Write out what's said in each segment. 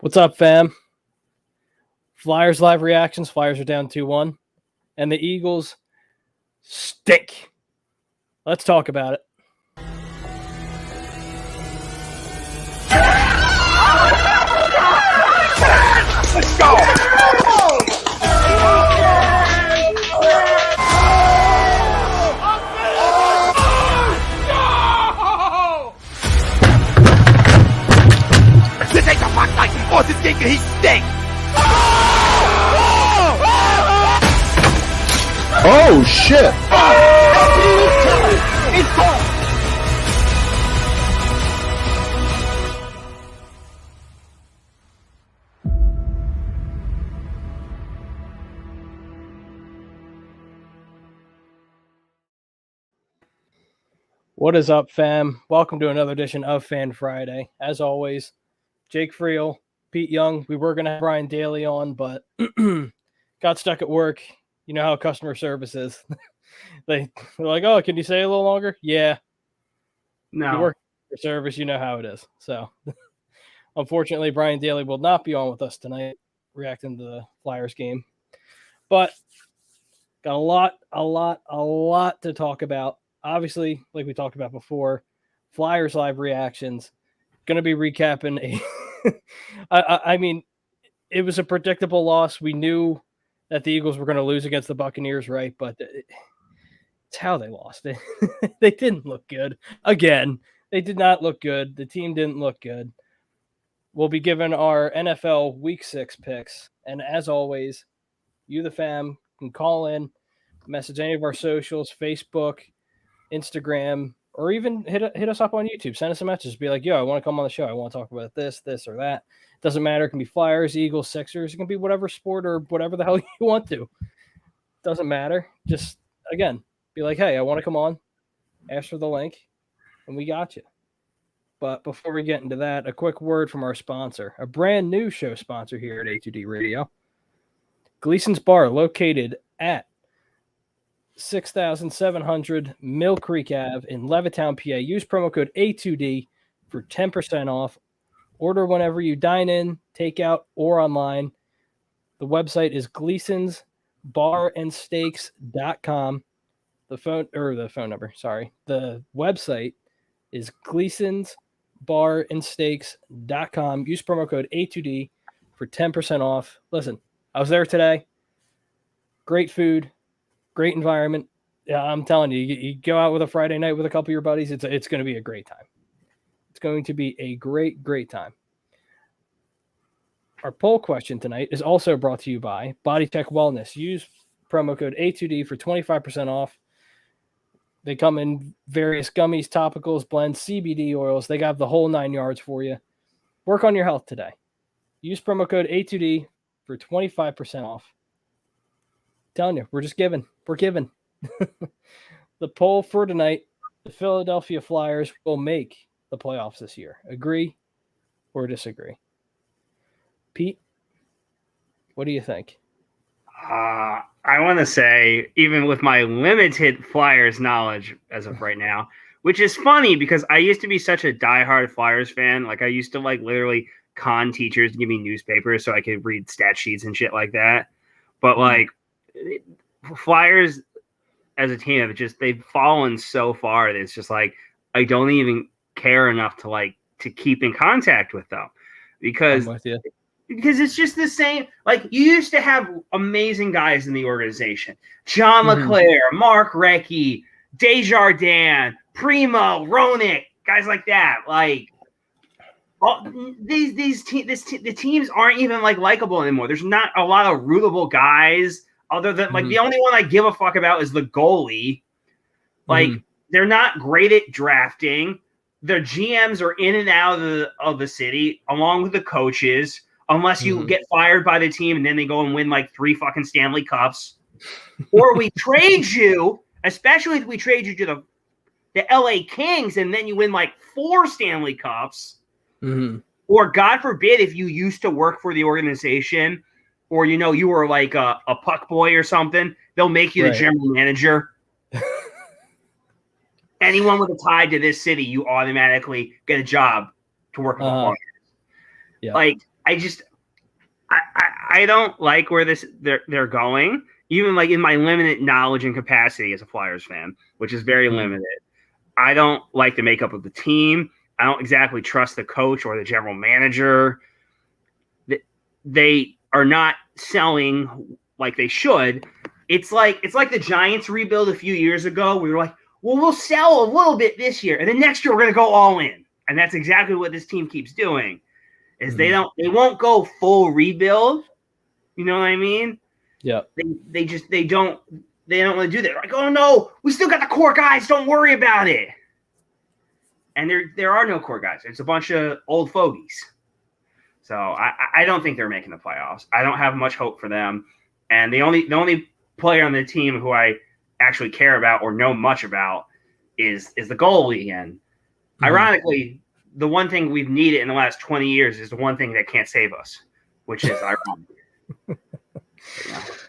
What's up, fam? Flyers live reactions. Flyers are down 2-1. And the Eagles stink. Let's talk about it. Let's go! This ain't the fuck like he wants to think he stinks! Oh shit! It's gone! What is up, fam? Welcome to another edition of Fan Friday. As always, Jake Friel, Pete Young. We were going to have Brian Daly on, but got stuck at work. You know how customer service is. They're like, oh, can you stay a little longer? Yeah. No. You work for service, you know how it is. So, unfortunately, Brian Daly will not be on with us tonight, reacting to the Flyers game. But got a lot to talk about. Obviously, like we talked about before, Flyers live reactions. Going to be recapping I mean, it was a predictable loss. We knew that the Eagles were going to lose against the Buccaneers, right? But it's how they lost. They didn't look good. Again, they did not look good. The team didn't look good. We'll be giving our NFL Week 6 picks. And as always, you, the fam, can call in, message any of our socials, Facebook, Instagram, or even hit us up on YouTube. Send us a message. Be like, yo, I want to come on the show. I want to talk about this, or that. Doesn't matter. It can be Flyers, Eagles, Sixers. It can be whatever sport or whatever the hell you want to. Doesn't matter. Just, again, be like, hey, I want to come on. Ask for the link, and we got you. But before we get into that, a quick word from our sponsor, a brand new show sponsor here at A2D Radio. Gleason's Bar, located at 6700 Mill Creek Ave in Levittown, PA. Use promo code A2D for 10% off. Order whenever you dine in, take out, or online. The website is gleasonsbarandsteaks.com. The phone number, sorry. The website is gleasonsbarandsteaks.com. Use promo code A2D for 10% off. Listen, I was there today. Great food. Great environment. Yeah, I'm telling you, you go out with a Friday night with a couple of your buddies, it's going to be a great time. It's going to be a great time. Our poll question tonight is also brought to you by Body Check Wellness. Use promo code A2D for 25% off. They come in various gummies, topicals, blends, CBD oils. They got the whole 9 yards for you. Work on your health today. Use promo code A2D for 25% off. Telling you, we're just giving. We're giving. The poll for tonight, the Philadelphia Flyers will make the playoffs this year. Agree or disagree? Pete, what do you think? I want to say, even with my limited Flyers knowledge as of right now, which is funny because I used to be such a diehard Flyers fan. Like, I used to, literally con teachers to give me newspapers so I could read stat sheets and shit like that. But, Flyers as a team, they've fallen so far that it's just I don't even care enough to keep in contact with them because it's just the same. You used to have amazing guys in the organization: John LeClaire, Mark Recchi, Desjardins, Primo, Roenick, guys like that. The teams aren't even likable anymore. There's not a lot of rootable guys. Other than the only one I give a fuck about is the goalie. They're not great at drafting. Their GMs are in and out of the city, along with the coaches, unless you get fired by the team and then they go and win 3 fucking Stanley Cups. Or we trade you, especially if we trade you to the LA Kings and then you win 4 Stanley Cups. Or God forbid if you used to work for the organization, or you were a puck boy or something, they'll make you the general manager. Anyone with a tie to this city, you automatically get a job to work with the Flyers. Yeah. I don't like where they're going. Even like in my limited knowledge and capacity as a Flyers fan, which is very limited. I don't like the makeup of the team. I don't exactly trust the coach or the general manager. They are not selling like they should. It's like the Giants rebuild a few years ago. We were like, well, we'll sell a little bit this year, and then next year we're going to go all in. And that's exactly what this team keeps doing. Is they won't go full rebuild. You know what I mean? Yeah. They don't want to do that. They're like, oh no, we still got the core guys. Don't worry about it. And there are no core guys. It's a bunch of old fogies. So I don't think they're making the playoffs. I don't have much hope for them. And the only player on the team who I actually care about or know much about is the goalie. And ironically, the one thing we've needed in the last 20 years is the one thing that can't save us, which is ironic.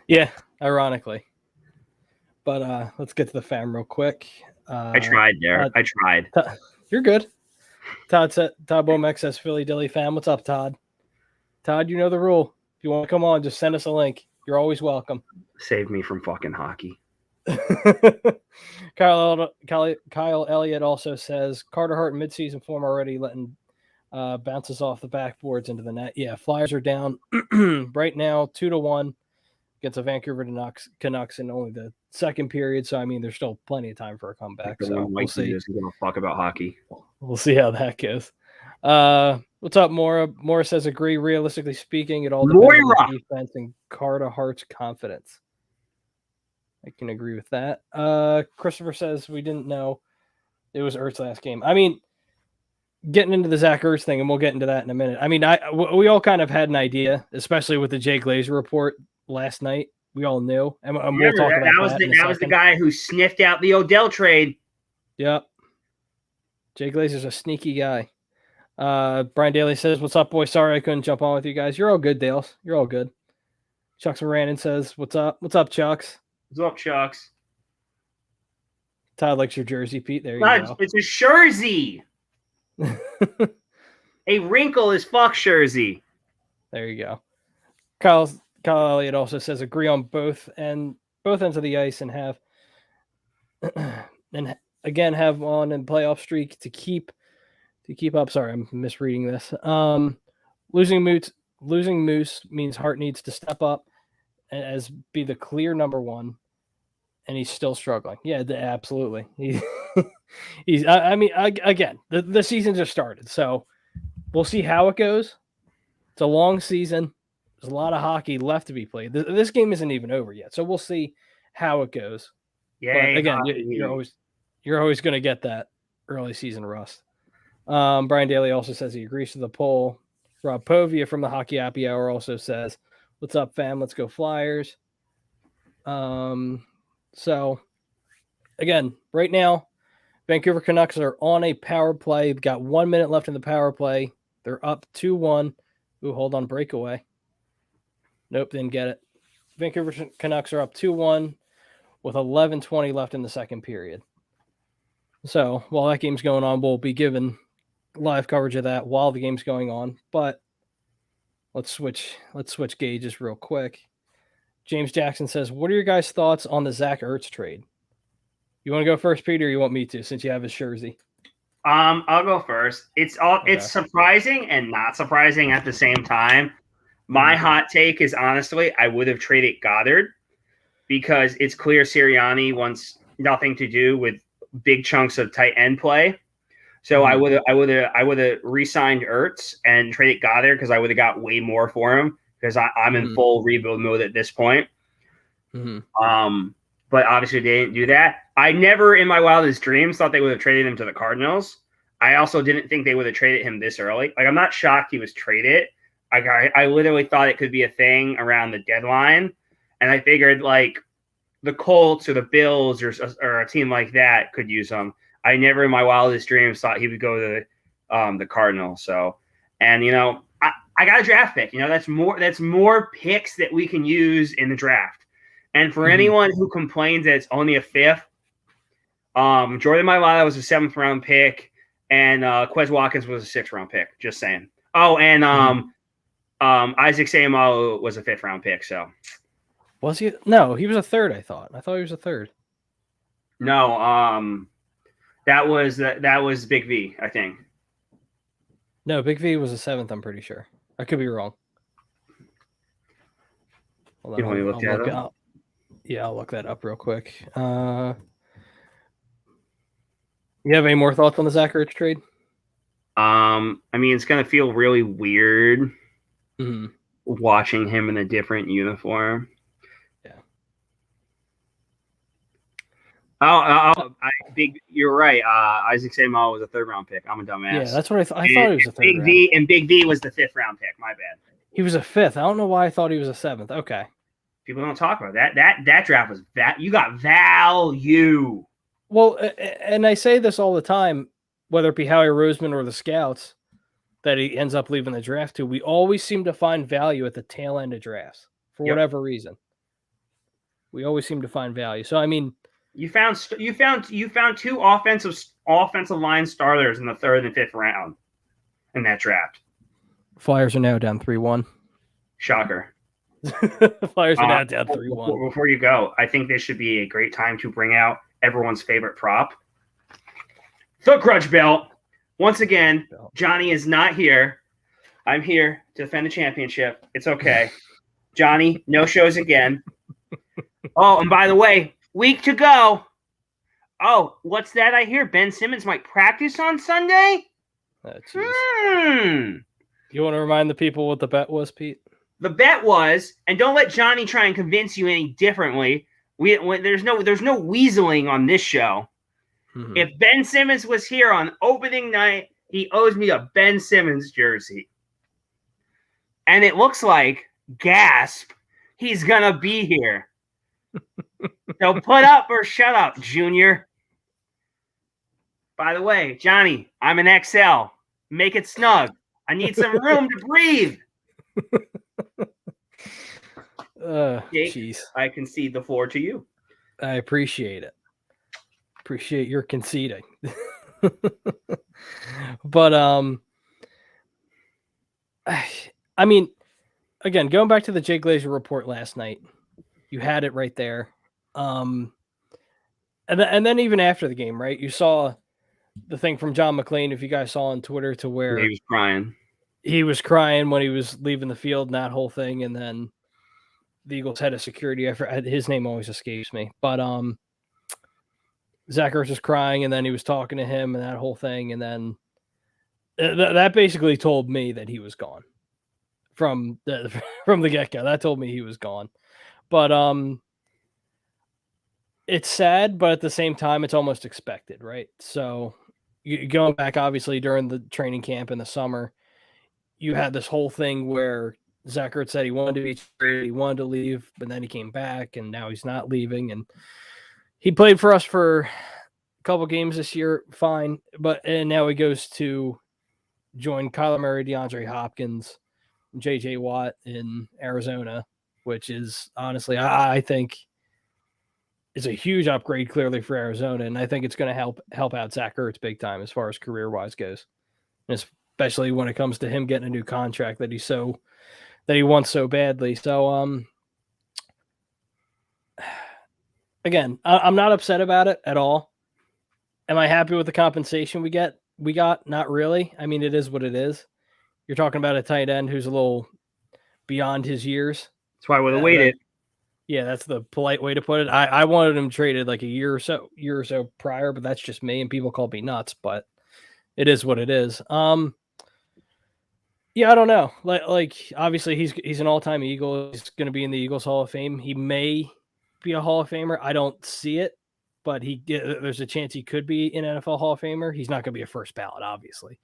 Yeah, ironically. But let's get to the fam real quick. I tried there. I tried. You're good. Todd Bomek says Philly Dilly fam. What's up, Todd? Todd, you know the rule. If you want to come on, just send us a link. You're always welcome. Save me from fucking hockey. Kyle Elliott also says Carter Hart in midseason form already letting bounces off the backboards into the net. Yeah, Flyers are down right now 2-1 against the Vancouver Canucks in only the second period. So I mean, there's still plenty of time for a comeback. So we'll see. Give a fuck about hockey. We'll see how that goes. What's up, Maura? Maura says, agree. Realistically speaking, it all depends on the defense and Carter Hart's confidence. I can agree with that. Christopher says we didn't know it was Ertz last game. I mean, getting into the Zach Ertz thing, and we'll get into that in a minute. I mean, we all kind of had an idea, especially with the Jay Glazer report last night. We all knew, and we'll talk about that. That was the guy who sniffed out the Odell trade. Yep. Jay Glazer's a sneaky guy. Brian Daly says, what's up, boy? Sorry I couldn't jump on with you guys. You're all good, Dales. You're all good. Chucks Moranin says, what's up? What's up, Chucks? What's up, Chucks? Todd likes your jersey, Pete. There you go. It's a jersey. A wrinkle is fuck jersey. There you go. Kyle Elliott also says agree on both ends of the ice and have on in playoff streak to keep up. Sorry, I'm misreading this. Losing Moose means Hart needs to step up as be the clear number one, and he's still struggling. Yeah, absolutely. Again, the season just started, so we'll see how it goes. It's a long season. There's a lot of hockey left to be played. This game isn't even over yet, so we'll see how it goes. Yeah, again, you're always going to get that early season rust. Brian Daly also says he agrees to the poll. Rob Povia from the Hockey Happy Hour also says, what's up, fam? Let's go Flyers. So, again, right now, Vancouver Canucks are on a power play. They've got 1 minute left in the power play. They're up 2-1. Ooh, hold on, breakaway. Nope, didn't get it. Vancouver Canucks are up 2-1 with 11:20 left in the second period. So, while that game's going on, we'll be giving live coverage of that while the game's going on. But let's switch gauges real quick. James Jackson says, what are your guys' thoughts on the Zach Ertz trade? You want to go first, Peter, or you want me to, since you have his jersey? I'll go first. It's surprising and not surprising at the same time. My hot take is, honestly, I would have traded Goddard because it's clear Sirianni wants nothing to do with big chunks of tight end play. So I would have re-signed Ertz and traded Goddard because I would have got way more for him because I'm in full rebuild mode at this point. But obviously they didn't do that. I never in my wildest dreams thought they would have traded him to the Cardinals. I also didn't think they would have traded him this early. Like, I'm not shocked he was traded. I literally thought it could be a thing around the deadline. And I figured, like, the Colts or the Bills or a team like that could use him. I never in my wildest dreams thought he would go to the Cardinals. So, and, you know, I got a draft pick. You know, that's more picks that we can use in the draft. And for anyone who complains that it's only a fifth, Jordan Mailata was a 7th round pick, and Quez Watkins was a 6th round pick. Just saying. Oh, and Isaac Seumalo was a 5th round pick. So Was he? No, he was a third. I thought he was a third. no, that was Big V, I think. No, Big V was a 7th. I'm pretty sure. I could be wrong. Hold on, You want me to look that look up? Yeah, I'll look that up real quick. You have any more thoughts on the Zach Ertz trade? I mean, it's gonna feel really weird watching him in a different uniform. Yeah. You're right. Isaac Seumalo was a 3rd round pick. I'm a dumbass. Yeah, that's what I thought. I thought he was a 3rd round. Big V was the 5th round pick. My bad. He was a 5th. I don't know why I thought he was a 7th. Okay. People don't talk about that. That draft was that you got value. Well, and I say this all the time, whether it be Howie Roseman or the scouts that he ends up leaving the draft to, we always seem to find value at the tail end of drafts for whatever reason. We always seem to find value. So, I mean, you found 2 offensive line starters in the 3rd and 5th round in that draft. Flyers are now down 3-1. Shocker. Flyers are now down 3-1. Before you go, I think this should be a great time to bring out everyone's favorite prop. The Grudge belt. Once again, Johnny is not here. I'm here to defend the championship. It's okay. Johnny, no shows again. Oh, and by the way, week to go. Oh, what's that I hear? Ben Simmons might practice on Sunday? You want to remind the people what the bet was, Pete? The bet was, and don't let Johnny try and convince you any differently. There's no weaseling on this show. Mm-hmm. If Ben Simmons was here on opening night, he owes me a Ben Simmons jersey. And it looks like, gasp, he's gonna be here. So put up or shut up, Junior. By the way, Johnny, I'm an XL. Make it snug. I need some room to breathe. Jeez. I concede the floor to you. I appreciate it. Appreciate your conceding. But I mean, again, going back to the Jay Glazer report last night, you had it right there. And then even after the game, right? You saw the thing from John McClain, if you guys saw on Twitter, to where he was crying. He was crying when he was leaving the field and that whole thing. And then the Eagles head of security, his name always escapes me, but Zach Ertz was crying, and then he was talking to him and that whole thing. And then that basically told me that he was gone from the get-go. That told me he was gone. But it's sad, but at the same time, it's almost expected, right? So going back, obviously, during the training camp in the summer, you had this whole thing where Zach Ertz said he wanted to be traded, he wanted to leave, but then he came back, and now he's not leaving. And he played for us for a couple games this year, fine, and now he goes to join Kyler Murray, DeAndre Hopkins, and J.J. Watt in Arizona, which is honestly, I think, is a huge upgrade clearly for Arizona, and I think it's going to help out Zach Ertz big time as far as career-wise goes, and especially when it comes to him getting a new contract that he wants so badly. So, again, I'm not upset about it at all. Am I happy with the compensation we got? Not really. I mean, it is what it is. You're talking about a tight end who's a little beyond his years. That's why I would have waited. Yeah, that's the polite way to put it. I wanted him traded like a year or so prior, but that's just me, and people call me nuts, but it is what it is. Yeah, I don't know. Like obviously he's an all-time Eagle. He's going to be in the Eagles Hall of Fame. He may be a Hall of Famer. I don't see it, but there's a chance he could be an NFL Hall of Famer. He's not going to be a first ballot, obviously,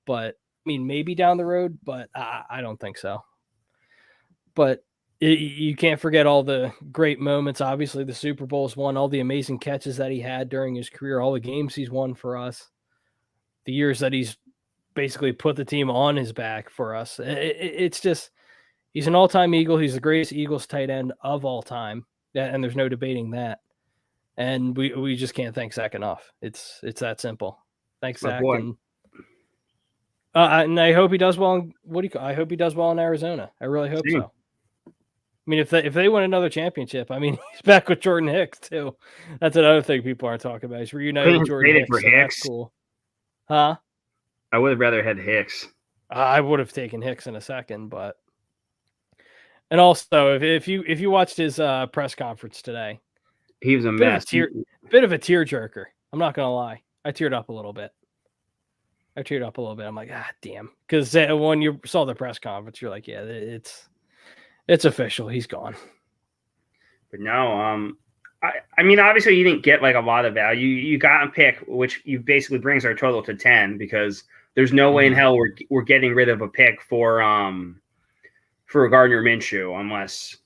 but I mean, maybe down the road, but I don't think so. But you can't forget all the great moments. Obviously, the Super Bowls won, all the amazing catches that he had during his career, all the games he's won for us, the years that he's basically put the team on his back for us. It's just, he's an all-time Eagle. He's the greatest Eagles tight end of all time, and there's no debating that. And we just can't thank Zach enough. It's that simple. Thanks, Zach. And I hope he does well. I hope he does well in Arizona. I really hope so. I mean, if they win another championship, I mean, he's back with Jordan Hicks too. That's another thing people aren't talking about. He's reunited with Jordan Hicks. For so Hicks. That's cool. Huh? I would have rather had Hicks. I would have taken Hicks in a second, but and also if you watched his press conference today, he was a mess. Bit of a tearjerker. I'm not gonna lie. I teared up a little bit. I'm like, damn. Because when you saw the press conference, you're like, yeah, it's official. He's gone. But no, I mean, obviously you didn't get like a lot of value. You got a pick, which you basically brings our total to 10 because there's no way in hell we're getting rid of a pick for Gardner Minshew unless.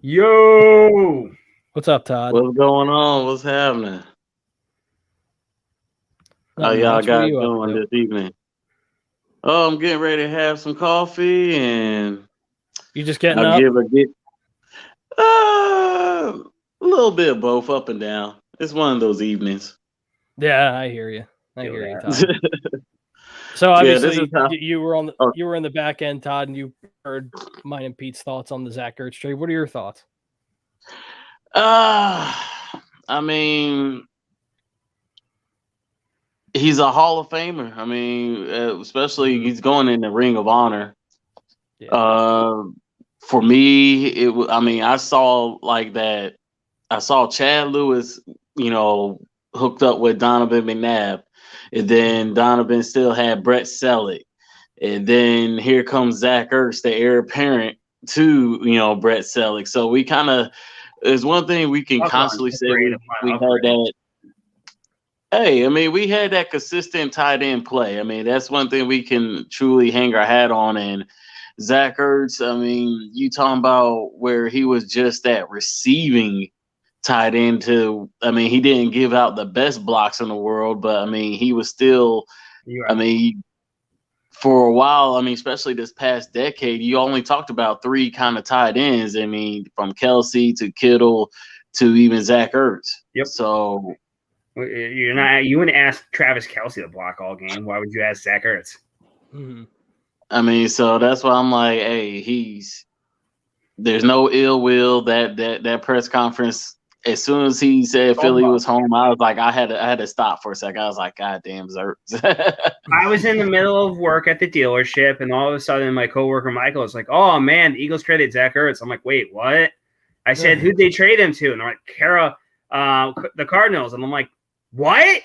Yo, what's up, Todd? What's going on? What's happening? How y'all got going this evening? Oh, I'm getting ready to have some coffee and you just getting up? A little bit of both, up and down. It's one of those evenings. Yeah, I hear you. Todd. So obviously, you were in the back end, Todd, and you heard mine and Pete's thoughts on the Zach Ertz trade. What are your thoughts? I mean, he's a Hall of Famer. I mean, especially he's going in the Ring of Honor. Yeah. For me, I saw like that. I saw Chad Lewis, hooked up with Donovan McNabb, and then Donovan still had Brett Selleck, and then here comes Zach Ertz, the heir apparent to Brett Selleck. So we kind of, there's one thing we can constantly say we had that. Hey, I mean, we had that consistent tight end play. I mean, that's one thing we can truly hang our hat on. And Zach Ertz, I mean, you talking about where he was just that receiving tight end to, I mean, he didn't give out the best blocks in the world, but I mean, he was still, I mean, for a while, I mean, especially this past decade, you only talked about three kind of tight ends. I mean, from Kelsey to Kittle to even Zach Ertz. Yep. So you wouldn't ask Travis Kelsey to block all game. Why would you ask Zach Ertz? Mm-hmm. I mean, so that's why I'm like, hey, there's no ill will. That press conference, as soon as he said Philly was home, I was like, I had to stop for a second. I was like, God damn, Ertz. I was in the middle of work at the dealership, and all of a sudden my coworker Michael was like, oh man, the Eagles traded Zach Ertz. I'm like, wait, what? I said, who'd they trade him to? And they're like, the Cardinals. And I'm like, what?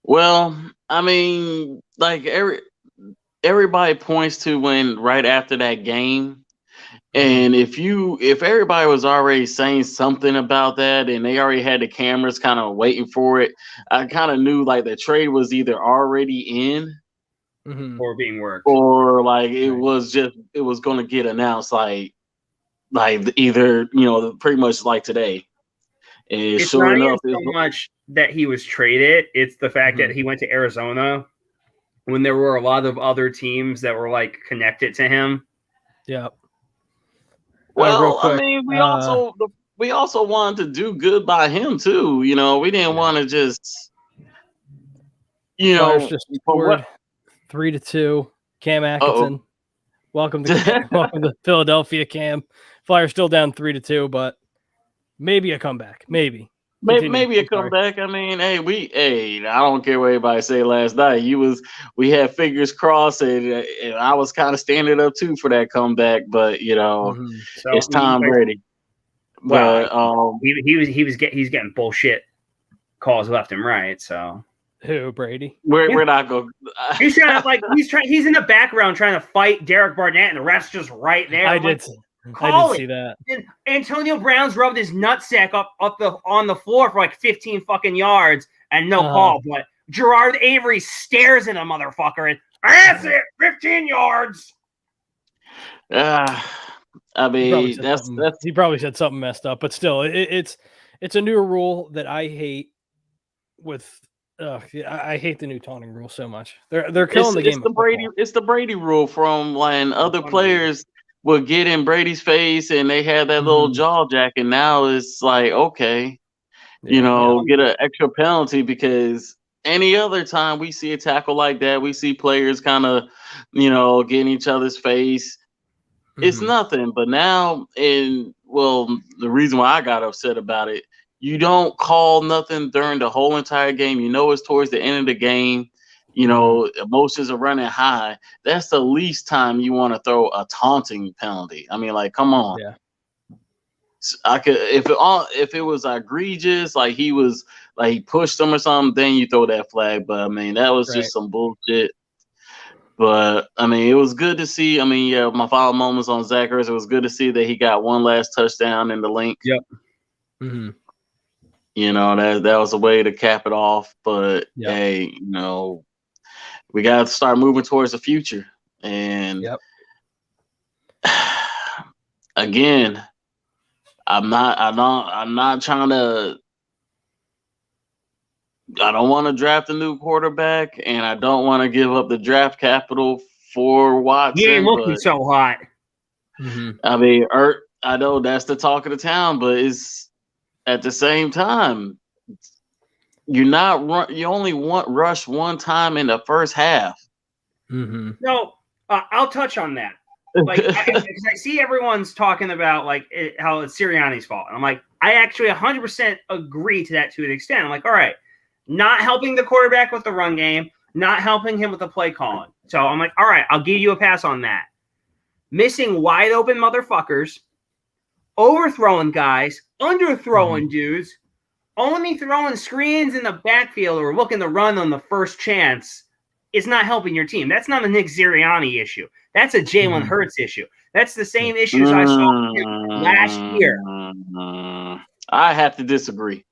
Well, I mean, like everybody points to when right after that game. And if everybody was already saying something about that and they already had the cameras kind of waiting for it, I kind of knew like the trade was either already in or being worked, or like it was going to get announced like either, pretty much like today. And it's sure not enough, so much that he was traded. It's the fact that he went to Arizona when there were a lot of other teams that were like connected to him. Yeah. Well, I mean, we also wanted to do good by him too. We didn't want to just, just scored 3-2. Cam Atkinson, welcome to Philadelphia, Cam. Flyers still down 3-2, but maybe a comeback. Maybe a comeback. I mean, I don't care what everybody say last night. We had figures crossed, and I was kind of standing up too for that comeback. But it's Tom Brady. But he's getting bullshit calls left and right. So who, Brady? We're not going. He's trying to he's in the background trying to fight Derek Barnett, and the ref's just right there. I did see that. And Antonio Brown's rubbed his nutsack up on the floor for like 15 fucking yards and no call. But Gerard Avery stares at a motherfucker and that's it, 15 yards. I mean, he probably said something messed up, but still, it's a new rule that I hate. I hate the new taunting rule so much. They're killing the game. It's the Brady rule from when other players would get in Brady's face and they had that little jaw jack, and now it's like, okay, get an extra penalty because any other time we see a tackle like that, we see players kind of, get in each other's face. It's nothing. But now, the reason why I got upset about it, you don't call nothing during the whole entire game. It's towards the end of the game. Emotions are running high. That's the least time you want to throw a taunting penalty. I mean, like, come on. Yeah. I could if it was egregious, like he was like he pushed him or something, then you throw that flag. But I mean, that was just some bullshit. But I mean, it was good to see. I mean, yeah, my final moments on Zach Ertz. It was good to see that he got one last touchdown in the link. Yep. That was a way to cap it off. But hey, we got to start moving towards the future. And again, I'm not trying to. I don't want to draft a new quarterback, and I don't want to give up the draft capital for Watson. He ain't looking so hot. I mean, I know that's the talk of the town, but it's at the same time, you only rush one time in the first half. No, I'll touch on that. Like, I see everyone's talking about how it's Sirianni's fault, and I'm like, I actually 100% agree to that to an extent. I'm like, all right. Not helping the quarterback with the run game, not helping him with the play calling. So I'm like, all right, I'll give you a pass on that. Missing wide open motherfuckers, overthrowing guys, underthrowing dudes, only throwing screens in the backfield or looking to run on the first chance is not helping your team. That's not a Nick Sirianni issue. That's a Jalen Hurts issue. That's the same issues I saw last year. I have to disagree.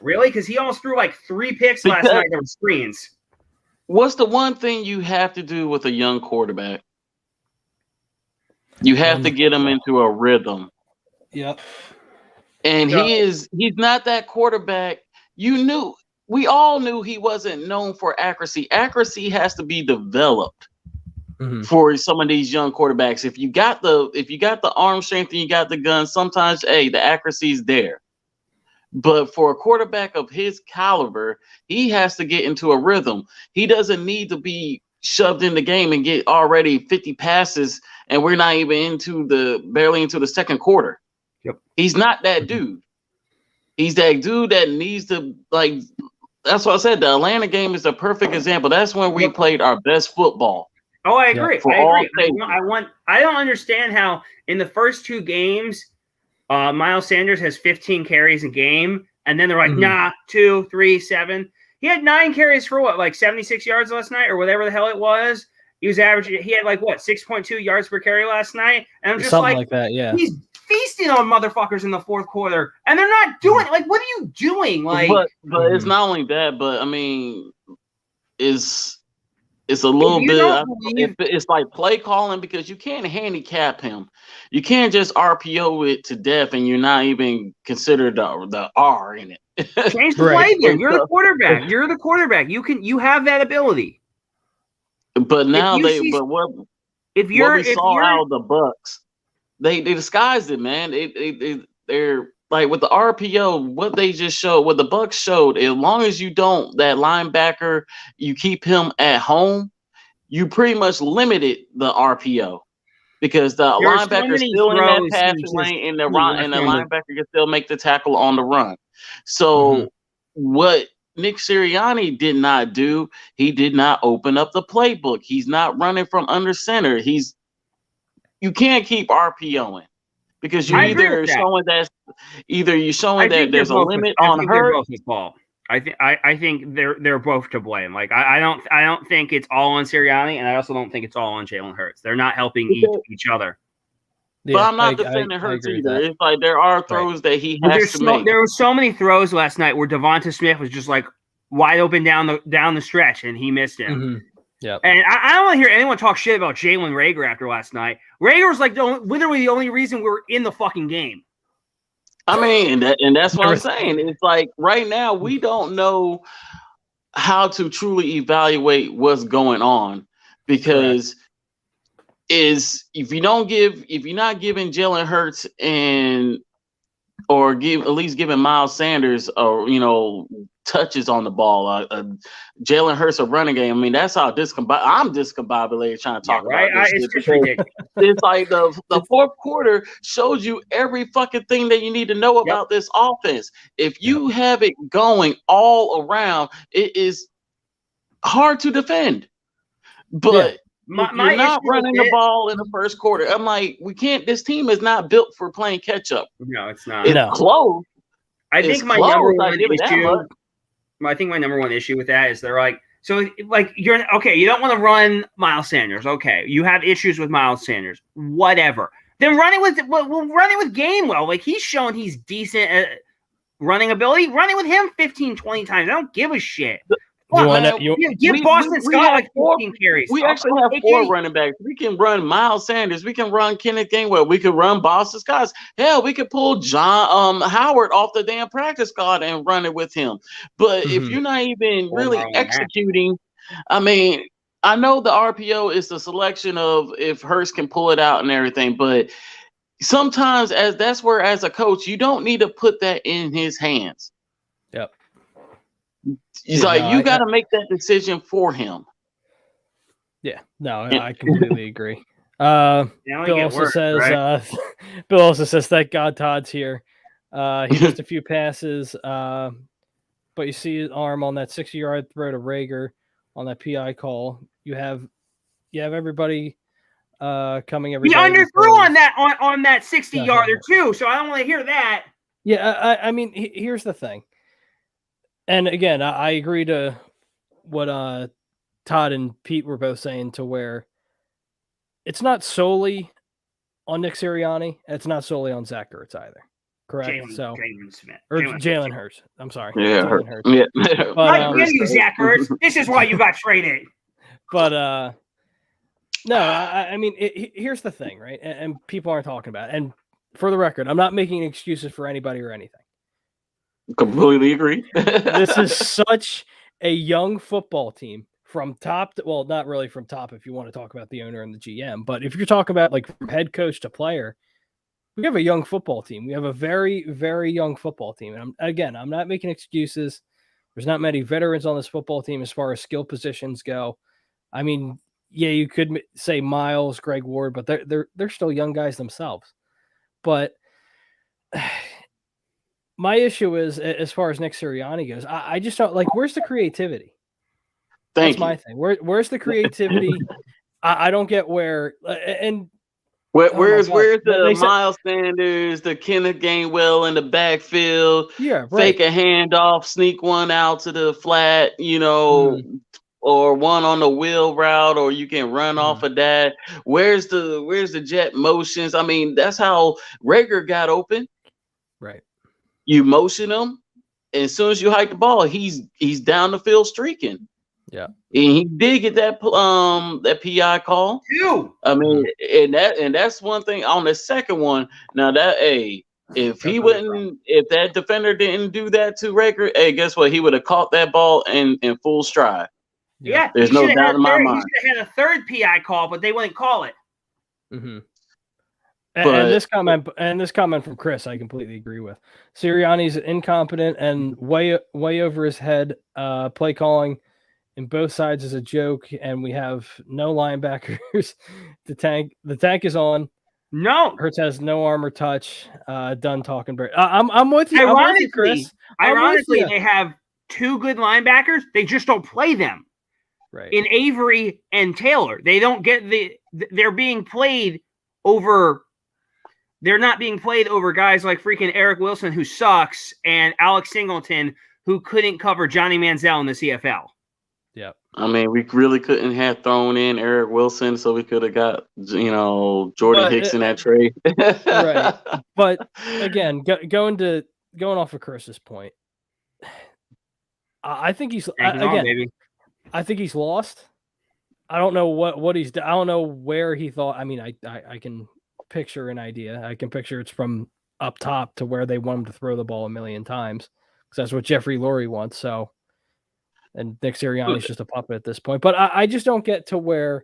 Really? Because he almost threw 3 picks last night that were screens. What's the one thing you have to do with a young quarterback? You have to get him into a rhythm. Yep. And he's not that quarterback. We all knew he wasn't known for accuracy. Accuracy has to be developed for some of these young quarterbacks. If you got the arm strength and you got the gun, sometimes the accuracy is there. But for a quarterback of his caliber, he has to get into a rhythm. He doesn't need to be shoved in the game and get already 50 passes, and we're not even barely into the second quarter. Yep. He's not that dude. He's that dude that needs to, that's what I said. The Atlanta game is a perfect example. That's when we played our best football. Oh, I agree. I agree. I don't understand how in the first 2 games, Miles Sanders has 15 carries a game, and then they're like, 2, 3, 7. He had 9 carries for 76 yards last night, or whatever the hell it was. He was averaging. He had 6.2 yards per carry last night, and I'm just something like that. Yeah, he's feasting on motherfuckers in the fourth quarter, and they're not doing it. What are you doing? But it's not only that, but I mean, it's a little bit. It's like play calling, because you can't handicap him. You can't just RPO it to death, and you're not even considered the R in it. Change the play game. You're the quarterback. You're the quarterback. You have that ability. But now what we saw out of the Bucks, they disguised it, man. They're like with the RPO, what they just showed, what the Bucks showed. As long as you don't that linebacker, you keep him at home, you pretty much limited the RPO. Because the linebacker is still in that passing lane, and the linebacker can still make the tackle on the run. So what Nick Sirianni did not do, he did not open up the playbook. He's not running from under center. You can't keep RPOing, because you're either showing that there's a limit on Hurts. I think they're both to blame. I don't think it's all on Sirianni, and I also don't think it's all on Jalen Hurts. They're not helping each other. Yeah, but I'm not defending Hurts either. It's like there are throws that he has to make. There were so many throws last night where Devonta Smith was just wide open down the stretch, and he missed him. Yeah. And I don't want to hear anyone talk shit about Jalen Reagor after last night. Reagor was literally the only reason we were in the fucking game. I mean, and that's what I'm saying. It's like right now we don't know how to truly evaluate what's going on, because if you're not giving Jalen Hurts or at least giving Miles Sanders, touches on the ball. Jalen Hurts a running game. I mean, that's how I'm discombobulated trying to talk about this. It's just ridiculous. It's like the fourth quarter shows you every fucking thing that you need to know about this offense. If you have it going all around, it is hard to defend. But you're not running the ball in the first quarter. I'm like, we can't. This team is not built for playing catch up. No, it's not. It's close. I think my number one issue with that is they're like, so like you're okay. You don't want to run Miles Sanders. Okay, you have issues with Miles Sanders. Whatever. Then run it with Gainwell. Like he's shown he's decent at running ability. Running with him 15, 20 times. I don't give a shit. Give Boston Scott like 14 carries. We actually have 4 running backs. We can run Miles Sanders. We can run Kenneth Gainwell. We can run Boston Scott. Hell, we could pull John Howard off the damn practice squad and run it with him. But if you're not even really executing, I mean, I know the RPO is the selection of if Hurts can pull it out and everything, but sometimes that's where as a coach, you don't need to put that in his hands. Yep. He's you got to make that decision for him. Yeah, no, I completely agree. Bill also says, thank God Todd's here. He missed a few passes, but you see his arm on that 60-yard throw to Rager on that PI call. You have everybody coming every. He underthrew on that 60-yarder too, so I don't want to hear that. Yeah, I mean, here's the thing. And again, I agree to what Todd and Pete were both saying, to where it's not solely on Nick Sirianni. It's not solely on Zach Ertz either. Correct? Jalen Hurts. I'm sorry. Yeah, Jalen Hurts. Yeah. But, you, Zach Ertz. This is why you got traded. But no, I mean, here's the thing, right? And people aren't talking about it. And for the record, I'm not making excuses for anybody or anything. Completely agree. This is such a young football team from top to, well, not really from top if you want to talk about the owner and the GM, but if you're talking about like from head coach to player, we have a young football team. We have a very, very young football team. And I'm not making excuses. There's not many veterans on this football team as far as skill positions go. I mean, yeah, you could say Miles, Greg Ward, but they're still young guys themselves. But my issue is, as far as Nick Sirianni goes, I just don't like. Where's the creativity? That's my thing. Where's the creativity? I don't get where. And where's the Miles Sanders, the Kenneth Gainwell in the backfield? Yeah, right. Fake a handoff, sneak one out to the flat, or one on the wheel route, or you can run off of that. Where's the jet motions? I mean, that's how Rager got open. Right. You motion him, and as soon as you hike the ball, he's down the field streaking. Yeah, and he did get that PI call too. I mean, and that's one thing. On the second one, now that if that defender didn't do that to Rager, guess what? He would have caught that ball in full stride. Yeah, there's no doubt in my mind. He should have had a third PI call, but they wouldn't call it. Mm-hmm. And this comment from Chris, I completely agree with. Sirianni's incompetent and way over his head. Play calling in both sides is a joke, and we have no linebackers. The tank is on. No, Hurts has no armor touch. Done talking. I'm with you. Ironically, I'm with you, Chris. They have 2 good linebackers. They just don't play them. Right. In Avery and Taylor, they don't get they're being played over. They're not being played over guys like freaking Eric Wilson, who sucks, and Alex Singleton, who couldn't cover Johnny Manziel in the CFL. Yep. I mean, we really couldn't have thrown in Eric Wilson, so we could have got, Jordan Hicks in that trade. Right. But again, going off of Chris's point, I think he's I think he's lost. I don't know what he's. I don't know where he thought. I mean, I can picture an idea. I can picture it's from up top to where they want him to throw the ball a million times, because that's what Jeffrey Lurie wants. So, and Nick Sirianni's just a puppet at this point. But I just don't get to where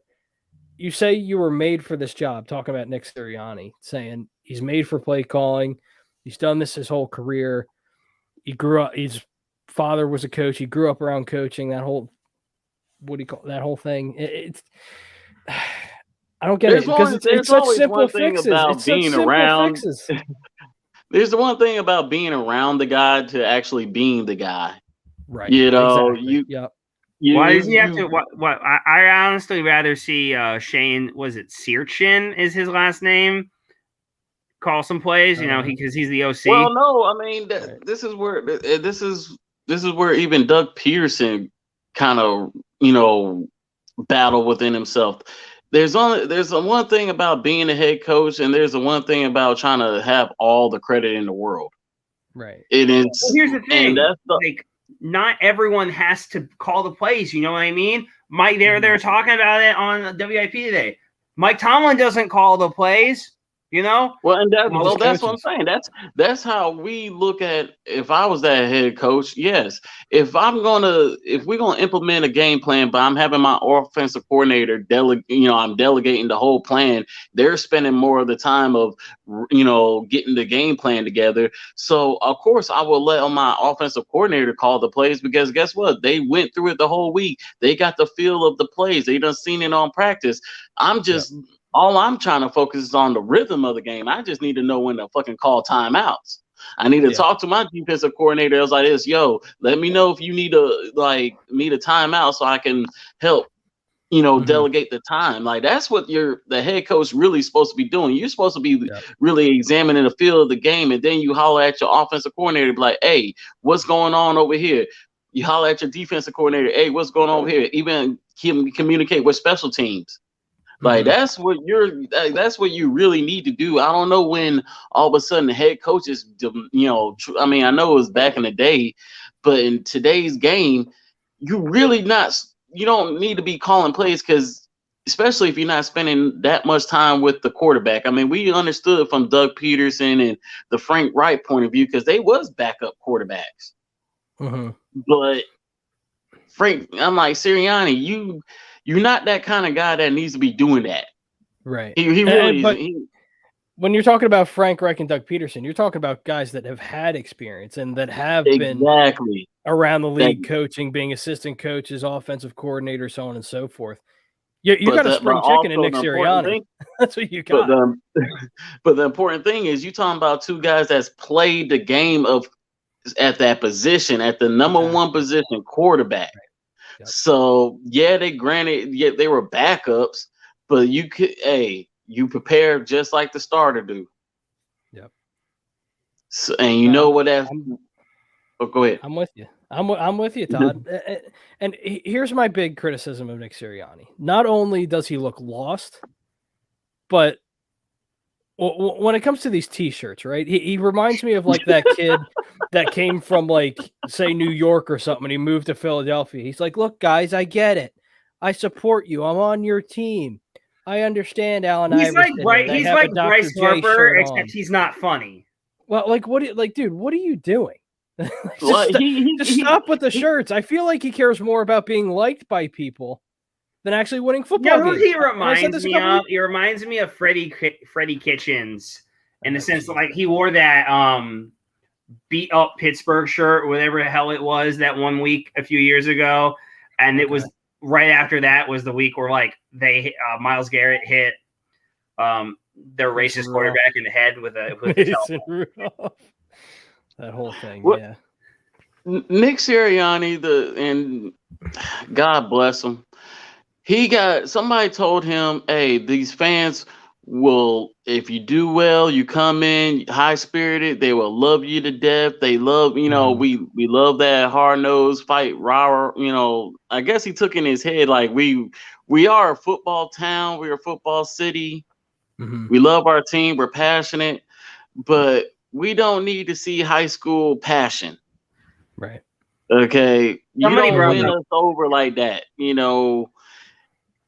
you say you were made for this job. Talking about Nick Sirianni, saying he's made for play calling. He's done this his whole career. He grew up. His father was a coach. He grew up around coaching. That whole that whole thing. It's I don't get it because it's such simple fixes. It's such simple fixes. There's the one thing about being around the guy to actually being the guy. Right. You know, exactly. Why does he have to? What? I honestly rather see Shane. Was it Searchin? Is his last name? Call some plays, you know, because he's the OC. Well, no, I mean this is where even Doug Peterson kind of battle within himself. There's one thing about being a head coach, and there's the one thing about trying to have all the credit in the world. Right. It is. Well, here's the thing: like, not everyone has to call the plays. You know what I mean? Mike, they're talking about it on WIP today. Mike Tomlin doesn't call the plays. You know? Well, and that's what I'm saying. That's how we look at. If I was that head coach, yes. If we're gonna implement a game plan, but I'm having my offensive coordinator I'm delegating the whole plan. They're spending more of the time of getting the game plan together. So of course I will let my offensive coordinator call the plays, because guess what? They went through it the whole week. They got the feel of the plays. They done seen it on practice. All I'm trying to focus is on the rhythm of the game. I just need to know when to fucking call timeouts. I need to talk to my defensive coordinator. I was like this, yo, let me know if you need a timeout so I can help, delegate the time. Like, that's what the head coach really supposed to be doing. You're supposed to be really examining the feel of the game, and then you holler at your offensive coordinator, be like, hey, what's going on over here? You holler at your defensive coordinator, hey, what's going on over here? Even communicate with special teams. Like, that's what you really need to do. I don't know when all of a sudden the head coaches, I mean, I know it was back in the day, but in today's game, you don't need to be calling plays, because especially if you're not spending that much time with the quarterback. I mean, we understood from Doug Peterson and the Frank Wright point of view, because they was backup quarterbacks. But Frank, I'm like, Sirianni, you're not that kind of guy that needs to be doing that. Right. When you're talking about Frank Reich and Doug Peterson, you're talking about guys that have had experience and that have been around the league coaching, being assistant coaches, offensive coordinators, so on and so forth. You got a spring chicken in Nick Sirianni. That's what you got. But the important thing is, you talking about two guys that's played the game at that position, at the number one position, quarterback. Right. Yep. So they were backups, but you prepare just like the starter do. Yep. So, and know what that's. Go ahead. I'm with you. I'm with you, Todd. And here's my big criticism of Nick Sirianni. Not only does he look lost, but when it comes to these T-shirts, right? He reminds me of like that kid that came from, like, say, New York or something, and he moved to Philadelphia. He's like, look, guys, I get it. I support you. I'm on your team. I understand, Allen Iverson. He's like Bryce Harper, except he's not funny. Well, like, dude, what are you doing? Just stop with the shirts. I feel like he cares more about being liked by people than actually winning football games. He reminds me of? He reminds me of Freddie Kitchens in the sense that, like, he wore that beat up Pittsburgh shirt, whatever the hell it was, that one week a few years ago, and it was right after that was the week where, like, they Myles Garrett hit their racist quarterback in the head with a that whole thing. Nick Sirianni, and God bless him. Somebody told him, hey, these fans will, if you do well, you come in high spirited, they will love you to death. They love, we love that hard nosed fight, rah, I guess he took in his head, like, we are a football town, we're a football city. We love our team, we're passionate, but we don't need to see high school passion. Right. Okay. You don't win us over like that.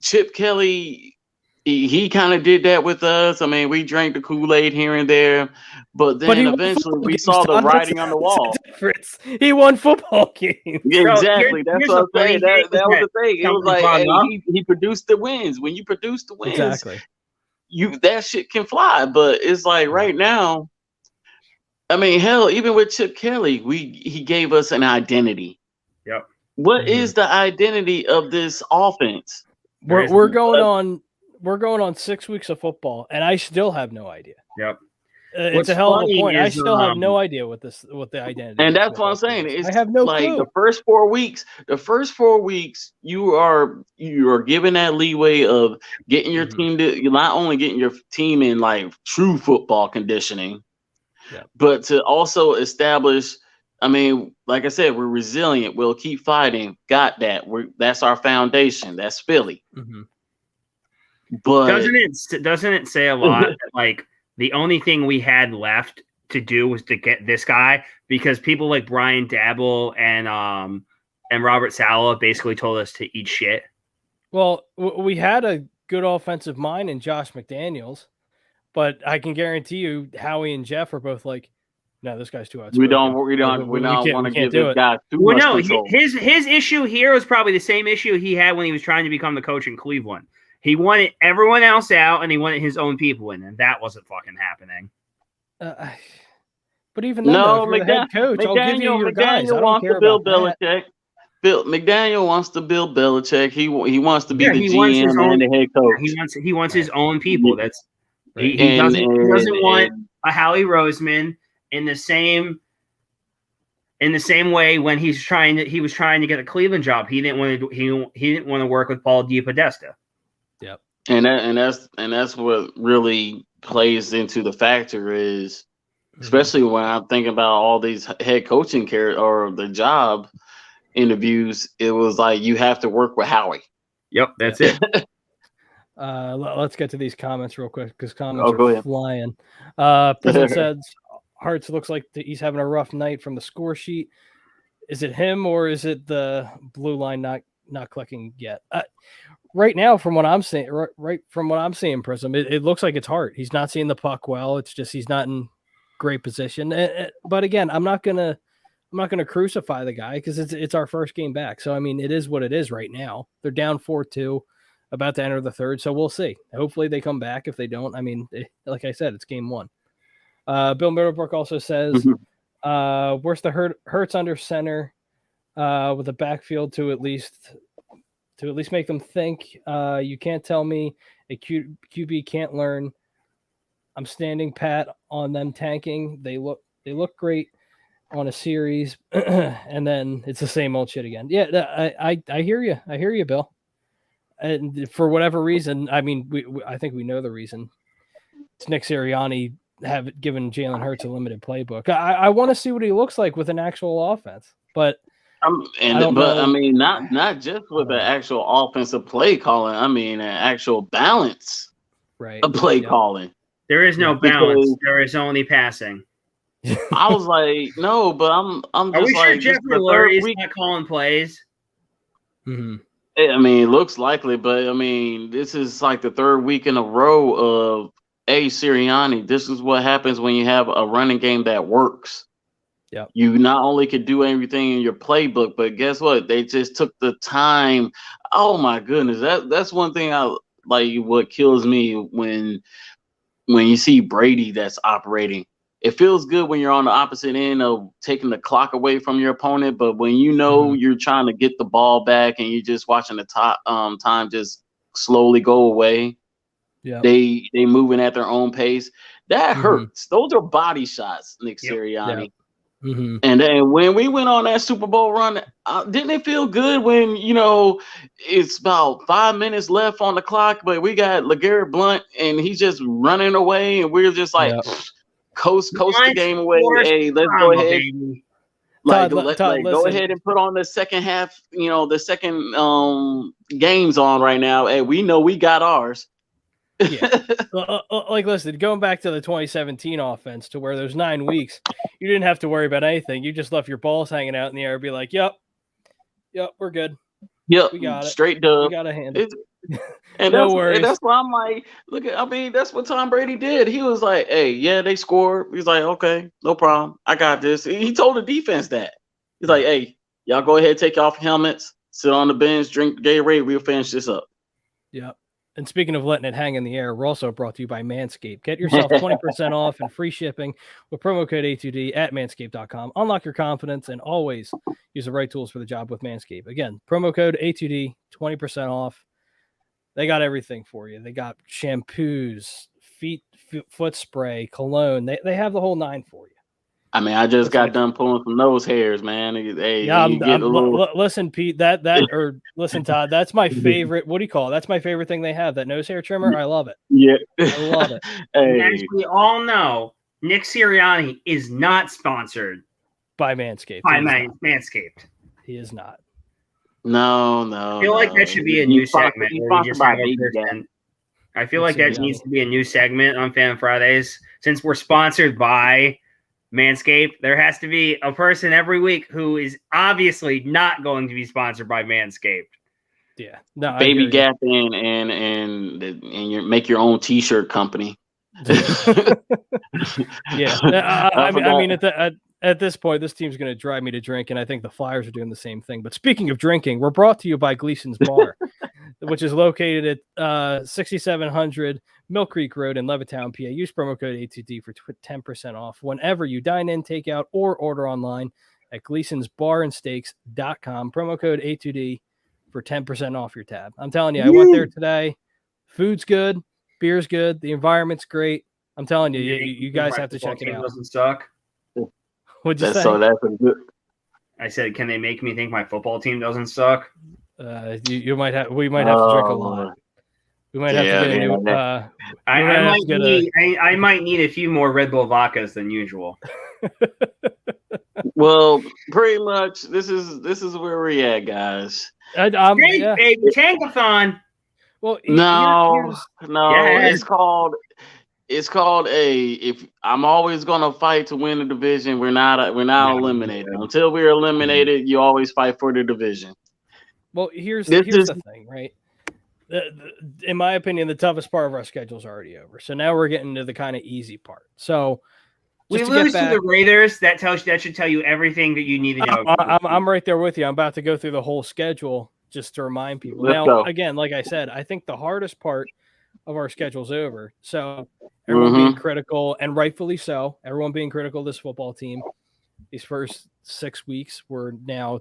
Chip Kelly, he kind of did that with us. I mean, we drank the Kool-Aid here and there, but then eventually we saw the writing on the wall. He won football games. Exactly. That's what I'm saying. That was the thing. It was like, he produced the wins. When you produce the wins, exactly, that shit can fly. But it's like right now, I mean, hell, even with Chip Kelly, he gave us an identity. Yep. What is the identity of this offense? We're going on 6 weeks of football, and I still have no idea. Yep. It's a hell of a point. I still have no idea what the identity. And that's what I'm saying. It's I have no clue. The first 4 weeks, you are given that leeway of getting your team to not only getting your team in like true football conditioning, but to also establish. I mean, like I said, we're resilient. We'll keep fighting. Got that. That's our foundation. That's Philly. But doesn't it say a lot that like the only thing we had left to do was to get this guy, because people like Brian Dabble and Robert Saleh basically told us to eat shit. Well, we had a good offensive mind in Josh McDaniels, but I can guarantee you Howie and Jeff are both like, no, this guy's too outspoken. We don't want to give this guy too much control. His issue here was probably the same issue he had when he was trying to become the coach in Cleveland. He wanted everyone else out, and he wanted his own people in, and that wasn't fucking happening. But even then, if you're the head coach, I'll give you your guys. I don't care about that. McDaniel wants to build Belichick. He wants to be the GM and the head coach. He wants his own people. That's he doesn't want a Howie Roseman in the same way when he was trying to get a Cleveland job. He didn't want to work with Paul DePodesta. Yep. And that's what really plays into the factor is, especially when I'm thinking about all these head coaching or the job interviews, it was like you have to work with Howie. Yep, that's it. Let's get to these comments real quick because comments are flying. Prison says Hurts looks like he's having a rough night from the score sheet. Is it him or is it the blue line not clicking yet? Right now, from what I'm saying, Prism, it looks like it's Hart. He's not seeing the puck well. It's just he's not in great position. But again, I'm not gonna crucify the guy because it's our first game back. So I mean, it is what it is right now. They're down 4-2, about to enter the third. So we'll see. Hopefully they come back. If they don't, I mean, like I said, it's game one. Bill Middlebrook also says, "Where's the Hurts under center with a backfield to at least make them think. You can't tell me a QB can't learn. I'm standing pat on them tanking. They look great on a series, and then it's the same old shit again." Yeah, I hear you. I hear you, Bill. And for whatever reason, I mean, I think we know the reason. It's Nick Sirianni have given Jalen Hurts a limited playbook. I want to see what he looks like with an actual offense, but. I mean, not just with the actual offensive play calling. I mean, an actual balance of play calling. There is no balance. There is only passing. I was like, no, but I'm Are just we like, sure Jeffrey Lurie's not calling plays? Mm-hmm. I mean, it looks likely, but I mean, this is like the third week in a row of Sirianni. This is what happens when you have a running game that works. Yeah, you not only could do everything in your playbook, but guess what? They just took the time. Oh my goodness, that's one thing I like. What kills me when you see Brady that's operating. It feels good when you're on the opposite end of taking the clock away from your opponent, but when you know you're trying to get the ball back and you're just watching the time just slowly go away. Yeah, they moving at their own pace. That hurts. Those are body shots, Nick Sirianni. Yep. Mm-hmm. And then when we went on that Super Bowl run, didn't it feel good when, it's about 5 minutes left on the clock, but we got LeGarrette Blount and he's just running away and we're just like coast the game away. Hey, let's go ahead. Go ahead and put on the second half, the second games on right now. Hey, we know we got ours. Yeah. Listen, going back to the 2017 offense to where there's 9 weeks, you didn't have to worry about anything. You just left your balls hanging out in the air and be like, yep, we're good. Yep, we got it. Straight dub. We got a handle. And no worries. And that's why I'm like, that's what Tom Brady did. He was like, hey, yeah, they scored. He's like, okay, no problem. I got this. He told the defense that. He's like, hey, y'all go ahead, take off your helmets, sit on the bench, drink Gatorade. We'll finish this up. Yep. And speaking of letting it hang in the air, we're also brought to you by Manscaped. Get yourself 20% off and free shipping with promo code A2D at manscaped.com. Unlock your confidence and always use the right tools for the job with Manscaped. Again, promo code A2D, 20% off. They got everything for you. They got shampoos, foot spray, cologne. They have the whole 9 for you. I mean, I just got done pulling some nose hairs, man. Hey, yeah, listen, Pete, listen, Todd, that's my favorite. What do you call it? That's my favorite thing they have, that nose hair trimmer. I love it. Yeah. I love it. Hey. As we all know, Nick Sirianni is not sponsored by Manscaped. Manscaped. He is not. No. I feel like that should be a new segment. I feel like that needs to be a new segment on Fan Fridays. Since we're sponsored by Manscaped, there has to be a person every week who is obviously not going to be sponsored by Manscaped. Yeah, no, Baby Gap and you make your own T-shirt company. Yeah, I mean, at this point, this team's going to drive me to drink, and I think the Flyers are doing the same thing. But speaking of drinking, we're brought to you by Gleason's Bar, which is located at 6700 Mill Creek Road in Levittown, PA. Use promo code A2D for 10% off whenever you dine in, take out, or order online at Gleason'sBarandSteaks.com. Promo code A2D for 10% off your tab. I'm telling you, I went there today. Food's good. Beer's good. The environment's great. I'm telling you, you guys have to check it out. Doesn't suck. What'd you say? So that's a good. I said, can they make me think my football team doesn't suck? We might have to drink a lot. We might have to get a new. I might need a few more Red Bull vodkas than usual. Well, pretty much this is where we're at, guys. Baby, Tankathon. Well, no, it's called if I'm always gonna fight to win the division. We're not eliminated. Until we're eliminated, you always fight for the division. Well, here's the thing, right? In my opinion, the toughest part of our schedule is already over. So now we're getting to the kind of easy part. So we lose to the Raiders. That should tell you everything that you need to know. I'm right there with you. I'm about to go through the whole schedule just to remind people. Again, like I said, I think the hardest part of our schedule's over. So everyone being critical, and rightfully so, everyone being critical of this football team. These first 6 weeks, we're now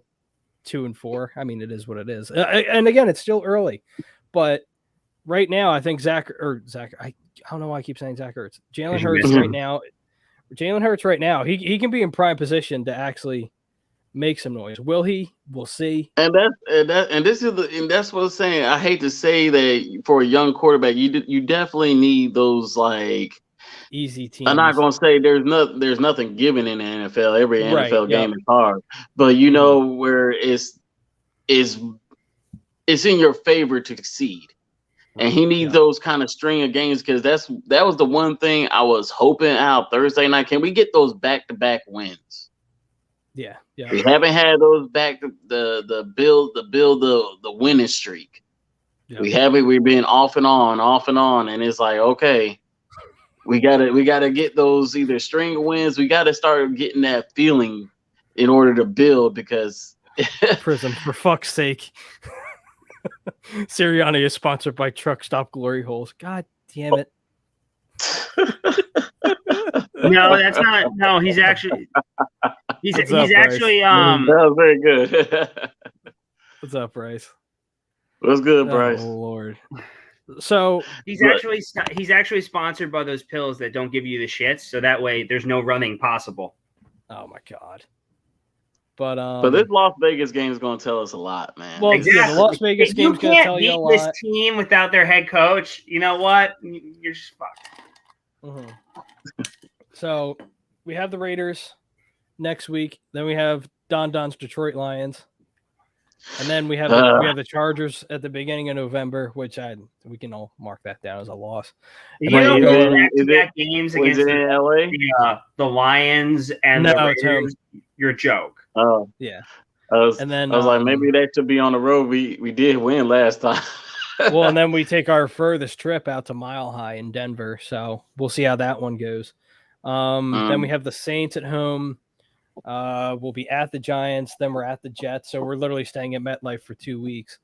2-4. I mean, it is what it is. And again, it's still early. But right now, I think I don't know why I keep saying Zach Ertz. Jalen Hurts right now, he can be in prime position to actually make some noise. Will he? We'll see. And that's what I'm saying. I hate to say that for a young quarterback, you definitely need those like easy teams. I'm not gonna say there's nothing given in the NFL. Every NFL game is hard, but you know where it's in your favor to succeed. And he needs those kind of string of games, because that was the one thing I was hoping out Thursday night. Can we get those back-to-back wins? Yeah. We haven't had those back to the build the winning streak. Yeah. We've been off and on, and it's like, okay, we gotta get those either string of wins. We gotta start getting that feeling in order to build, because Prism, for fuck's sake. Sirianni is sponsored by Truck Stop Glory Holes. God damn it. No, that's not. No, he's actually. He's actually. That was very good. What's up, Bryce? What's good, Bryce? Oh Lord. So he's actually sponsored by those pills that don't give you the shits, so that way there's no running possible. Oh my God. But this Las Vegas game is going to tell us a lot, man. Well, exactly. The Las Vegas game is going to tell you a lot. You can't beat this team without their head coach. You know what? You're just fucked. Mm-hmm. So we have the Raiders next week. Then we have Don's Detroit Lions, and then we have the Chargers at the beginning of November, which we can all mark that down as a loss. You know, back-to-back games against the Lions and the Raiders. Your joke. Oh yeah. I was like, maybe that should be on the road. We did win last time. Well, and then we take our furthest trip out to Mile High in Denver, so we'll see how that one goes. Then we have the Saints at home. We'll be at the Giants. Then we're at the Jets. So we're literally staying at MetLife for 2 weeks.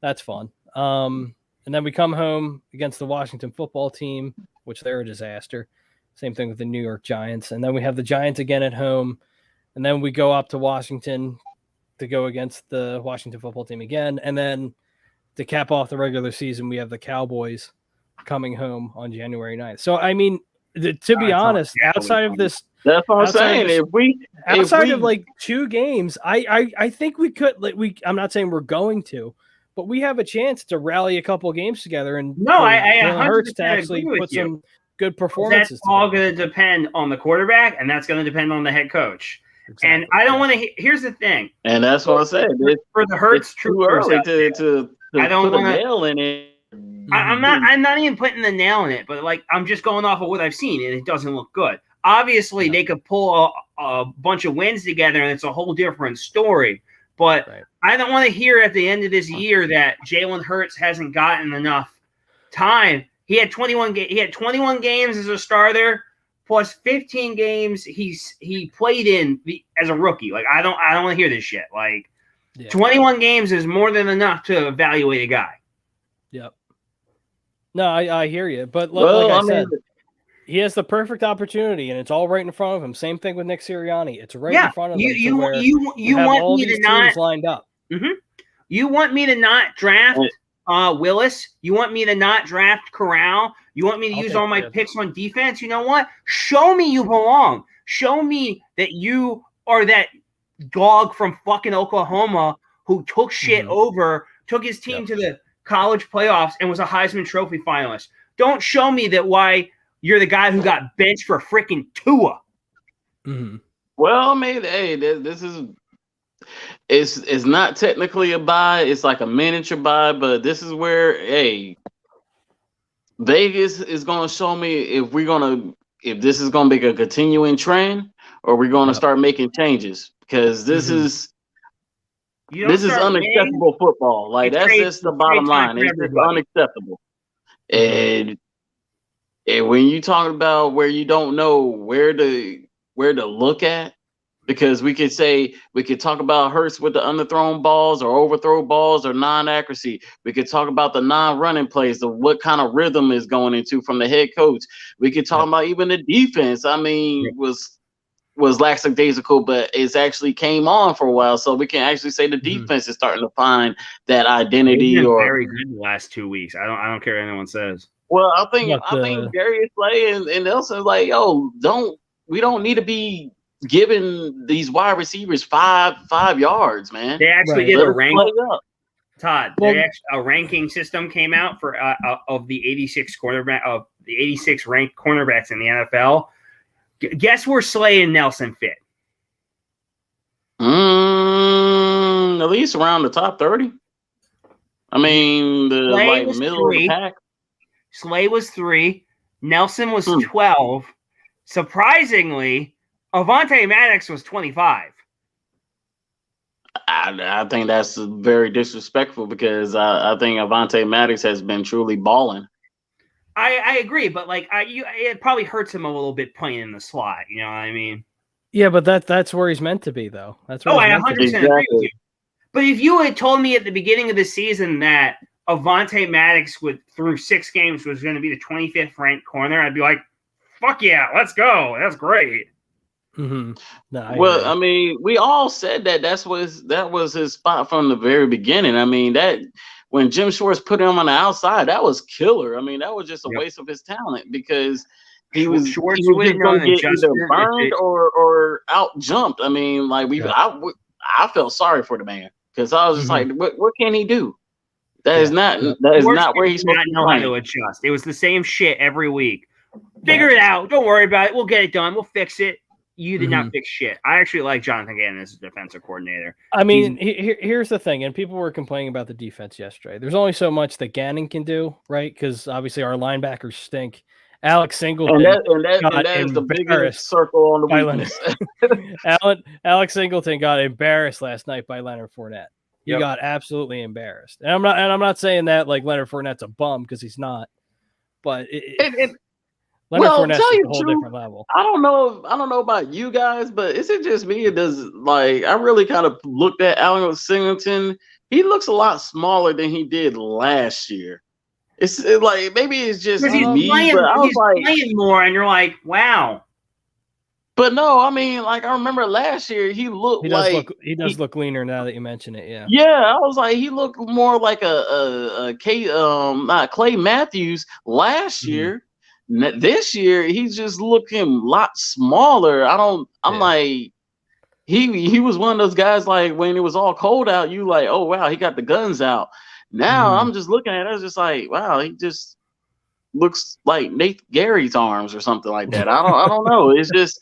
That's fun. And And then we come home against the Washington football team, which they're a disaster. Same thing with the New York Giants. And then we have the Giants again at home. And then we go up to Washington to go against the Washington football team again. And then to cap off the regular season, we have the Cowboys coming home on January 9th. So, I mean, to be honest, outside of this, that's what I'm saying. Outside of like 2 games, I think we could. I'm not saying we're going to, but we have a chance to rally a couple of games together and Jalen Hurts to actually put some good performances. That's all going to depend on the quarterback, and that's going to depend on the head coach. Exactly. And I don't want to. Here's the thing, and that's what I said. For the Hurts, too early to I don't put a nail in it. I'm not even putting the nail in it, but like I'm just going off of what I've seen, and it doesn't look good. Obviously, they could pull a bunch of wins together, and it's a whole different story. But I don't want to hear at the end of this year that Jalen Hurts hasn't gotten enough time. He had 21 games as a starter, plus 15 games he played in as a rookie. Like I don't want to hear this shit. Like 21 games is more than enough to evaluate a guy. Yep. No, I hear you, but like I said, he has the perfect opportunity, and it's all right in front of him. Same thing with Nick Sirianni; it's right in front of him. You want me to not lined up. Mm-hmm. You want me to not draft Willis? You want me to not draft Corral? You want me to use all my picks on defense? You know what? Show me you belong. Show me that you are that dog from fucking Oklahoma who took shit over, took his team to the college playoffs, and was a Heisman Trophy finalist. Don't show me that why you're the guy who got benched for freaking Tua. Mm-hmm. Well, I mean, hey, this is it's not technically a buy. It's like a miniature buy, but this is where, hey, Vegas is going to show me if this is going to be a continuing trend or we're going to start making changes, because this is unacceptable football. Like that's just the bottom line. It's just unacceptable. And when you talk about where you don't know where to look at, because we could talk about Hurts with the underthrown balls or overthrow balls or non-accuracy. We could talk about the non-running plays, of what kind of rhythm is going into from the head coach. We could talk about even the defense. I mean, was lackadaisical, but it's actually came on for a while, so we can actually say the defense is starting to find that identity. Or very good the last 2 weeks. I don't care what anyone says. Well, I think Darius Slay and Nelson's like, yo, we don't need to be giving these wide receivers five yards, man. They actually did a ranking. Todd, a ranking system came out for of the 86 ranked cornerbacks in the NFL. Guess where Slay and Nelson fit? At least around the top 30. I mean, the middle of the pack. Slay was 3. Nelson was 12. Surprisingly, Avonte Maddox was 25. I think that's very disrespectful, because I think Avonte Maddox has been truly balling. I agree, but it probably hurts him a little bit playing in the slot. You know what I mean? Yeah, but that's where he's meant to be, though. That's where I 100% agree with you. But if you had told me at the beginning of the season that Avonte Maddox through 6 games was going to be the 25th ranked corner, I'd be like, "Fuck yeah, let's go! That's great." Mm-hmm. No, I mean, we all said that was his spot from the very beginning. I mean, that when Jim Schwartz put him on the outside, that was killer. I mean, that was just a waste of his talent, because he was just going to get either burned or out jumped. I mean, like I felt sorry for the man, because I was just like, what can he do? That is not where he's supposed to know how to adjust. It was the same shit every week. Figure it out. Don't worry about it. We'll get it done. We'll fix it. You did not fix shit. I actually like Jonathan Gannon as a defensive coordinator. I mean, here's the thing, and people were complaining about the defense yesterday. There's only so much that Gannon can do, right? Because obviously our linebackers stink. Alex Singleton and that is the biggest circle on the weakness. Alex Singleton got embarrassed last night by Leonard Fournette. He got absolutely embarrassed. And I'm not saying that like Leonard Fournette's a bum, because he's not. But Leonard Fournette's a whole different level. I don't know about you guys, but is it just me? I really kind of looked at Alex Singleton. He looks a lot smaller than he did last year. like maybe it's just Because me, but I was like, playing more, and you're like, wow. But no, I mean, like I remember last year he looked he does look leaner now that you mention it. Yeah. Yeah, I was like he looked more like not Clay Matthews last year. This year he's just looking a lot smaller. I'm like he was one of those guys like when it was all cold out, you like, oh wow, he got the guns out. Now I'm just looking at it, I was just like, wow, he just looks like Nate Gary's arms or something like that. I don't know. It's just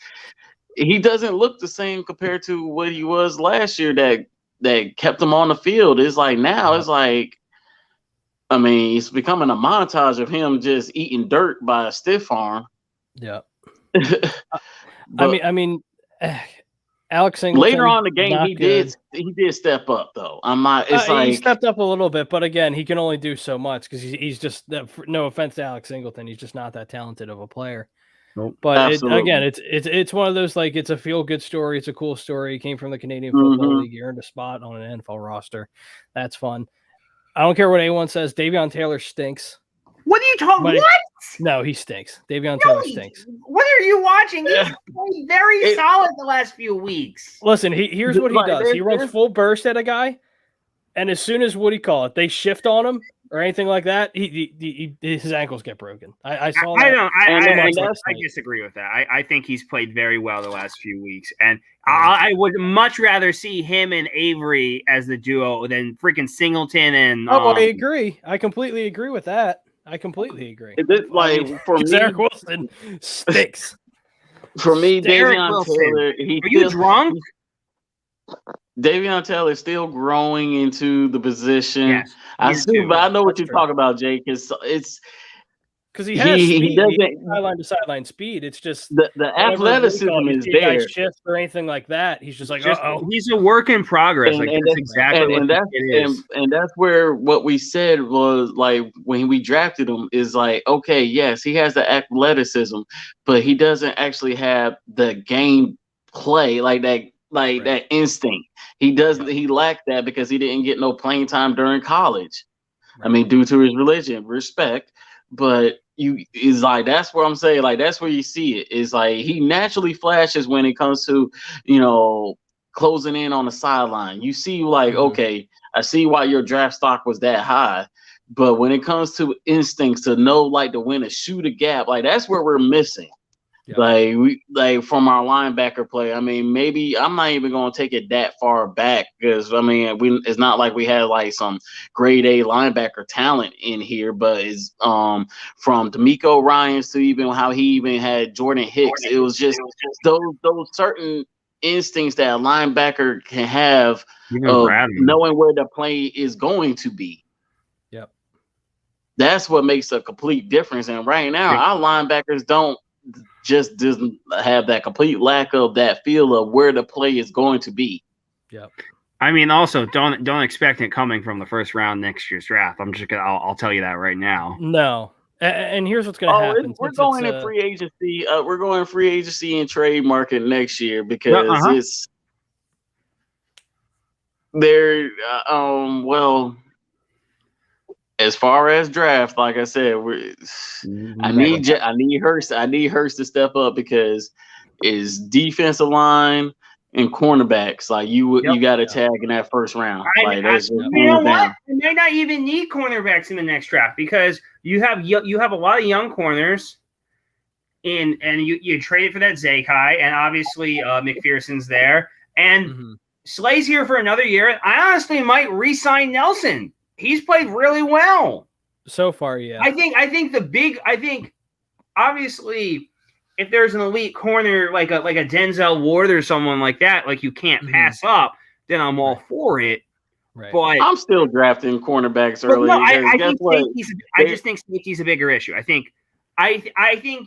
he doesn't look the same compared to what he was last year that kept him on the field. It's like now it's like, I mean, it's becoming a montage of him just eating dirt by a stiff arm. Yeah. I mean, Alex Singleton, later on in the game, he did step up though. I'm not. It's like he stepped up a little bit, but again, he can only do so much because he's just no offense to Alex Singleton, he's just not that talented of a player. Nope. But it's one of those, like, it's a feel good story. It's a cool story. He came from the Canadian Football League. He earned a spot on an NFL roster. That's fun. I don't care what anyone says. Davion Taylor stinks. What are you talking? What? No, he stinks. Davion Taylor stinks. What are you watching? He's played very solid the last few weeks. Listen, here's what he does. He runs full burst at a guy, and as soon as they shift on him or anything like that, his ankles get broken. I saw that. I disagree with that. I think he's played very well the last few weeks, and I would much rather see him and Avery as the duo than freaking Singleton and. I agree. I completely agree with that. I completely agree. For me, Eric Wilson stinks. For me, Davion Taylor. Are you drunk? Davion Taylor is still growing into the position. Yes, but I know what you're talking about, Jake. It's because he has speed. He doesn't sideline to sideline speed. It's just the athleticism is there. Shift or anything like that. He's just like, he's a work in progress. That's exactly what it is. And that's where what we said was like when we drafted him is like, okay, yes, he has the athleticism, but he doesn't actually have the game play like that. That instinct. He lacked that because he didn't get no playing time during college. Right. I mean, due to his religion, respect. But is like that's where I'm saying, like that's where you see it. Is like he naturally flashes when it comes to, closing in on the sideline. You see, like, okay, I see why your draft stock was that high. But when it comes to instincts to know, like, to win a shoot a gap, like that's where we're missing. Yep. Like from our linebacker play. I mean, maybe I'm not even going to take it that far back because I mean, it's not like we had like some grade A linebacker talent in here, but it's from D'Amico Ryans to even how he even had Jordan Hicks. It was just those certain instincts that a linebacker can have of knowing where the play is going to be. Yep, that's what makes a complete difference. And right now, our linebackers doesn't have that complete lack of that feel of where the play is going to be. Yep. I mean, also don't expect it coming from the first round next year's draft. I'll tell you that right now. No. And here's what's going to happen. We're going in free agency. We're going free agency and trade market next year because it's there. As far as draft, like I said, I need Hurts to step up because it's defensive line and cornerbacks. Like you got to tag in that first round. You know what? You may not even need cornerbacks in the next draft because you have a lot of young corners, and you traded for that Zakai, and obviously McPherson's there, and Slay's here for another year. I honestly might re-sign Nelson. He's played really well so far. Yeah, I think obviously if there's an elite corner like a Denzel Ward or someone like that, like you can't pass up, then I'm all for it. Right. But I'm still drafting cornerbacks early. No, I just think safety's a bigger issue. I think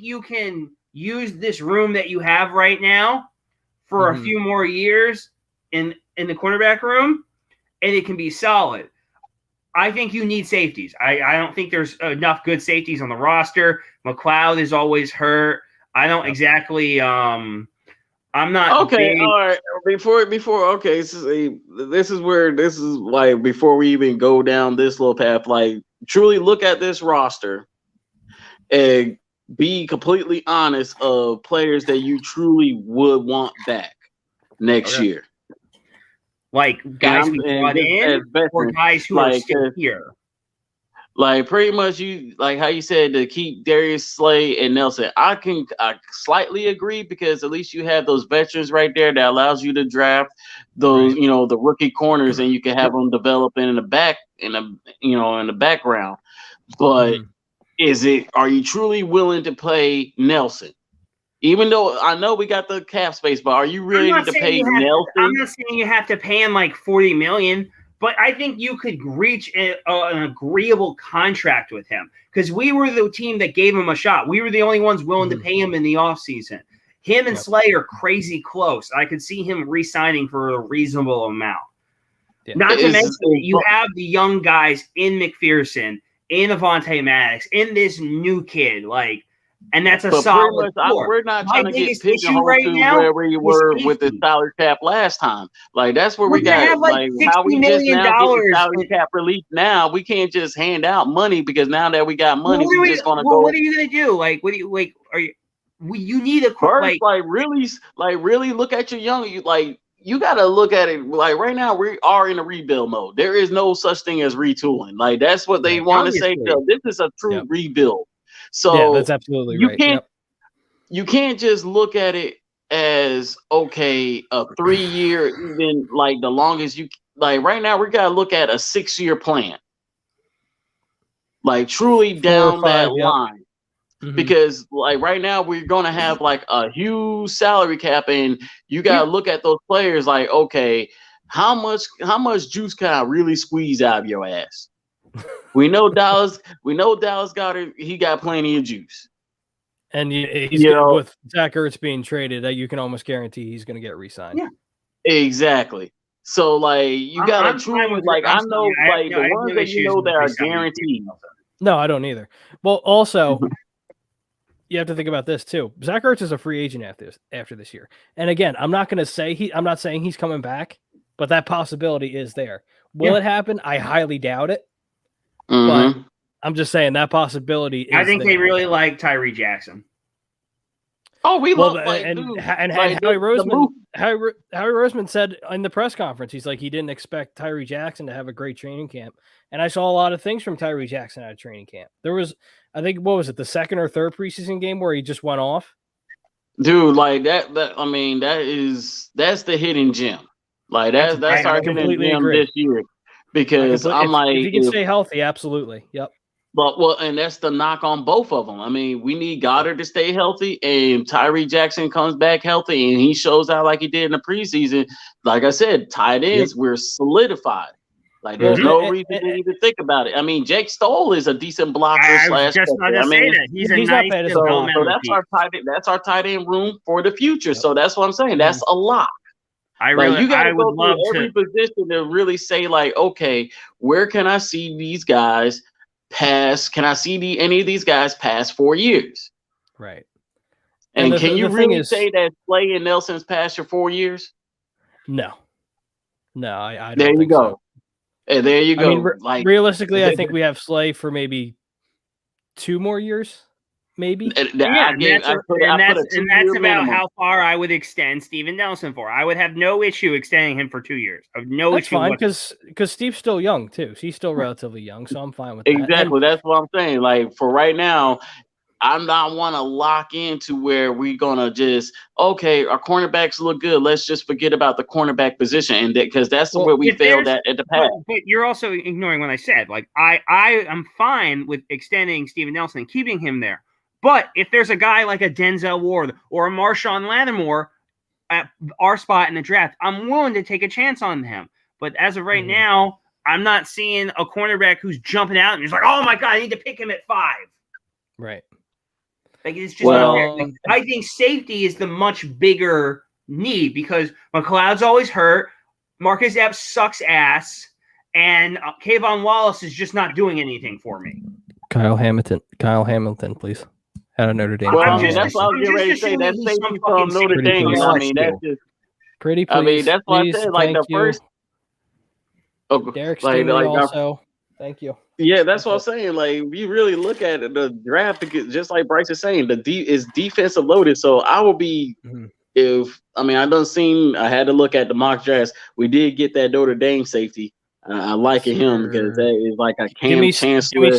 you can use this room that you have right now for a few more years in the cornerback room, and it can be solid. I think you need safeties. I don't think there's enough good safeties on the roster. McLeod is always hurt. I don't exactly. I'm not okay. All right. Before. Okay. This is like before we even go down this little path. Like truly look at this roster and be completely honest of players that you truly would want back next year. Like guys we brought in or guys who are still here? Like pretty much you like how you said to keep Darius Slay and Nelson. I slightly agree because at least you have those veterans right there that allows you to draft those, you know, the rookie corners and you can have them developing in the background. But are you truly willing to pay Nelson? Even though I know we got the cap space, but are you ready to pay Nelson? I'm not saying you have to pay him like $40 million, but I think you could reach an agreeable contract with him because we were the team that gave him a shot. We were the only ones willing to pay him in the offseason. Him and Slay are crazy close. I could see him re-signing for a reasonable amount. Yeah. Not to mention that you have the young guys in McPherson, in Avonte Maddox, in this new kid, and that's a solid floor. We're not trying to get pigeonholed right to where we were with the salary cap last time. Like that's where we got how we just now get the salary cap relief. Now we can't just hand out money because now that we got money, we're just gonna go. What are you gonna do? You need a first, really look at your young. You got to look at it like right now we are in a rebuild mode. There is no such thing as retooling. Like that's what they want to say. So this is a true rebuild. So that's absolutely right. You can't just look at it as okay, a 3-year, even like the longest you like right now, we gotta look at a 6-year plan. Like truly down that line. Because like right now we're gonna have like a huge salary cap, and you gotta look at those players like, okay, how much juice can I really squeeze out of your ass? We know Dallas got it. He got plenty of juice, and he's with Zach Ertz being traded. That you can almost guarantee he's going to get re-signed. Yeah, exactly. So like you got to truly like I know like the ones that you know that are guaranteed. No, I don't either. Well, also you have to think about this too. Zach Ertz is a free agent after this year, and again, I'm not saying he's coming back, but that possibility is there. Will it happen? I highly doubt it. But I'm just saying that possibility is I think they really like Tyree Jackson. Oh, we love Howie Roseman said in the press conference, he's like he didn't expect Tyree Jackson to have a great training camp. And I saw a lot of things from Tyree Jackson out of training camp. There was, I think, what was it, the second or third preseason game where he just went off? Dude, like that's the hidden gem. Like that's our hidden gem this year. Because I'm like, if he can stay healthy, absolutely. Yep. But and that's the knock on both of them. I mean, we need Goddard to stay healthy, and Tyree Jackson comes back healthy, and he shows out like he did in the preseason. Like I said, tight ends, we're solidified. Like there's no reason to even think about it. I mean, Jake Stoll is a decent blocker slash. He's nice not so that's our tight end room for the future. So that's what I'm saying. That's a lot. You got to go through every position to really say, like, okay, where can I see these guys pass? Can I see any of these guys pass 4 years? Right. And can you really say that Slay and Nelson's past your 4 years? No, I don't. There you go. So. And there you go. I mean, realistically, I think we have Slay for maybe 2 more years. Maybe. That's about how far I would extend Steven Nelson for. I would have no issue extending him for 2 years. I have no issue. That's fine because Steve's still young too. He's still relatively young, so I'm fine with that. Exactly. That's what I'm saying. Like for right now, I'm not want to lock into where we're gonna just our cornerbacks look good. Let's just forget about the cornerback position, and because that's where we failed at the past. But you're also ignoring what I said. Like I am fine with extending Steven Nelson and keeping him there. But if there's a guy like a Denzel Ward or a Marshawn Lattimore at our spot in the draft, I'm willing to take a chance on him. But as of right now, I'm not seeing a cornerback who's jumping out and he's like, oh my God, I need to pick him at 5. Right. Like it's just not there. Like, I think safety is the much bigger need because McLeod's always hurt. Marcus Epps sucks ass. And Kayvon Wallace is just not doing anything for me. Kyle Hamilton, please. Out of Notre Dame. Well, I mean, that's what I was getting ready to say. That safety from Notre Dame. I mean, that's just pretty. Please, I mean, that's why I said like the first. Derek Stingley also. Thank you. Yeah, that's what I'm saying. Like, if you really look at it, the draft, just like Bryce is saying, is defensive loaded. So I will be I had to look at the mock drafts. We did get that Notre Dame safety. I like him because that is like a Cam Chancellor.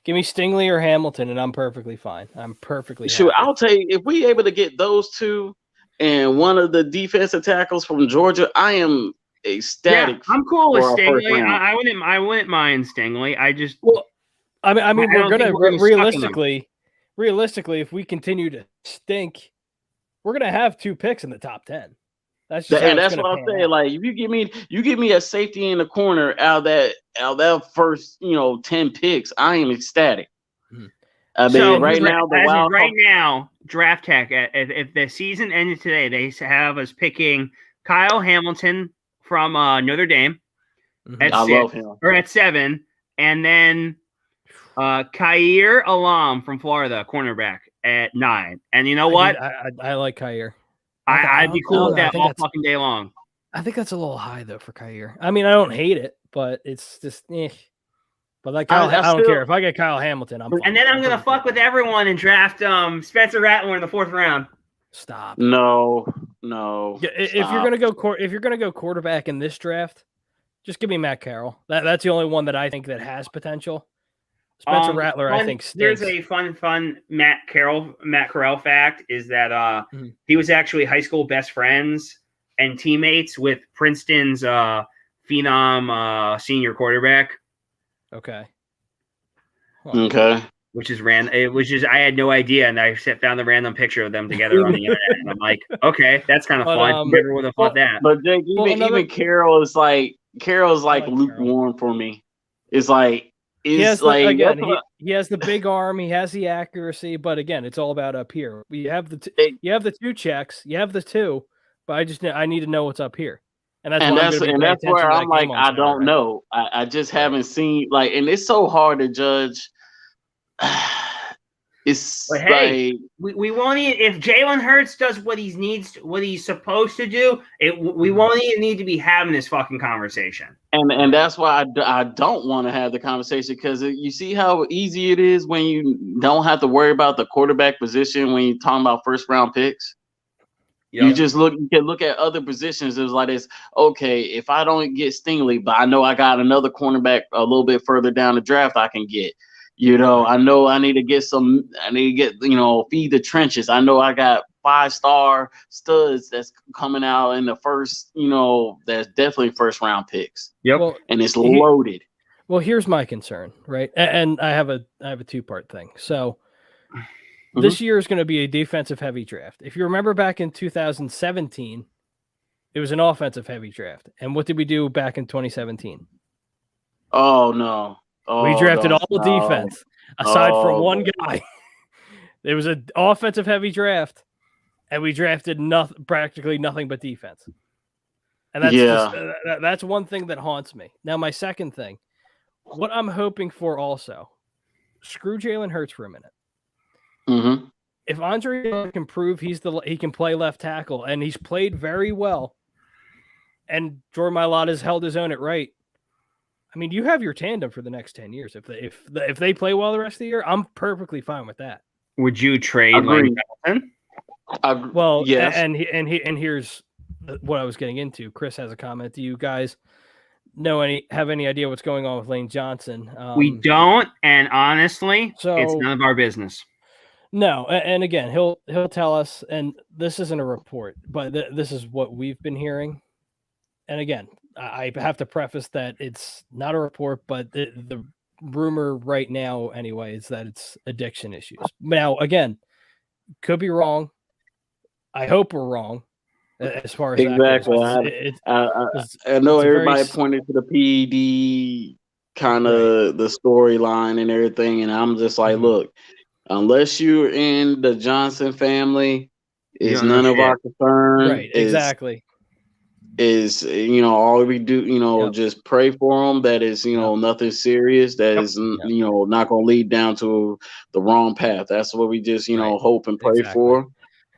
Give me Stingley or Hamilton, and I'm perfectly fine. I'm perfectly Sure, happy. I'll tell you, if we able to get those two and one of the defensive tackles from Georgia, I am ecstatic. Yeah, I'm cool with Stingley. I wouldn't mind Stingley. I mean, we're gonna realistically, if we continue to stink, we're gonna have 2 picks in the top 10. That's what I'm saying. Like, if you give me a safety in the corner out of that first 10 picks, I am ecstatic. I mean, right now, Draft Tech. If the season ended today, they have us picking Kyle Hamilton from Notre Dame at 6, love him. or at 7, and then Khair Alam from Florida, cornerback, at 9. And you know what? I like Khair. I'd be cool with that all fucking day long. I think that's a little high though for Khair. I mean, I don't hate it, but it's just But like I don't care if I get Kyle Hamilton. And then I'm gonna fuck with everyone and draft Spencer Rattler in the 4th round. Stop. No. If you're gonna go quarterback in this draft, just give me Matt Carroll. That's the only one that I think that has potential. Spencer Rattler, I think, stinks. There's a fun Matt Carroll fact is that he was actually high school best friends and teammates with Princeton's phenom senior quarterback. Okay. Okay. Which is I had no idea, and I found the random picture of them together on the internet, and I'm like, okay, that's kind of fun. Never would have thought that. But Jake, even Carroll is like lukewarm for me. It's like. He has the big arm, he has the accuracy, but again, it's all about up here. You have the 2 checks, you have the 2, but I need to know what's up here, and that's where I'm like, I don't know. I just haven't seen and it's so hard to judge. But hey, we won't if Jalen Hurts does what he's supposed to do, we won't even need to be having this fucking conversation. And that's why I don't want to have the conversation, because you see how easy it is when you don't have to worry about the quarterback position when you're talking about 1st round picks. Yep. You can look at other positions. It was like this. Okay, if I don't get Stingley, but I know I got another cornerback a little bit further down the draft I can get. I know I need to get feed the trenches. I know I got 5-star studs that's coming out in the first, that's definitely 1st round picks. Yep. And it's loaded. Well, here's my concern, right? And I have a 2-part thing. So this year is going to be a defensive heavy draft. If you remember back in 2017, it was an offensive heavy draft. And what did we do back in 2017? Oh, no. We drafted all the defense aside from one guy. It was an offensive heavy draft, and we drafted practically nothing but defense. And that's one thing that haunts me. Now, my second thing, what I'm hoping for also, screw Jalen Hurts for a minute. Mm-hmm. If Andre can prove he can play left tackle, and he's played very well, and Jordan Mailata has held his own at right, I mean, you have your tandem for the next 10 years. If they play well the rest of the year, I'm perfectly fine with that. Would you trade Lane Johnson? Well, yes. And here's what I was getting into. Chris has a comment. Do you guys have any idea what's going on with Lane Johnson? We don't, and honestly, it's none of our business. No, and again, he'll tell us, and this isn't a report, but this is what we've been hearing. And again, I have to preface that it's not a report, but the rumor right now, anyway, is that it's addiction issues. Now, again, could be wrong. I hope we're wrong as far as exactly. I know everybody pointed to the PED kind of the storyline and everything, and I'm just like, look, unless you're in the Johnson family, it's none of our concern. Right, exactly. Is all we do, just pray for them that is nothing serious, that is not going to lead down to the wrong path. That's what we just hope and pray for.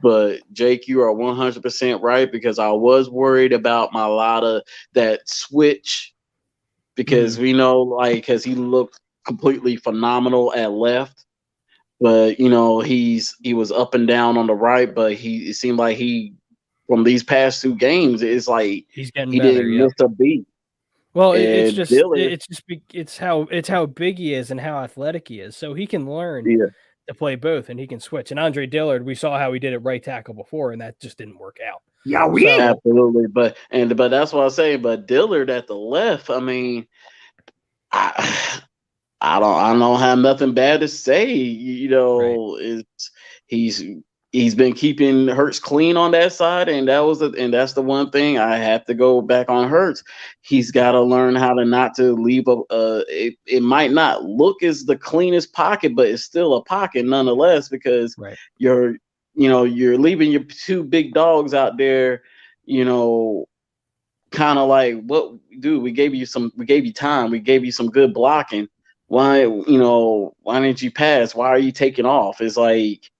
But Jake, you are 100% right, because I was worried about Mailata, that switch because we know, like, because he looked completely phenomenal at left, but he was up and down on the right, but it seemed like from these past 2 games, it's like he's getting he better. didn't miss a beat. Well, And it's how big he is and how athletic he is, so he can learn to play both, and he can switch. And Andre Dillard, we saw how he did at right tackle before, and that just didn't work out. Yeah, absolutely. But that's what I'm saying. But Dillard at the left, I mean, I don't have nothing bad to say. He's been keeping Hurts clean on that side, and that's the one thing I have to go back on Hurts. He's got to learn how to not to leave it might not look as the cleanest pocket, but it's still a pocket nonetheless, because you're leaving your 2 big dogs out there, kind of like, what, dude, we gave you time, we gave you some good blocking. Why didn't you pass? Why are you taking off? It's like,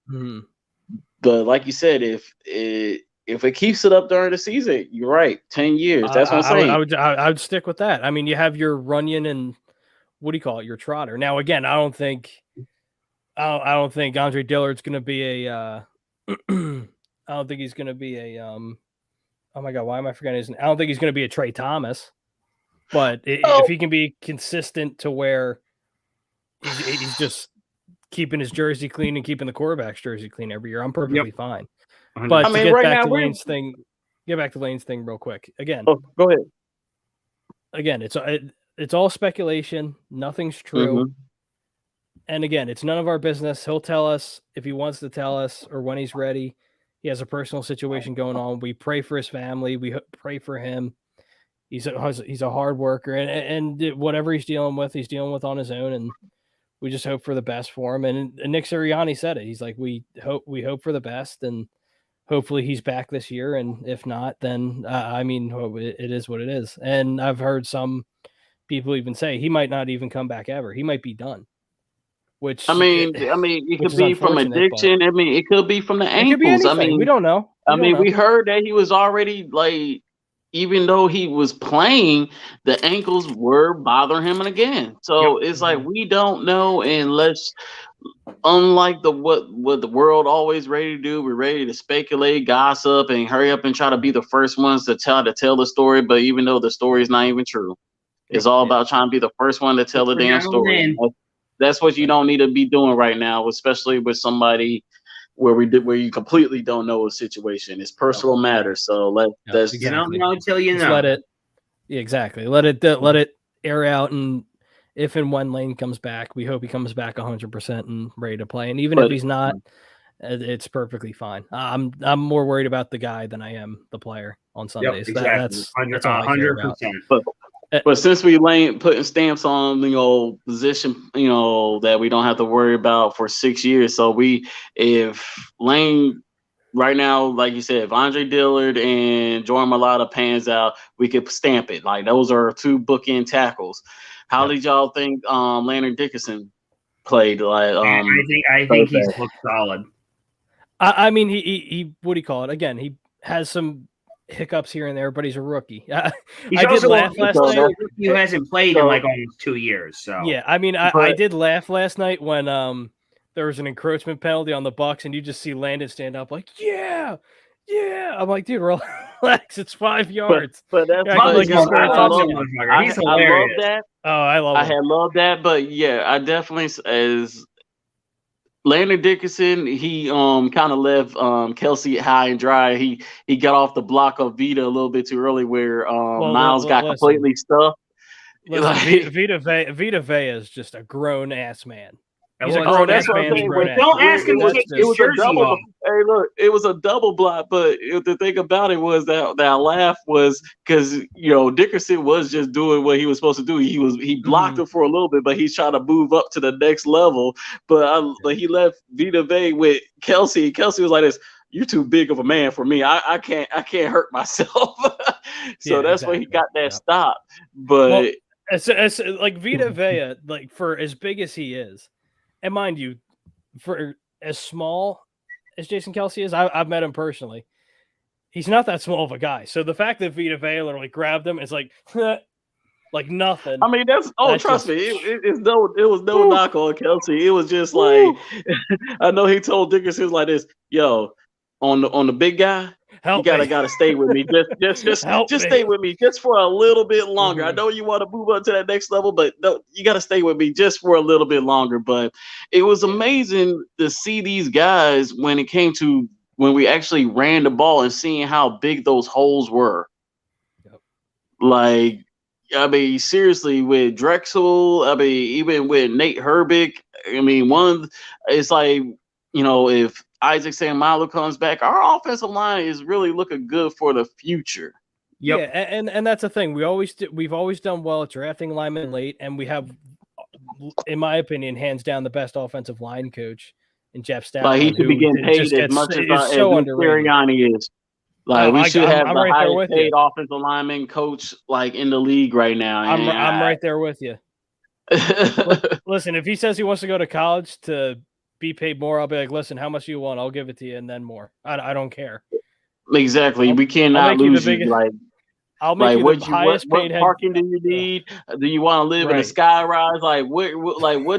but like you said, if it keeps it up during the season, you're right. 10 years. That's what I'm saying. I would stick with that. I mean, you have your Runyon and what do you call it? Your Trotter. Now, again, I don't think Andre Dillard's going to be a. I don't think he's going to be a. Oh my God, why am I forgetting his name? I don't think he's going to be a Trey Thomas, but if he can be consistent to where he's just keeping his jersey clean and keeping the quarterback's jersey clean every year, I'm perfectly fine. But to get back to Lane's thing, real quick. Again, go ahead. Again, it's all speculation. Nothing's true. And again, it's none of our business. He'll tell us if he wants to tell us or when he's ready. He has a personal situation going on. We pray for his family. We pray for him. He's a hard worker, and whatever he's dealing with on his own. And we just hope for the best for him. And Nick Sirianni said it. He's like, we hope for the best, and hopefully he's back this year. And if not, then it is what it is. And I've heard some people even say he might not even come back ever. He might be done. Which it could be from addiction. It could be from the ankles. We don't know. We heard that he was already, like, even though he was playing, the ankles were bothering him again. So it's like, we don't know unless, unlike what the world always ready to do, we're ready to speculate, gossip, and hurry up and try to be the first ones to tell the story. But even though the story is not even true, it's all about trying to be the first one to tell the damn story. That's what you don't need to be doing right now, especially with somebody where you completely don't know a situation. It's personal matters. So let's you don't know until you know. Let it exactly. Let it air out, and if and when Lane comes back, we hope he comes back 100% and ready to play. And even if he's not, it's perfectly fine. I'm more worried about the guy than I am the player on Sundays. Yep, exactly. That's all I care about. But since we putting stamps on, position, that we don't have to worry about for 6 years. So if Lane right now, like you said, if Andre Dillard and Jordan Mailata pans out, we could stamp it. Like, those are 2 bookend tackles. How did y'all think Landon Dickerson played? Like, I think he's looked solid. He what do you call it? Again, he has some hiccups here and there, but he's a rookie. He's also a rookie who hasn't played in like almost 2 years. So yeah, I did laugh last night when there was an encroachment penalty on the Bucs, and you just see Landon stand up like, yeah. I'm like, dude, relax. It's 5 yards. But that's he's hilarious. I love that. Oh, I had loved that. But yeah, I definitely, as Landon Dickerson, he kind of left Kelsey high and dry. He got off the block of Vita a little bit too early, where Miles got completely stuffed. Vita Vea is just a grown ass man. He's a grown ass man. Don't ask him to take his jersey off. Hey, look, it was a double block, but the thing about it was that I laughed was because Dickerson was just doing what he was supposed to do. He blocked him for a little bit, but he's trying to move up to the next level. But he left Vita Vea with Kelsey. Kelsey was like this. You're too big of a man for me. I can't hurt myself. So that's why he got that stop. But it's like Vita Vea, like, for as big as he is. And mind you, for as small as Jason Kelsey is, I've met him personally. He's not that small of a guy. So the fact that Vita Vea literally grabbed him is like, Like nothing. I mean, that's trust me, it was no knock on Kelsey. It was just like I know he told Dickerson like this, yo, on the big guy, Help you me. gotta stay with me. Just stay with me just for a little bit longer. I know you want to move up to that next level, but no, you gotta stay with me just for a little bit longer. But it was amazing to see these guys when we actually ran the ball and seeing how big those holes were. Yep. Like, I mean, seriously, with Drexel, I mean, even with Nate Herbig, I mean, it's like, if Isaac Seumalo comes back, our offensive line is really looking good for the future. Yep. Yeah, and that's the thing. We've always done well at drafting linemen late, and we have, in my opinion, hands down the best offensive line coach in Jeff Stoutland. Like, he should be getting paid as much as Sirianni is. Like, we should have the highest paid offensive lineman coach like in the league right now. I'm right there with you. Listen, if he says he wants to go to college to be paid more, I'll be like, listen, how much do you want? I'll give it to you, and then more. I don't care. Exactly. We cannot lose you. Like, I'll make you the highest paid head. What parking do you need? Do you want to live in a sky rise? Like, what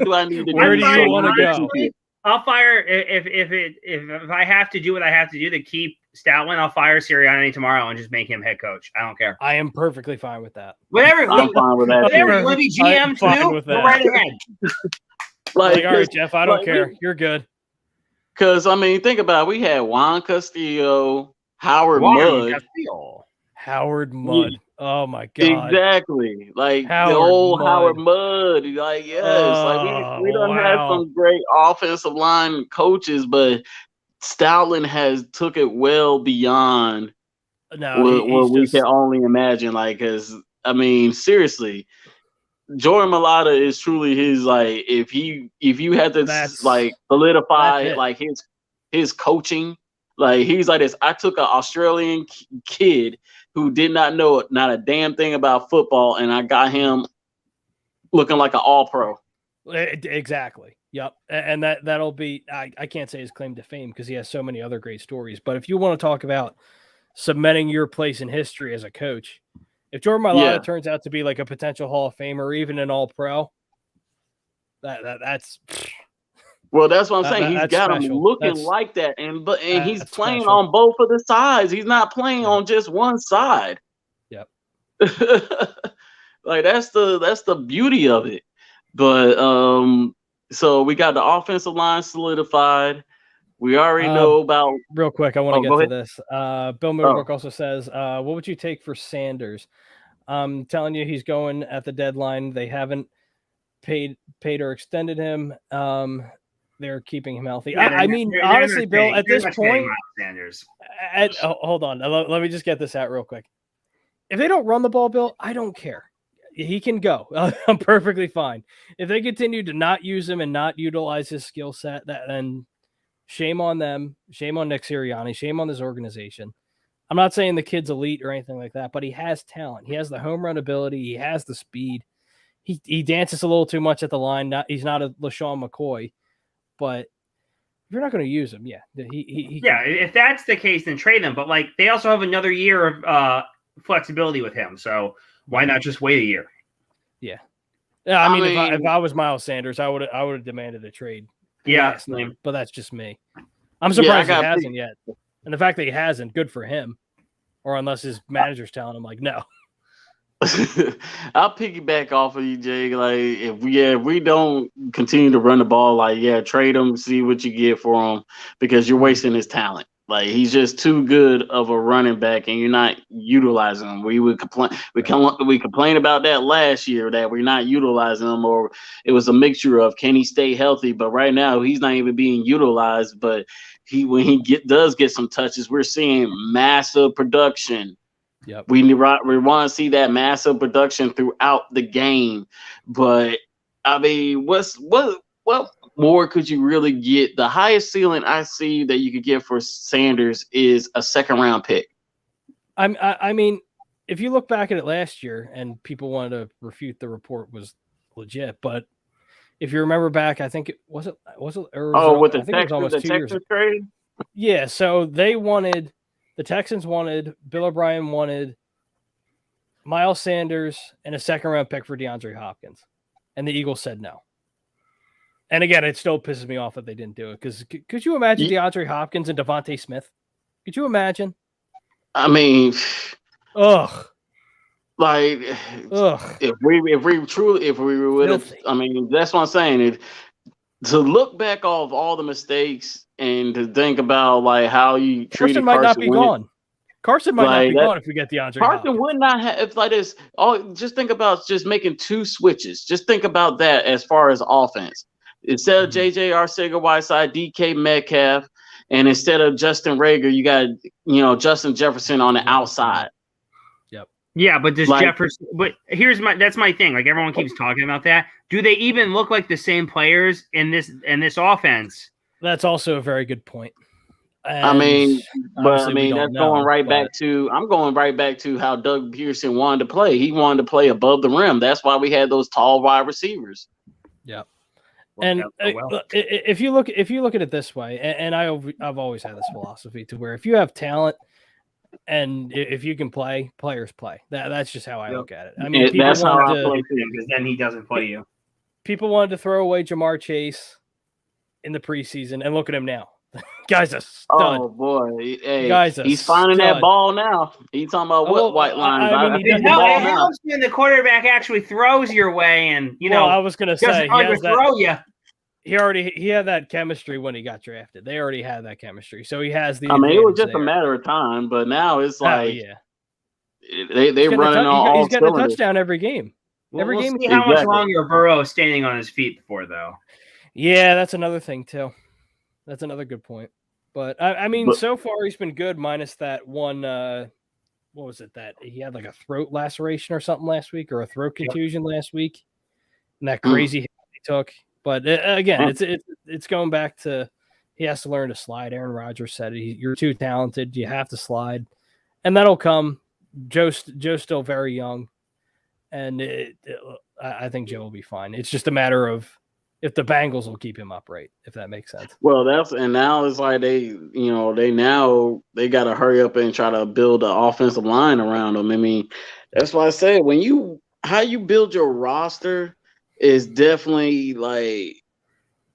do I need to do? Where do you want to go? I'll fire if I have to do what I have to do to keep Stoutland. I'll fire Sirianni tomorrow and just make him head coach. I don't care. I am perfectly fine with that. Whatever. I'm fine with that. Whatever. You want to be GM too? Go right ahead. Like, all right, Jeff. I don't care. You're good. Because I mean, think about it. We had Juan Castillo, Howard Mudd. Yeah. Oh my god! Exactly, like the old Howard Mudd. Like, yes, like we don't have some great offensive line coaches, but Stoutland has took it well beyond what we can only imagine. Like, because I mean, seriously, Jordan Mailata is truly his. Like, if you had to like solidify like his coaching, like he's like this. I took an Australian kid who did not know not a damn thing about football, and I got him looking like an all-pro. Exactly. Yep. And that'll be I can't say his claim to fame because he has so many other great stories. But if you want to talk about cementing your place in history as a coach, if Jordan Mailata turns out to be like a potential Hall of Famer or even an all-pro, that's well, that's what I'm saying. He's got him looking like that, and he's playing on both of the sides. He's not playing on just one side. Yep. Like that's the beauty of it. But so we got the offensive line solidified. We already know about. Real quick, I want to get to this. Bill Middlebrook also says, "What would you take for Sanders?" I'm telling you, he's going at the deadline. They haven't paid or extended him. They're keeping him healthy. Yeah, I mean, honestly, Bill, at this point, Sanders. Hold on. Let me just get this out real quick. If they don't run the ball, Bill, I don't care. He can go. I'm perfectly fine. If they continue to not use him and not utilize his skill set, then shame on them. Shame on Nick Sirianni. Shame on this organization. I'm not saying the kid's elite or anything like that, but he has talent. He has the home run ability. He has the speed. He dances a little too much at the line. He's not a LaShawn McCoy. But if you're not going to use him, if that's the case, then trade him. But like they also have another year of flexibility with him, so why not just wait a year? Yeah. I mean, if I was Miles Sanders, I would have demanded a trade. Yeah, but that's just me. I'm surprised he hasn't yet, and the fact that he hasn't, good for him. Or unless his manager's telling him, like, no. I'll piggyback off of you, Jay. Like, if we don't continue to run the ball, like, trade him, see what you get for him, because you're wasting his talent. Like, he's just too good of a running back, and you're not utilizing him. We complained about that last year, that we're not utilizing him, or it was a mixture of can he stay healthy. But right now, he's not even being utilized. But when he does get some touches, we're seeing massive production. Yep. We want to see that massive production throughout the game, but I mean, what more could you really get? The highest ceiling I see that you could get for Sanders is a second-round pick. I mean, if you look back at it last year, and people wanted to refute the report was legit, but if you remember back, I think was it Arizona? With the Texans trade? Yeah, so the Texans wanted, Bill O'Brien wanted Miles Sanders and a second-round pick for DeAndre Hopkins. And the Eagles said no. And again, it still pisses me off that they didn't do it. Because could you imagine DeAndre Hopkins and Devontae Smith? Could you imagine? I mean, ugh. Like, ugh. If we would have, I mean, that's what I'm saying. To look back off all the mistakes and to think about like how you treated Carson might not be gone. Carson might not be gone if we get DeAndre Carson Hopkins. would not have if like this. Oh, just think about just making 2 switches. Just think about that as far as offense. Instead of JJ Arcega-Whiteside, DK Metcalf, and instead of Justin Rager, you got Justin Jefferson on the outside. Yep. Yeah, but does Jefferson? But that's my thing. Like everyone keeps talking about that. Do they even look like the same players in this offense? That's also a very good point. And I mean, that's going right back to. I'm going right back to how Doug Pearson wanted to play. He wanted to play above the rim. That's why we had those tall wide receivers. Yep. And if you look at it this way, and I've always had this philosophy to where if you have talent and if you can play, players play. That's just how I look at it. I mean, that's how I play him because then he doesn't play you. People wanted to throw away Jamar Chase in the preseason, and look at him now. Guy's a stud. Oh boy, hey, he's stud. finding that ball now. He's talking about what white lines. It helps when the quarterback actually throws your way, and I was gonna say he he had that chemistry when he got drafted. They already had that chemistry, so he has the. I mean, it was just a matter of time, but now it's like they running all. He's getting a touchdown every game. Every game. See how much longer Burrow is standing on his feet for, though. Yeah, that's another thing too. That's another good point. But I mean, so far he's been good, minus that one. What was it that he had like a throat laceration or something last week, or a throat contusion last week, and that crazy hit he took. But again, it's going back to he has to learn to slide. Aaron Rodgers said it. You're too talented. You have to slide, and that'll come. Joe's still very young, and I think Joe will be fine. It's just a matter of if the Bengals will keep him upright, if that makes sense. Well, now it's like they got to hurry up and try to build an offensive line around them. I mean, that's why I say how you build your roster is definitely like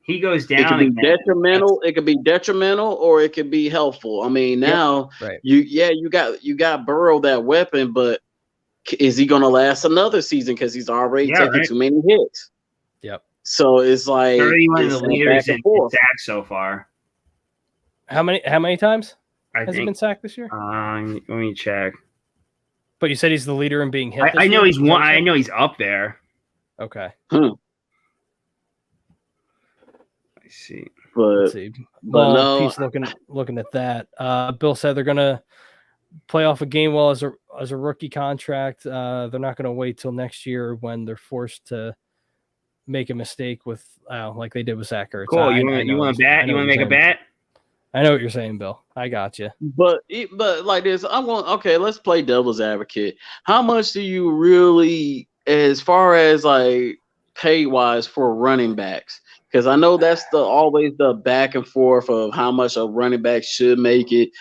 he goes down. It can be detrimental. It could be detrimental or it could be helpful. I mean, now you got Burrow, that weapon, but is he going to last another season because he's already taking too many hits? Yep. So it's like 31 of the leaders in sacks so far. How many times has he been sacked this year? Let me check. But you said he's the leader in being hit. I know he's one. I know he's up there. Okay. I see. Let's see. Well, he's looking at that. Bill said they're gonna play off a Gainwell as a rookie contract. They're not gonna wait till next year when they're forced to make a mistake with like they did with Zach Ertz. Cool. You want to bet? You want to make a bet? I know what you're saying, Bill. I got you. But like this, let's play devil's advocate. How much do you really, as far as like pay wise, for running backs? Because I know that's always the back and forth of how much a running back should make it.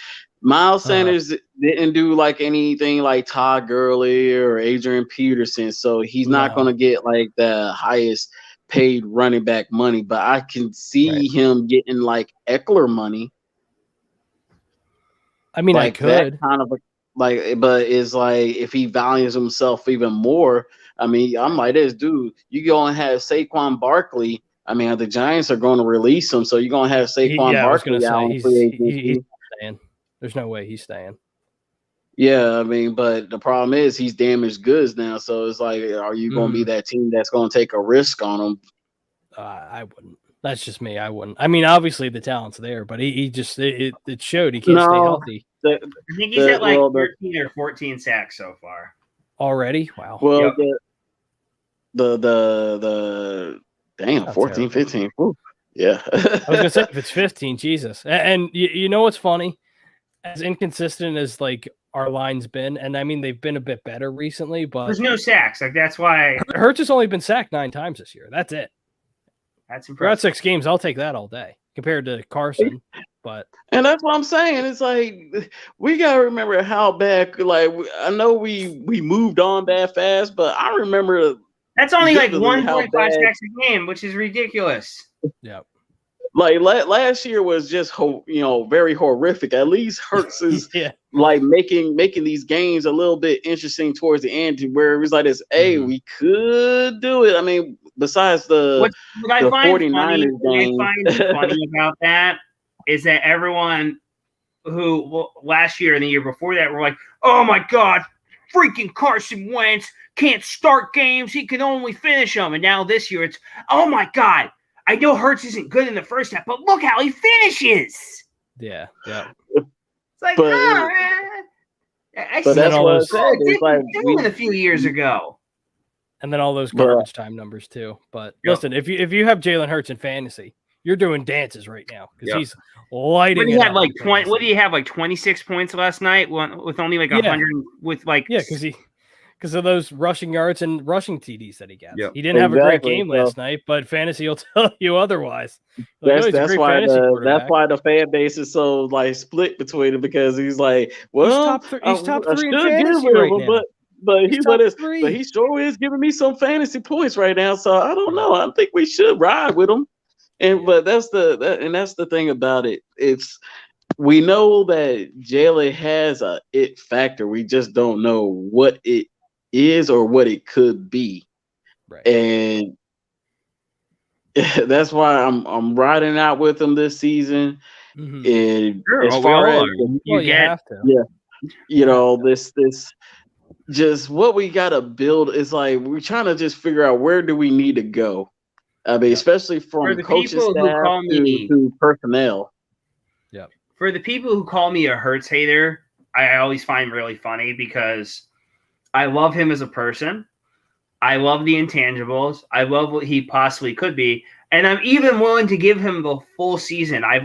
Miles Sanders didn't do like anything like Todd Gurley or Adrian Peterson, so he's not going to get like the highest paid running back money. But I can see him getting like Eckler money. I mean, like I could kind of but it's like if he values himself even more. I mean, I'm like this dude. You gonna have Saquon Barkley. I mean, the Giants are going to release him, so you're gonna have Saquon Barkley out. He's staying. There's no way he's staying. Yeah, I mean, but the problem is he's damaged goods now. So it's like, are you going to be that team that's going to take a risk on him? I wouldn't. That's just me. I wouldn't. I mean, obviously the talent's there, but he just it showed he can't stay healthy. I think he's at like 13 or 14 sacks so far already. Wow. Well, the damn 14, 15. Whew. Yeah. I was gonna say if it's 15, Jesus. And you know what's funny? As inconsistent as like our line's been, and I mean they've been a bit better recently, but there's no sacks. Like that's why Hurts has only been sacked 9 times this year. That's it. That's impressive. Throughout 6 games, I'll take that all day compared to Carson. And that's what I'm saying. It's like we gotta remember how bad. Like I know we moved on that fast, but I remember that's only like vividly how 1.5 bad. sacks a game, which is ridiculous. Yeah. Like last year was just very horrific. At least Hurts is like making these games a little bit interesting towards the end, to where it was like this. Hey, we could do it. I mean, besides the 49ers game, what I find funny about that is that everyone who last year and the year before that were like, "Oh my God, freaking Carson Wentz can't start games; he can only finish them." And now this year, it's, "Oh my God, I know Hurts isn't good in the first half, but look how he finishes." Yeah. It's like, but that's what I said. It's like doing a few years ago. And then all those garbage time numbers too. But listen, if you have Jalen Hurts in fantasy, you're doing dances right now because he's lighting. What do you have like 20? What do you have like 26 points last night with only like 100 with like because of those rushing yards and rushing TDs that he got. Yep. He didn't have a great game last night, but fantasy will tell you otherwise. Like, that's why the fan base is so like split between him, because he's like, well, he's top 3 in fantasy right now. But he sure is giving me some fantasy points right now. So I don't know. I think we should ride with him. But that's the thing about it. We know that Jalen has a it factor. We just don't know what it is or what it could be. Right. And that's why I'm riding out with him this season. And as far as you have to. This just what we gotta build is like we're trying to just figure out where do we need to go. I mean, especially from coaching staff to personnel. Yeah. For the people who call me a Hurts hater, I always find really funny because I love him as a person. I love the intangibles. I love what he possibly could be. And I'm even willing to give him the full season. I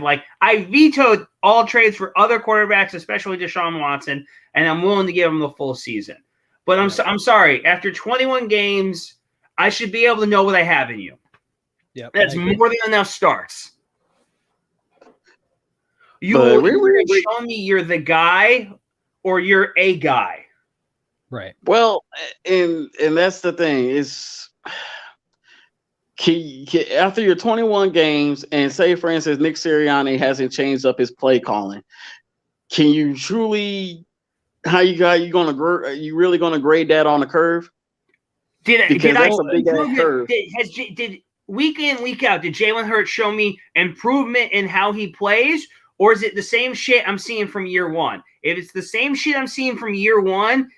vetoed all trades for other quarterbacks, especially Deshaun Watson, and I'm willing to give him the full season. But I'm sorry. After 21 games, I should be able to know what I have in you. Yep, that's more than enough starts. You show me you're the guy or you're a guy. Right. Well, and that's the thing is, after your 21 games, and say for instance Nick Sirianni hasn't changed up his play calling, can you truly? How you really gonna grade that on a curve? Did week in, week out, did Jalen Hurts show me improvement in how he plays, or is it the same shit I'm seeing from year one? If it's the same shit I'm seeing from year one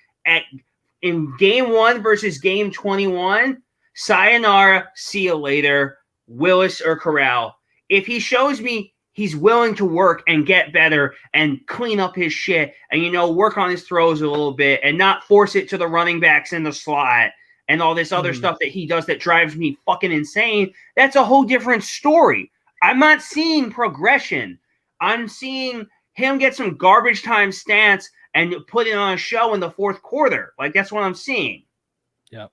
in game 1 versus game 21, sayonara, see you later, Willis or Corral. If he shows me he's willing to work and get better and clean up his shit and, work on his throws a little bit and not force it to the running backs in the slot and all this other stuff that he does that drives me fucking insane, that's a whole different story. I'm not seeing progression. I'm seeing him get some garbage time stats and put it on a show in the fourth quarter. Like, that's what I'm seeing. Yeah.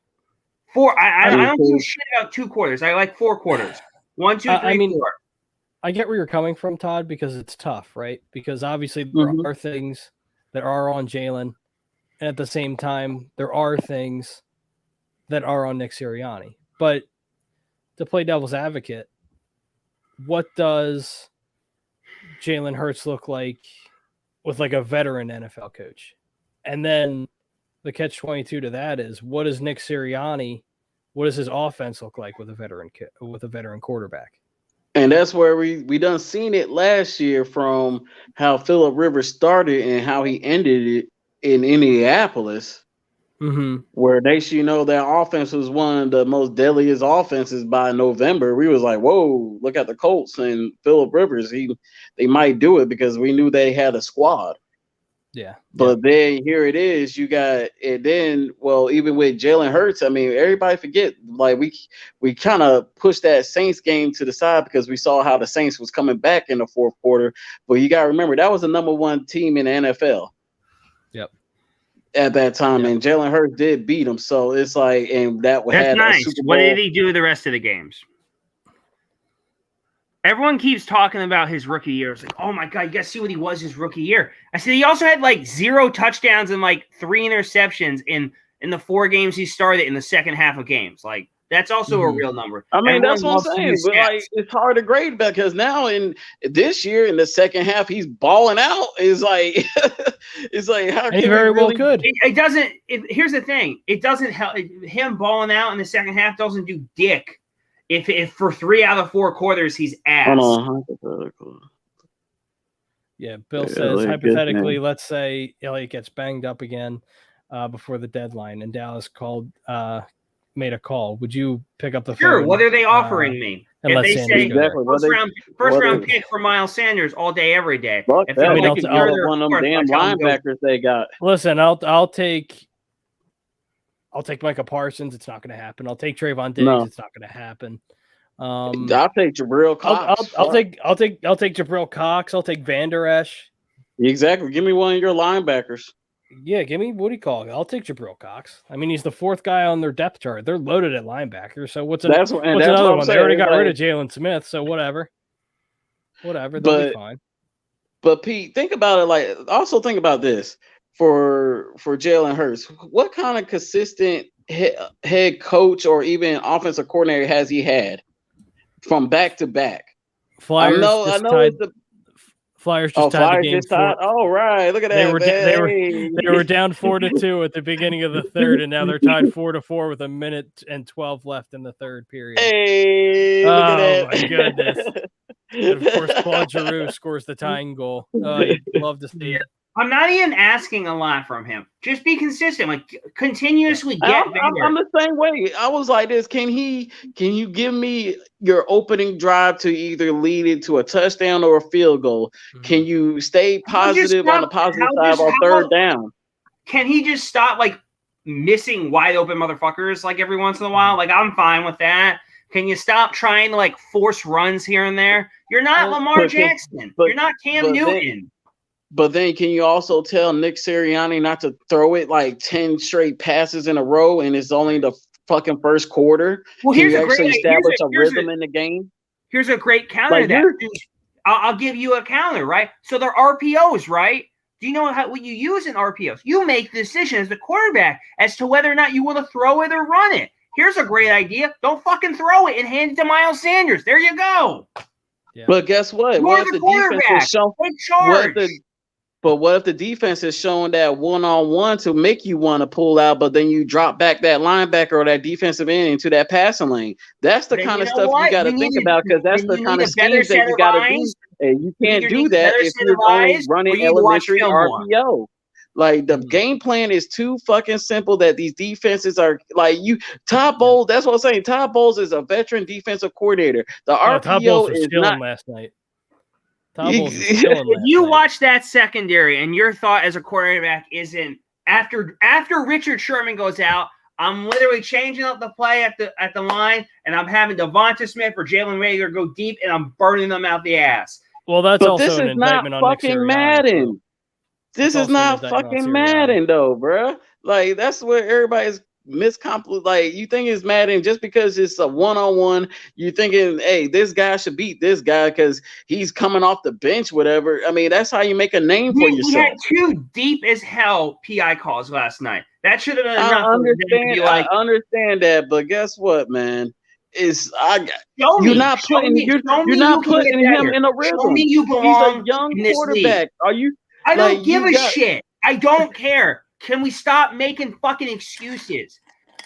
I don't give a shit about 2 quarters. I like 4 quarters. 1, 2, 3, 4. I get where you're coming from, Todd, because it's tough, right? Because obviously there are things that are on Jalen, and at the same time, there are things that are on Nick Sirianni. But to play devil's advocate, what does Jalen Hurts look like with like a veteran NFL coach? And then the catch-22 to that is, what does Nick Sirianni, what does his offense look like with a veteran quarterback? And that's where we done seen it last year from how Phillip Rivers started and how he ended it in Indianapolis, where their offense was one of the most deadliest offenses by November. We was like, whoa, look at the Colts and Phillip Rivers. They might do it because we knew they had a squad. Yeah. But then here it is. You got it. Then, even with Jalen Hurts, I mean, everybody forget, like we kind of pushed that Saints game to the side because we saw how the Saints was coming back in the fourth quarter. But you got to remember, that was the number 1 team in the NFL. Yep. At that time, and Jalen Hurts did beat them. So it's like, and that's nice. What did he do the rest of the games? Everyone keeps talking about his rookie year. It's like, oh my God, you guys see what he was his rookie year. I said he also had like 0 touchdowns and like 3 interceptions in the 4 games he started in the second half of games. Like, that's also a real number. I mean, Everyone that's what I'm loves saying. his But like, stats. it's hard to grade because now in this year in the second half, he's balling out. It's like, it's like how And he can very we really? well could. It doesn't. Here's the thing. It doesn't help. Him balling out in the second half doesn't do dick. If for 3 out of 4 quarters he's ass. Hold on, hypothetical. Yeah, Bill Yeah, says, like, hypothetically, good, let's say Elliott gets banged up again before the deadline and Dallas made a call. Would you pick up the Sure. phone? What are they offering me? And If let they Sanders say go there? Exactly. first round pick for Miles Sanders all day, every day. Fuck If that. I mean, They I'll- could I'll- give up one of them damn linebackers they got. Listen, I'll take Micah Parsons. It's not going to happen. I'll take Trayvon Diggs. No. It's not going to happen. I'll take Jabril Cox. I'll take Jabril Cox. I'll take Van Der Esch. Exactly. Give me one of your linebackers. Yeah, give me what do you call it? I'll take Jabril Cox. I mean, he's the 4th guy on their depth chart. They're loaded at linebacker. So what's That's another what I'm one? saying. They already got Like, rid of Jalen Smith, so whatever. They'll be fine. But Pete, think about it. Like, also think about this for Jalen Hurts. What kind of consistent head coach or even offensive coordinator has he had from back to back? Flyers I know it's the Flyers just tied the game. Oh, right. Look at that. They were down 4-2 at the beginning of the third, and now they're tied 4-4 with 1:12 left in the third period. Hey, look at that. My goodness. And of course, Claude Giroux scores the tying goal. You'd love to see it. I'm not even asking a lot from him. Just be consistent. Like, continuously get better. I'm the same way. I was like this. Can you give me your opening drive to either lead it to a touchdown or a field goal? Mm-hmm. Can you stay positive on the positive side on third down? Can he just stop, like, missing wide open motherfuckers, like, every once in a while? Like, I'm fine with that. Can you stop trying to, like, force runs here and there? You're not Lamar Jackson. You're not Cam Newton. But then can you also tell Nick Sirianni not to throw it like 10 straight passes in a row and it's only the fucking first quarter? Well, can you actually establish a rhythm in the game? Here's a great counter to that. I'll give you a counter, right? So they're RPOs, right? Do you know what you use in RPOs? You make the decision as the quarterback as to whether or not you want to throw it or run it. Here's a great idea. Don't fucking throw it and hand it to Miles Sanders. There you go. Yeah. But guess what? What if the defense is showing? But what if the defense is showing that one-on-one to make you want to pull out, but then you drop back that linebacker or that defensive end into that passing lane? That's the kind of stuff you got to think about because that's the kind of schemes that you got to do. And you can't do that if you're only running elementary RPO. Like, the game plan is too fucking simple that these defenses are like Todd Bowles. That's what I'm saying. Todd Bowles is a veteran defensive coordinator. The RPO is not last night. If you watch that secondary and your thought as a quarterback isn't after Richard Sherman goes out, I'm literally changing up the play at the line and I'm having Devonta Smith or Jalen Reagor go deep and I'm burning them out the ass. Well, that's also an indictment on Nick Sirianni. This is not fucking Madden though, bro. Like, that's where everybody's like, you think it's Madden just because it's a one-on-one. You thinking, hey, this guy should beat this guy because he's coming off the bench, whatever. I mean, that's how you make a name for yourself. We had 2 deep as hell PI calls last night. That should have been enough. I understand that, but guess what, man? You're not putting him in a rhythm. Show me you belong. He's a young quarterback. Are you? I don't give a shit. I don't care. Can we stop making fucking excuses?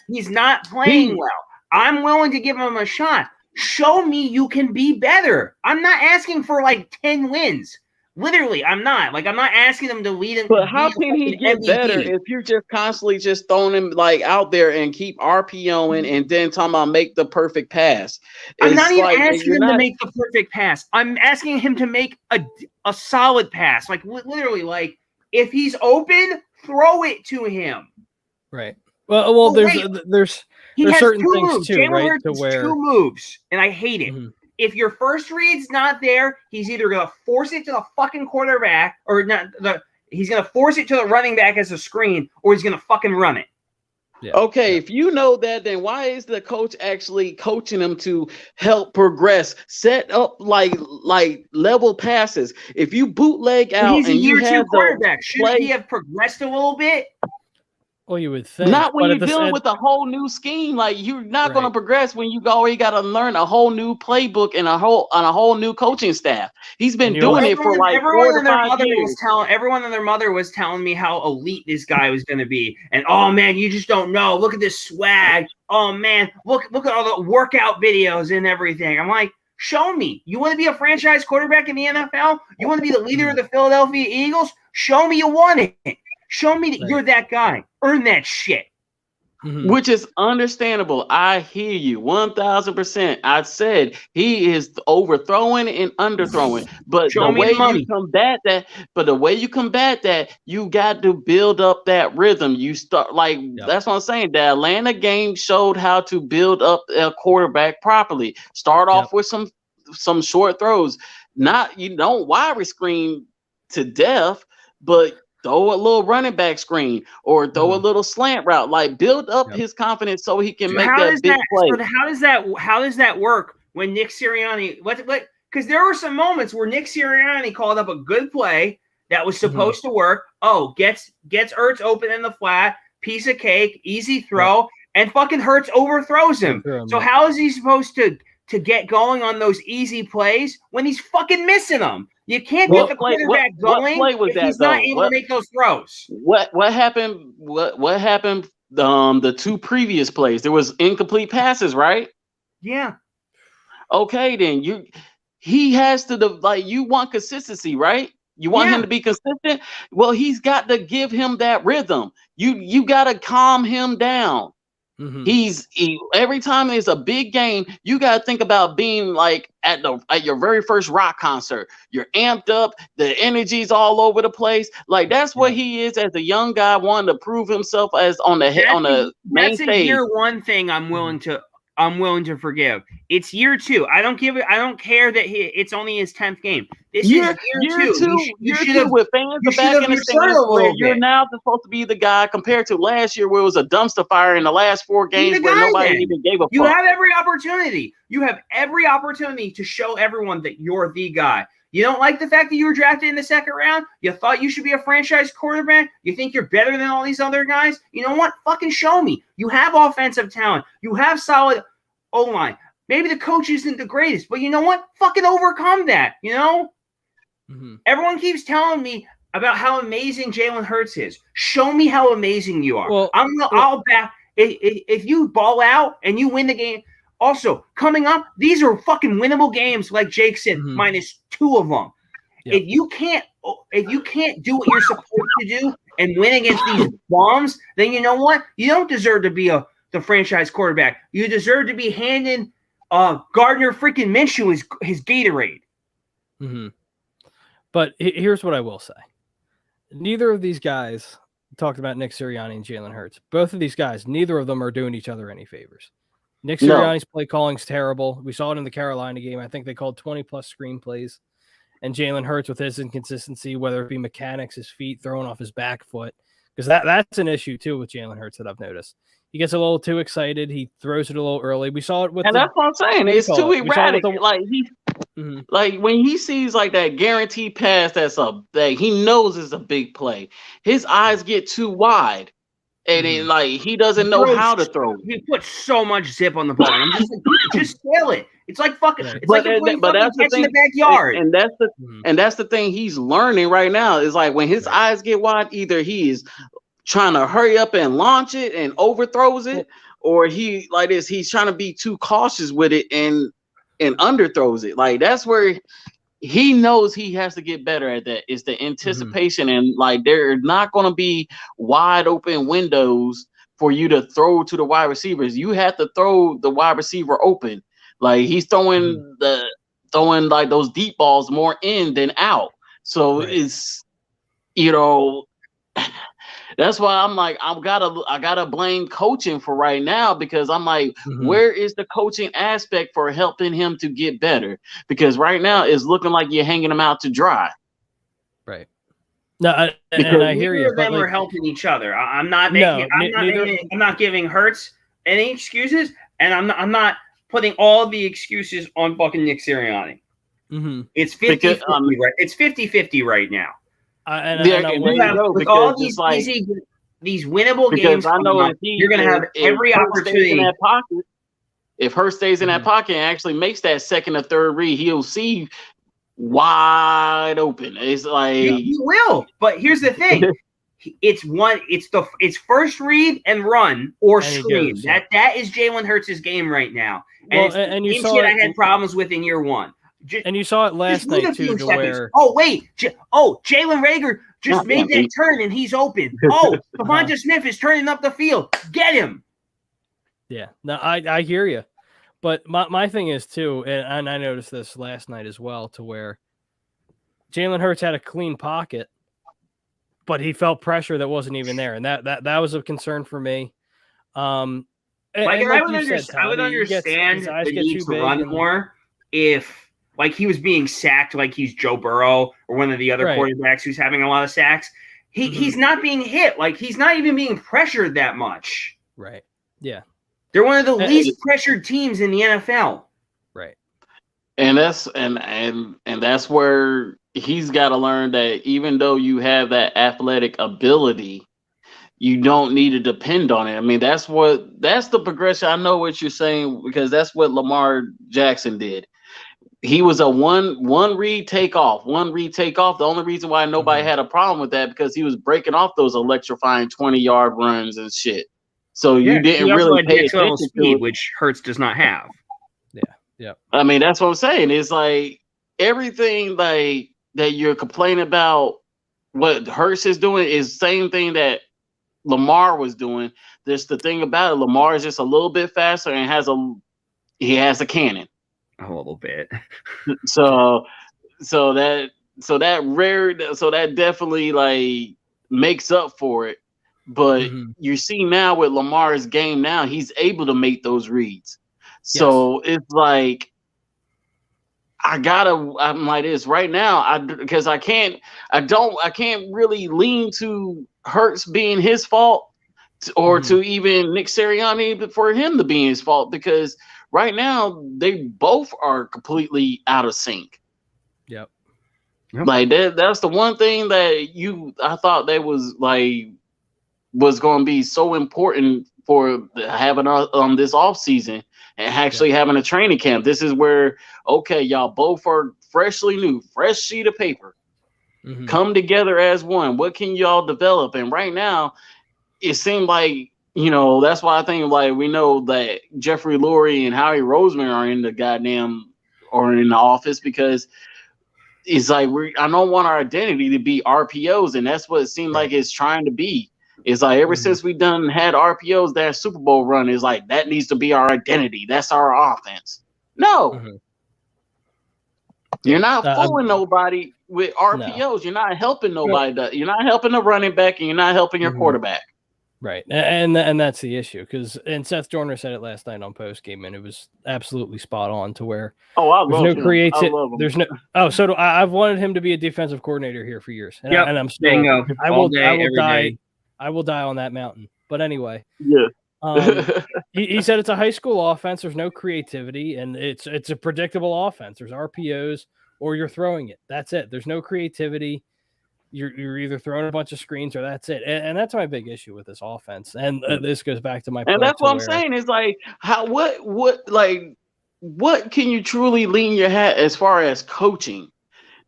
He's not playing well. I'm willing to give him a shot. Show me you can be better. I'm not asking for like 10 wins. Literally, I'm not. Like, I'm not asking them to lead him. But how can he get better if you're just constantly just throwing him like out there and keep RPOing and then talking about make the perfect pass? I'm not even asking him to make the perfect pass. I'm asking him to make a solid pass. Like, literally, like, if he's open, throw it to him. Right. Well, there's certain things moves. too, Jalen right? Hurts To where 2 moves, and I hate it. Mm-hmm. If your first read's not there, he's either gonna force it to the fucking quarterback, or not. He's gonna force it to the running back as a screen, or he's gonna fucking run it. Yeah. Okay, if you know that, then why is the coach actually coaching them to help progress, set up like level passes? If you bootleg Well, out he's a and you year 2 have the quarterback. Shouldn't play, he have progressed a little bit? Well, you would think, not when but you're at the dealing same, with a whole new scheme. Like you're not going to right. progress when you already got to learn a whole new playbook and a whole new coaching staff. He's And been you doing also- it for like 4 to 5 years. Everyone and their mother was telling me how elite this guy was going to be, and oh man, you just don't know. Look at this swag. Oh man, look at all the workout videos and everything. I'm like, show me. You want to be a franchise quarterback in the NFL? You want to be the leader of the Philadelphia Eagles? Show me you want it. Show me that you're that guy. Earn that shit. Which is understandable. I hear you 1000%. I said he is overthrowing and underthrowing, but Show the me way the money. you combat that, you got to build up that rhythm. You start that's what I'm saying. The Atlanta game showed how to build up a quarterback properly. Start off with some short throws. You don't wide screen to death, but throw a little running back screen or throw a little slant route. Like build up his confidence so he can make that big play. So how does that work when Nick Sirianni? Because there were some moments where Nick Sirianni called up a good play that was supposed to work. Oh, gets Ertz open in the flat, piece of cake, easy throw, and fucking Hurts overthrows him. So how is he supposed to get going on those easy plays when he's fucking missing them? You can't get the quarterback going if he's not able to make those throws. What happened? What happened? The 2 previous plays, there was incomplete passes, right? Yeah. Okay, then he has to you want consistency, right? You want him to be consistent. Well, he's got to give him that rhythm. You got to calm him down. Every time it's a big game, you got to think about being like at your very first rock concert. You're amped up, the energy's all over the place. Like that's what he is as a young guy wanting to prove himself as on the main stage. That's a year 1 thing I'm willing to forgive. It's year 2. I don't care that it's only his 10th game. This is year 2. You should have with fans back in the stands where you're now supposed to be the guy compared to last year where it was a dumpster fire in the last 4 games where nobody even gave a fuck. You have every opportunity. You have every opportunity to show everyone that you're the guy. You don't like the fact that you were drafted in the 2nd round? You thought you should be a franchise quarterback? You think you're better than all these other guys? You know what? Fucking show me. You have offensive talent. You have solid O-line. Maybe the coach isn't the greatest, but you know what? Fucking overcome that, you know? Everyone keeps telling me about how amazing Jalen Hurts is. Show me how amazing you are. Well, I'll back. If you ball out and you win the game. Also, coming up, these are fucking winnable games, like Jake said, minus 2 of them. If you can't do what you're supposed to do and win against these bombs, then you know what? You don't deserve to be the franchise quarterback. You deserve to be handing Gardner freaking Minshew his Gatorade. But here's what I will say. Neither of these guys talked about Nick Sirianni and Jalen Hurts. Both of these guys, neither of them are doing each other any favors. Nick Sirianni's play calling's terrible. We saw it in the Carolina game. I think they called 20-plus screen plays. And Jalen Hurts with his inconsistency, whether it be mechanics, his feet throwing off his back foot, because that's an issue too with Jalen Hurts that I've noticed. He gets a little too excited. He throws it a little early. We saw it with, and that's what I'm saying. It's too erratic. Like when he sees like that guaranteed pass, that he knows is a big play. His eyes get too wide. And then, he doesn't know how to throw it. He puts so much zip on the ball. And I'm just like, just sail it. It's like fucking. It's like that's the thing, in the backyard. And that's the thing he's learning right now. Is like when his eyes get wide, either he is trying to hurry up and launch it and overthrows it, or he's trying to be too cautious with it and underthrows it. Like that's where he knows he has to get better at that. It's the anticipation and there are not going to be wide open windows for you to throw to the wide receivers. You have to throw the wide receiver open. Like he's throwing those deep balls more in than out. So it's, that's why I'm like, I gotta blame coaching for right now, because I'm like, where is the coaching aspect for helping him to get better? Because right now it's looking like you're hanging him out to dry. Right. No, and I hear neither you. of them But are helping each other. I'm not giving Hurts any excuses, and I'm not putting all the excuses on fucking Nick Sirianni. Mm-hmm. It's 50-50 right. It's 50-50 right now. With all these winnable games, I know you're going to have every opportunity in that pocket. If Hurts stays in that pocket and actually makes that second or third read, he'll see wide open. It's like he will. But here's the thing: it's first read and run or screen. That is Jalen Hurts' game right now. And it's the same shit I had problems with in year one. And you saw it last night too. Jalen Reagor just made that turn and he's open. Oh, Devonta Smith is turning up the field. Get him. Yeah, no, I hear you. But my thing is too, and I noticed this last night as well, to where Jalen Hurts had a clean pocket, but he felt pressure that wasn't even there, and that was a concern for me. I would understand the need to run more if, like, he was being sacked, like he's Joe Burrow or one of the other quarterbacks who's having a lot of sacks. He's not being hit, like he's not even being pressured that much. Right. Yeah. They're one of the least pressured teams in the NFL. Right. And that's where he's got to learn that even though you have that athletic ability, you don't need to depend on it. I mean, that's the progression. I know what you're saying, because that's what Lamar Jackson did. He was a one read take off. The only reason why nobody had a problem with that, because he was breaking off those electrifying 20-yard runs and shit. So you didn't really pay attention to it, which Hurts does not have. Yeah. I mean, that's what I'm saying. It's like everything like that you're complaining about what Hurts is doing is the same thing that Lamar was doing. There's the thing about it. Lamar is just a little bit faster and he has a cannon. A little bit. So that definitely like makes up for it. But you see now with Lamar's game now, he's able to make those reads. So it's like I'm like this right now, because I can't really lean to Hurts being his fault or to even Nick Sirianni for him to be his fault, because right now they both are completely out of sync. Yep. Like that's the one thing that I thought that was going to be so important for having this off season and actually having a training camp. This is where, okay, y'all both are freshly new, fresh sheet of paper, come together as one. What can y'all develop? And right now, it seemed like, that's why I think like we know that Jeffrey Lurie and Howie Roseman are in the office, because it's like I don't want our identity to be RPOs, and that's what it seemed like it's trying to be. It's like ever since we done had RPOs, that Super Bowl run is like that needs to be our identity. That's our offense. No, you're not fooling nobody with RPOs. No. You're not helping nobody. You're not helping the running back, and you're not helping your quarterback. Right, and that's the issue, and Seth Joyner said it last night on postgame, and it was absolutely spot on, to where there's no creativity. There's no. Oh, so I've wanted him to be a defensive coordinator here for years, and I'm still. Bingo. I will die. I will die on that mountain. But anyway, he said it's a high school offense. There's no creativity, and it's a predictable offense. There's RPOs or you're throwing it. That's it. There's no creativity. You're either throwing a bunch of screens or that's it. And that's my big issue with this offense. And this goes back to my point. And that's what I'm saying is like what can you truly lean your hat as far as coaching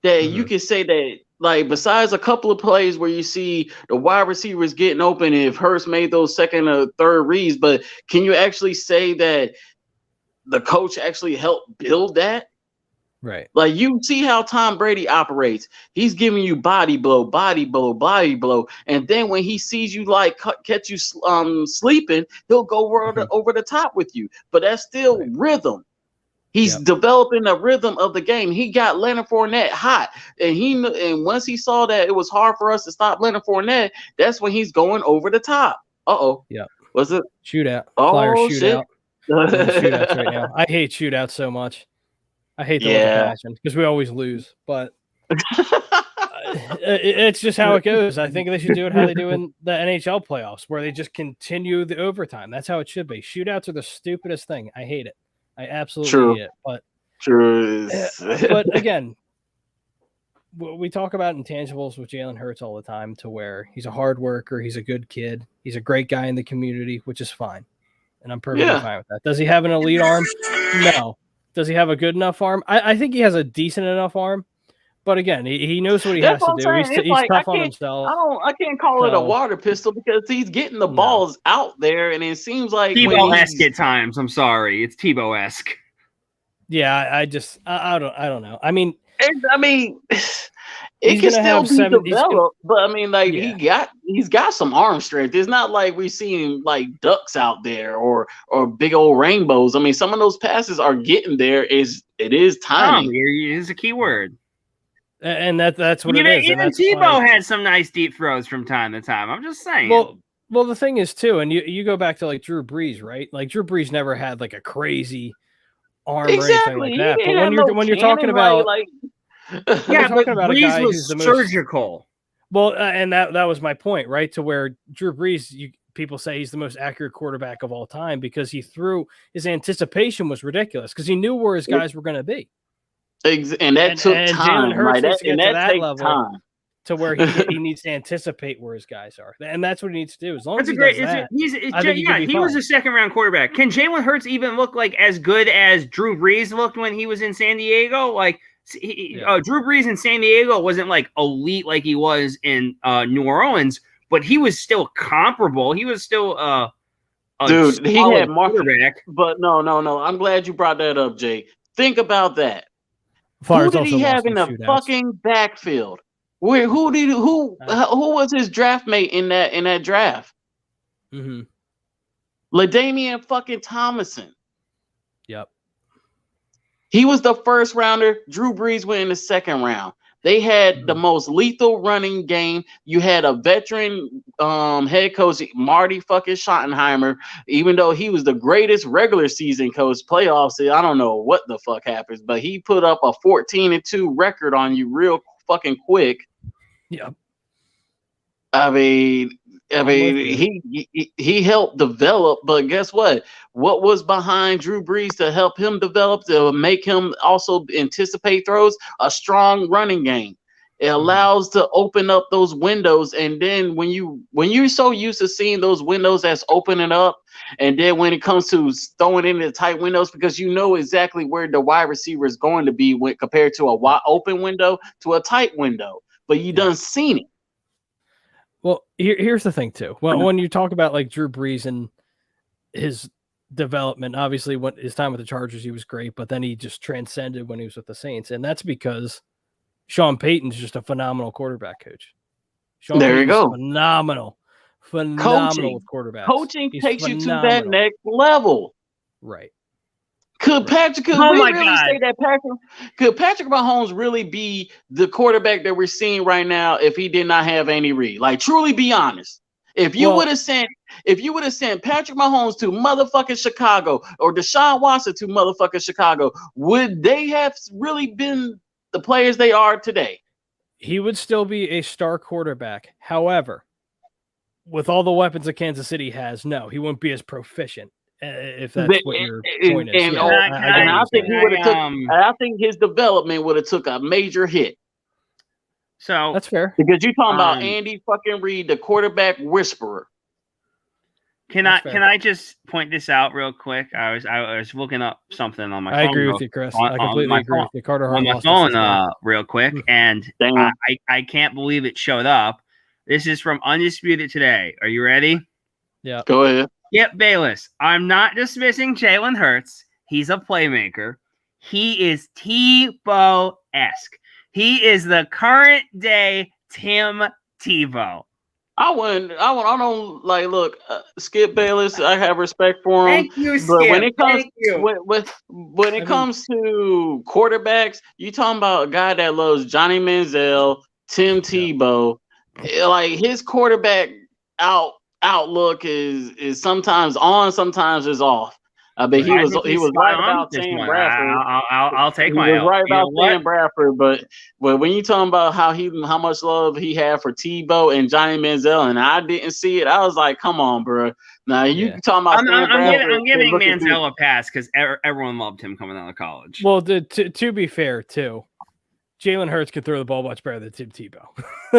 that you can say that, like, besides a couple of plays where you see the wide receivers getting open if Hurts made those second or third reads, but can you actually say that the coach actually helped build that? Right. Like, you see how Tom Brady operates. He's giving you body blow. And then when he sees you catch you sleeping, he'll go over the top with you. But that's still rhythm. He's developing the rhythm of the game. He got Leonard Fournette hot, and once he saw that it was hard for us to stop Leonard Fournette, that's when he's going over the top. Yeah. Was it shootout? Flyers shootout. Shootouts right now. I hate shootouts so much. I hate them with a passion because we always lose. But It's just how it goes. I think they should do it how they do in the NHL playoffs, where they just continue the overtime. That's how it should be. Shootouts are the stupidest thing. I hate it. I absolutely hate it. But but again, we talk about intangibles with Jalen Hurts all the time, to where he's a hard worker, he's a good kid, he's a great guy in the community, which is fine, and I'm perfectly fine with that. Does he have an elite arm? No. Does he have a good enough arm? I think he has a decent enough arm. But again, he knows what he has to do. He's tough on himself. I can't call it a water pistol, because he's getting the balls out there, and it seems like Tebow-esque at times. I'm sorry, it's Tebow-esque. Yeah, I don't know. I mean, it can still be developed, but I mean, like he's got some arm strength. It's not like we're seeing like ducks out there or big old rainbows. I mean, some of those passes are getting there. It is timing. Is a key word. And that's what it is. Even Tebow had some nice deep throws from time to time. I'm just saying. Well, the thing is too, and you go back to like Drew Brees, right? Like Drew Brees never had like a crazy arm or anything like that. But when you're talking about but Brees was surgical. Well, and that was my point, right? To where Drew Brees, people say he's the most accurate quarterback of all time, because his anticipation was ridiculous, because he knew where his guys were going to be. And that took time. Jalen Hurts needs to get to that level, to where he needs to anticipate where his guys are, and that's what he needs to do. As long as he does that, he was a second-round quarterback. Can Jalen Hurts even look like as good as Drew Brees looked when he was in San Diego? Like Drew Brees in San Diego wasn't like elite like he was in New Orleans, but he was still comparable. He was still dude. He had quarterback. But no. I'm glad you brought that up, Jay. Think about that. Who did he have in the fucking backfield? Who was his draft mate in that draft? Mm-hmm. LaDainian fucking Tomlinson. Yep. He was the first rounder. Drew Brees went in the second round. They had the most lethal running game. You had a veteran head coach, Marty fucking Schottenheimer, even though he was the greatest regular season coach. Playoffs, I don't know what the fuck happens, but he put up a 14-2 record on you real fucking quick. Yeah. I mean, he helped develop, but guess what? What was behind Drew Brees to help him develop, to make him also anticipate throws? A strong running game. It allows to open up those windows, and then when you're so used to seeing those windows that's opening up, and then when it comes to throwing into the tight windows, because you know exactly where the wide receiver is going to be when compared to a wide open window to a tight window, but you done seen it. Well, here's the thing too. Well, when you talk about like Drew Brees and his development, obviously when his time with the Chargers, he was great, but then he just transcended when he was with the Saints. And that's because Sean Payton's just a phenomenal quarterback coach. There you go. Phenomenal coaching. With quarterbacks. Coaching takes you to that next level. Right. Could Patrick Mahomes really be the quarterback that we're seeing right now if he did not have Andy Reid? Like, truly be honest. If you would have sent Patrick Mahomes to motherfucking Chicago or Deshaun Watson to motherfucking Chicago, would they have really been the players they are today? He would still be a star quarterback. However, with all the weapons that Kansas City has, no, he wouldn't be as proficient. If that's what your point is. I think his development would have took a major hit. So that's fair. Because you're talking about Andy fucking Reid, the quarterback whisperer. Can I just point this out real quick? I was looking up something on my phone. I agree with you, Chris. I completely agree with you. Carter Hart on my phone real quick, and I can't believe it showed up. This is from Undisputed Today. Are you ready? Yeah. Go ahead. Yep, Bayless. I'm not dismissing Jalen Hurts. He's a playmaker. He is Tebow-esque. He is the current day Tim Tebow. I don't like. Look, Skip Bayless. I have respect for him. Thank you, Skip. But when it comes to quarterbacks, you talking about a guy that loves Johnny Manziel, Tim Tebow. Like, his quarterback outlook is sometimes on, sometimes is off. I mean, he was right about this Sam one. Bradford. I'll take He my was L. right You know about what? Sam Bradford, but when you talking about how much love he had for Tebow and Johnny Manziel, and I didn't see it, I was like, come on, bro. Now you talking about Sam Bradford? I'm giving Manziel a pass because everyone loved him coming out of college. Well, to be fair, too, Jalen Hurts can throw the ball much better than Tim Tebow.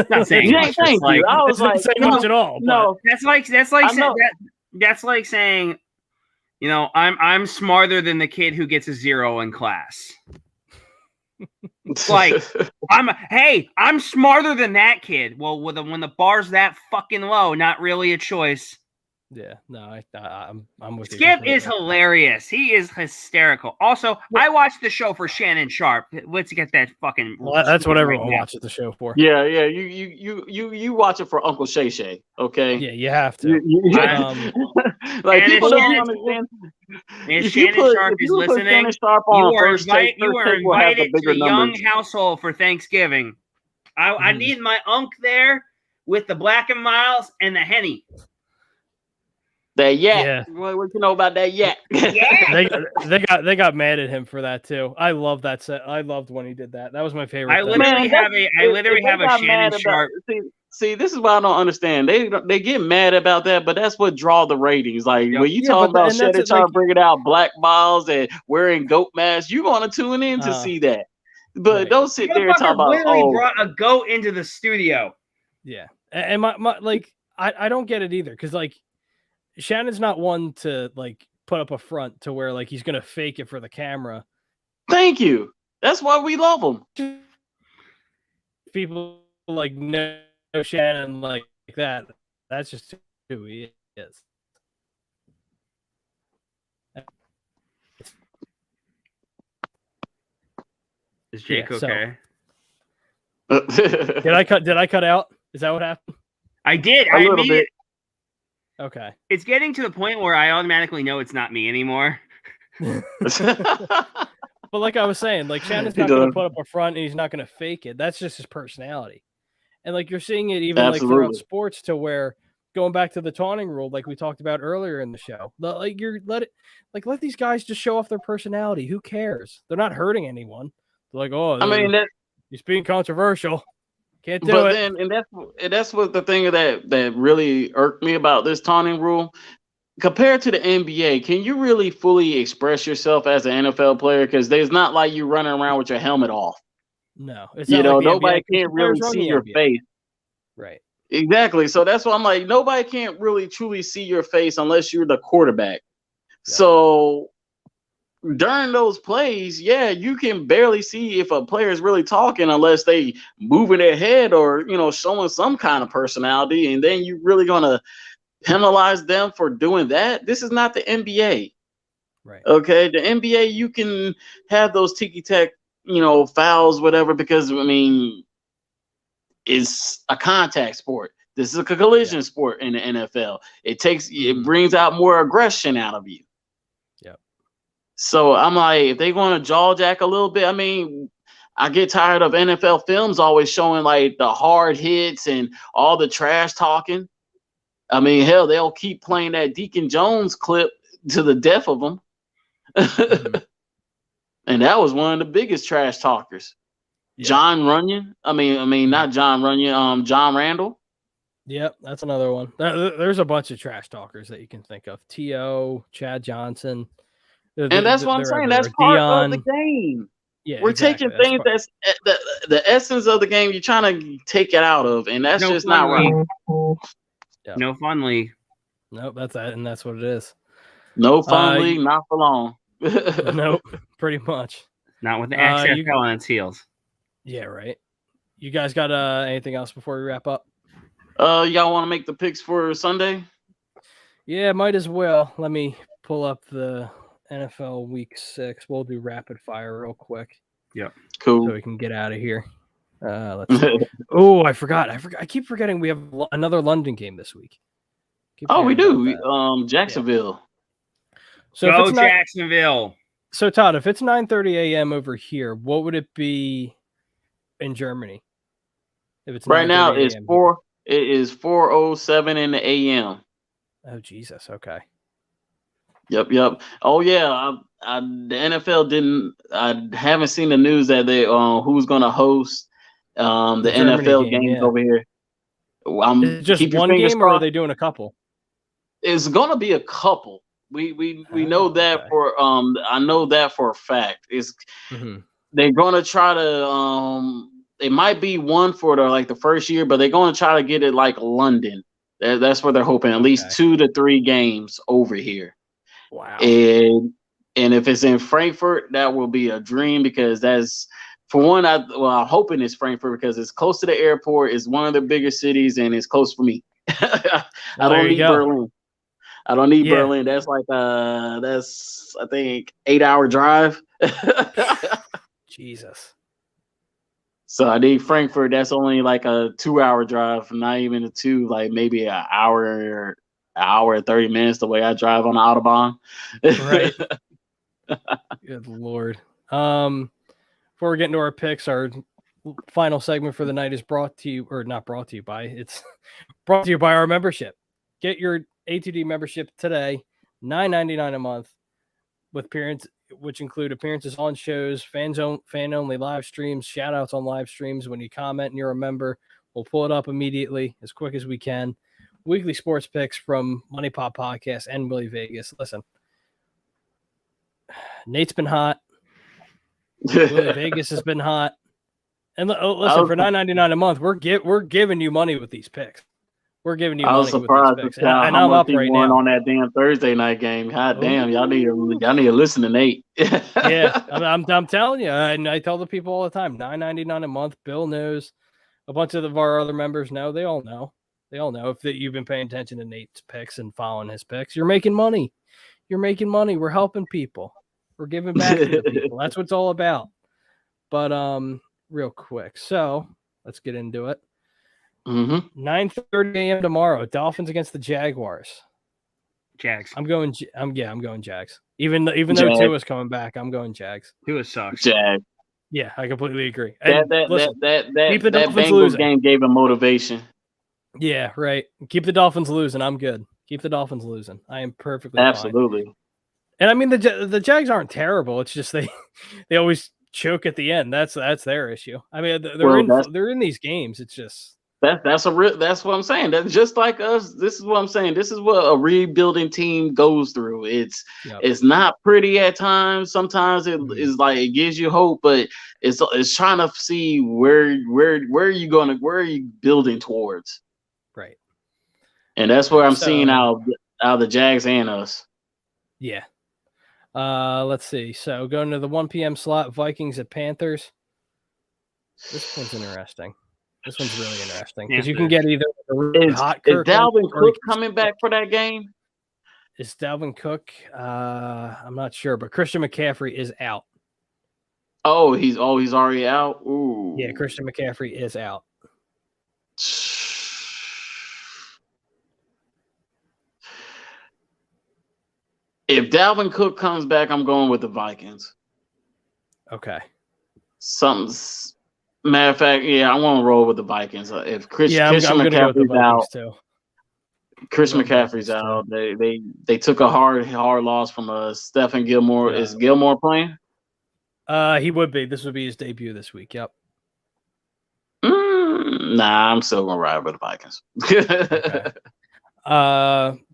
Not saying much. Thank you. I was like, saying much at all. No, that's like saying, you know, I'm smarter than the kid who gets a 0 in class. Like, I'm smarter than that kid. Well, when the bar's that fucking low, not really a choice. Yeah, no, I'm with you. Skip is hilarious. He is hysterical. Also, I watched the show for Shannon Sharp. Let's get that fucking. Well, that's what everyone watches the show for. Yeah. You watch it for Uncle Shay Shay, okay? Yeah, you have to. Like people don't understand. If Shannon Sharp is listening, you are invited to a young household for Thanksgiving. I need my unk there with the Black and Miles and the Henny. That yak. Yeah. What you know about that yak? Yeah. they got mad at him for that too. I love that set. I loved when he did that. That was my favorite. I literally have a Shannon Sharp. See, this is what I don't understand. They get mad about that, but that's what draw the ratings. Like when you talk about Shannon Sharp bringing out black balls and wearing goat masks, you're gonna tune in to see that. But don't sit there and talk about brought a goat into the studio. Yeah, and my like I don't get it either because like. Shannon's not one to like put up a front to where like he's gonna fake it for the camera. Thank you. That's why we love him. People like know Shannon like that. That's just who he is. Is Jake okay? Did I cut out? Is that what happened? I did. A little bit. Okay. It's getting to the point where I automatically know it's not me anymore. But like I was saying, like Shannon's not going to put up a front and he's not going to fake it. That's just his personality. And like you're seeing it even like throughout sports to where going back to the taunting rule, like we talked about earlier in the show, like let these guys just show off their personality. Who cares? They're not hurting anyone. They're like, oh, I mean, he's being controversial. Can't do but it. Then, and that's what the thing that really irked me about this taunting rule. Compared to the NBA, can you really fully express yourself as an NFL player? Because there's not like you running around with your helmet off. No, it's nobody can't really see your face. Right. Exactly. So that's why I'm like, nobody can't really truly see your face unless you're the quarterback. Yeah. So during those plays, you can barely see if a player is really talking unless they moving their head or, showing some kind of personality. And then you're really going to penalize them for doing that. This is not the NBA. Right. Okay. The NBA, you can have those ticky-tack, fouls, whatever, because, it's a contact sport. This is a collision sport in the NFL. It brings out more aggression out of you. So I'm like, if they're going to jaw jack a little bit, I get tired of NFL films always showing like the hard hits and all the trash talking. Hell, they'll keep playing that Deacon Jones clip to the death of them. And that was one of the biggest trash talkers. Yeah. John Runyon. Not John Runyon, John Randall. Yep, that's another one. There's a bunch of trash talkers that you can think of. T.O., Chad Johnson. And that's what I'm saying. That's part of the game. Yeah, we're taking things that's the essence of the game. You're trying to take it out of, and that's just not right. Yeah. No fun league. Nope, that's that, and that's what it is. No fun league, not for long. Nope, pretty much. Not with the XFL on its heels. Yeah, right. You guys got anything else before we wrap up? Y'all want to make the picks for Sunday? Yeah, might as well. Let me pull up the NFL Week 6. We'll do rapid fire real quick. Yep. Cool. So we can get out of here. Let's see. Oh, I forgot. I keep forgetting we have another London game this week. We do. Jacksonville. Yeah. So go Jacksonville. So Todd, if it's 9:30 a.m. over here, what would it be in Germany? If it's right now, it's 4. It is 4:07 in the a.m. Oh Jesus. Okay. Yep. Oh yeah, the NFL didn't. I haven't seen the news that they who's going to host the Germany NFL game, games yeah. over here. Is it just Keep your one fingers game, or are crossed. they doing a couple? It's going to be a couple. We know that Okay. for I know that for a fact. It's they're going to try to it might be one for the first year, but they're going to try to get it like London. That's where they're hoping at least 2 to 3 games over here. Wow. And if it's in Frankfurt, that will be a dream because that's for one. I'm hoping it's Frankfurt because it's close to the airport. It's one of the bigger cities and it's close for me. I don't need Berlin. I don't need Berlin. That's that's I think 8-hour drive. Jesus. So I need Frankfurt. That's only like a 2-hour drive, not even a 2, like maybe an hour and 30 minutes the way I drive on the Autobahn. Right. Good Lord. Before we get into our picks, our final segment for the night is brought to you by our membership. Get your A2D membership today, $9.99 a month, with appearance, which include appearances on shows, fan-only live streams, shout-outs on live streams. When you comment and you're a member, we'll pull it up immediately as quick as we can. Weekly sports picks from Money Pop Podcast and Willie Vegas. Listen, Nate's been hot. Willie Vegas has been hot. And listen, for $9.99 a month, we're giving you money with these picks. We're giving you money with these picks. And I'm up right now on that damn Thursday night game. God damn, y'all need to listen to Nate. Yeah, I'm telling you, and I tell the people all the time, $9.99 a month. Bill knows. A bunch of our other members know. They all know. If you've been paying attention to Nate's picks and following his picks, you're making money. We're helping people. We're giving back to the people. That's what it's all about. But real quick, so let's get into it. 9:30 a.m. tomorrow. Dolphins against the Jaguars. Jags. I'm going Jags. Even though Tua's coming back, I'm going Jags. Tua sucks. Jags. Yeah, I completely agree. That Bengals game gave him motivation. Yeah, right. Keep the Dolphins losing. I'm good. Keep the Dolphins losing. I am perfectly absolutely fine. And I mean the Jags aren't terrible. It's just they always choke at the end. That's their issue. I mean they're in these games. It's just that's what I'm saying. That's just like us. This is what I'm saying. This is what a rebuilding team goes through. It's not pretty at times. Sometimes it is like it gives you hope, but it's trying to see where are you building towards. Right. And that's where I'm seeing out the Jags and us. Yeah. Let's see. So going to the 1 p.m. slot, Vikings at Panthers. This one's interesting. This one's really interesting because you can get either a really hot Kirk. Is Dalvin Cook coming back for that game? Is Dalvin Cook? I'm not sure, but Christian McCaffrey is out. Oh, he's already out. Ooh. Yeah, Christian McCaffrey is out. If Dalvin Cook comes back, I'm going with the Vikings. Okay. Matter of fact, I want to roll with the Vikings. If Christian McCaffrey's out, too. Christian McCaffrey's out. They took a hard loss from Stephen Gilmore. Is Gilmore playing? He would be. This would be his debut this week. Yep. Nah, I'm still gonna ride with the Vikings. Okay.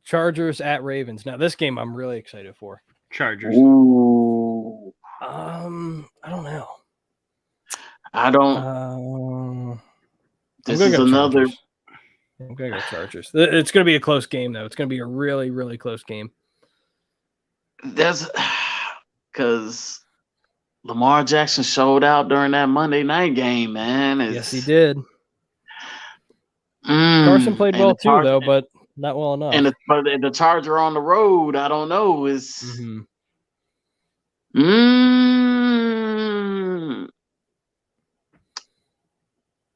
Chargers at Ravens. Now this game I'm really excited for. Chargers. Ooh. I don't know. This is another. I'm gonna go Chargers. It's gonna be a close game though. It's gonna be a really, really close game. That's because Lamar Jackson showed out during that Monday night game, man. Yes, he did. Carson played well too, though, but not well enough. And the Charger on the road, I don't know, is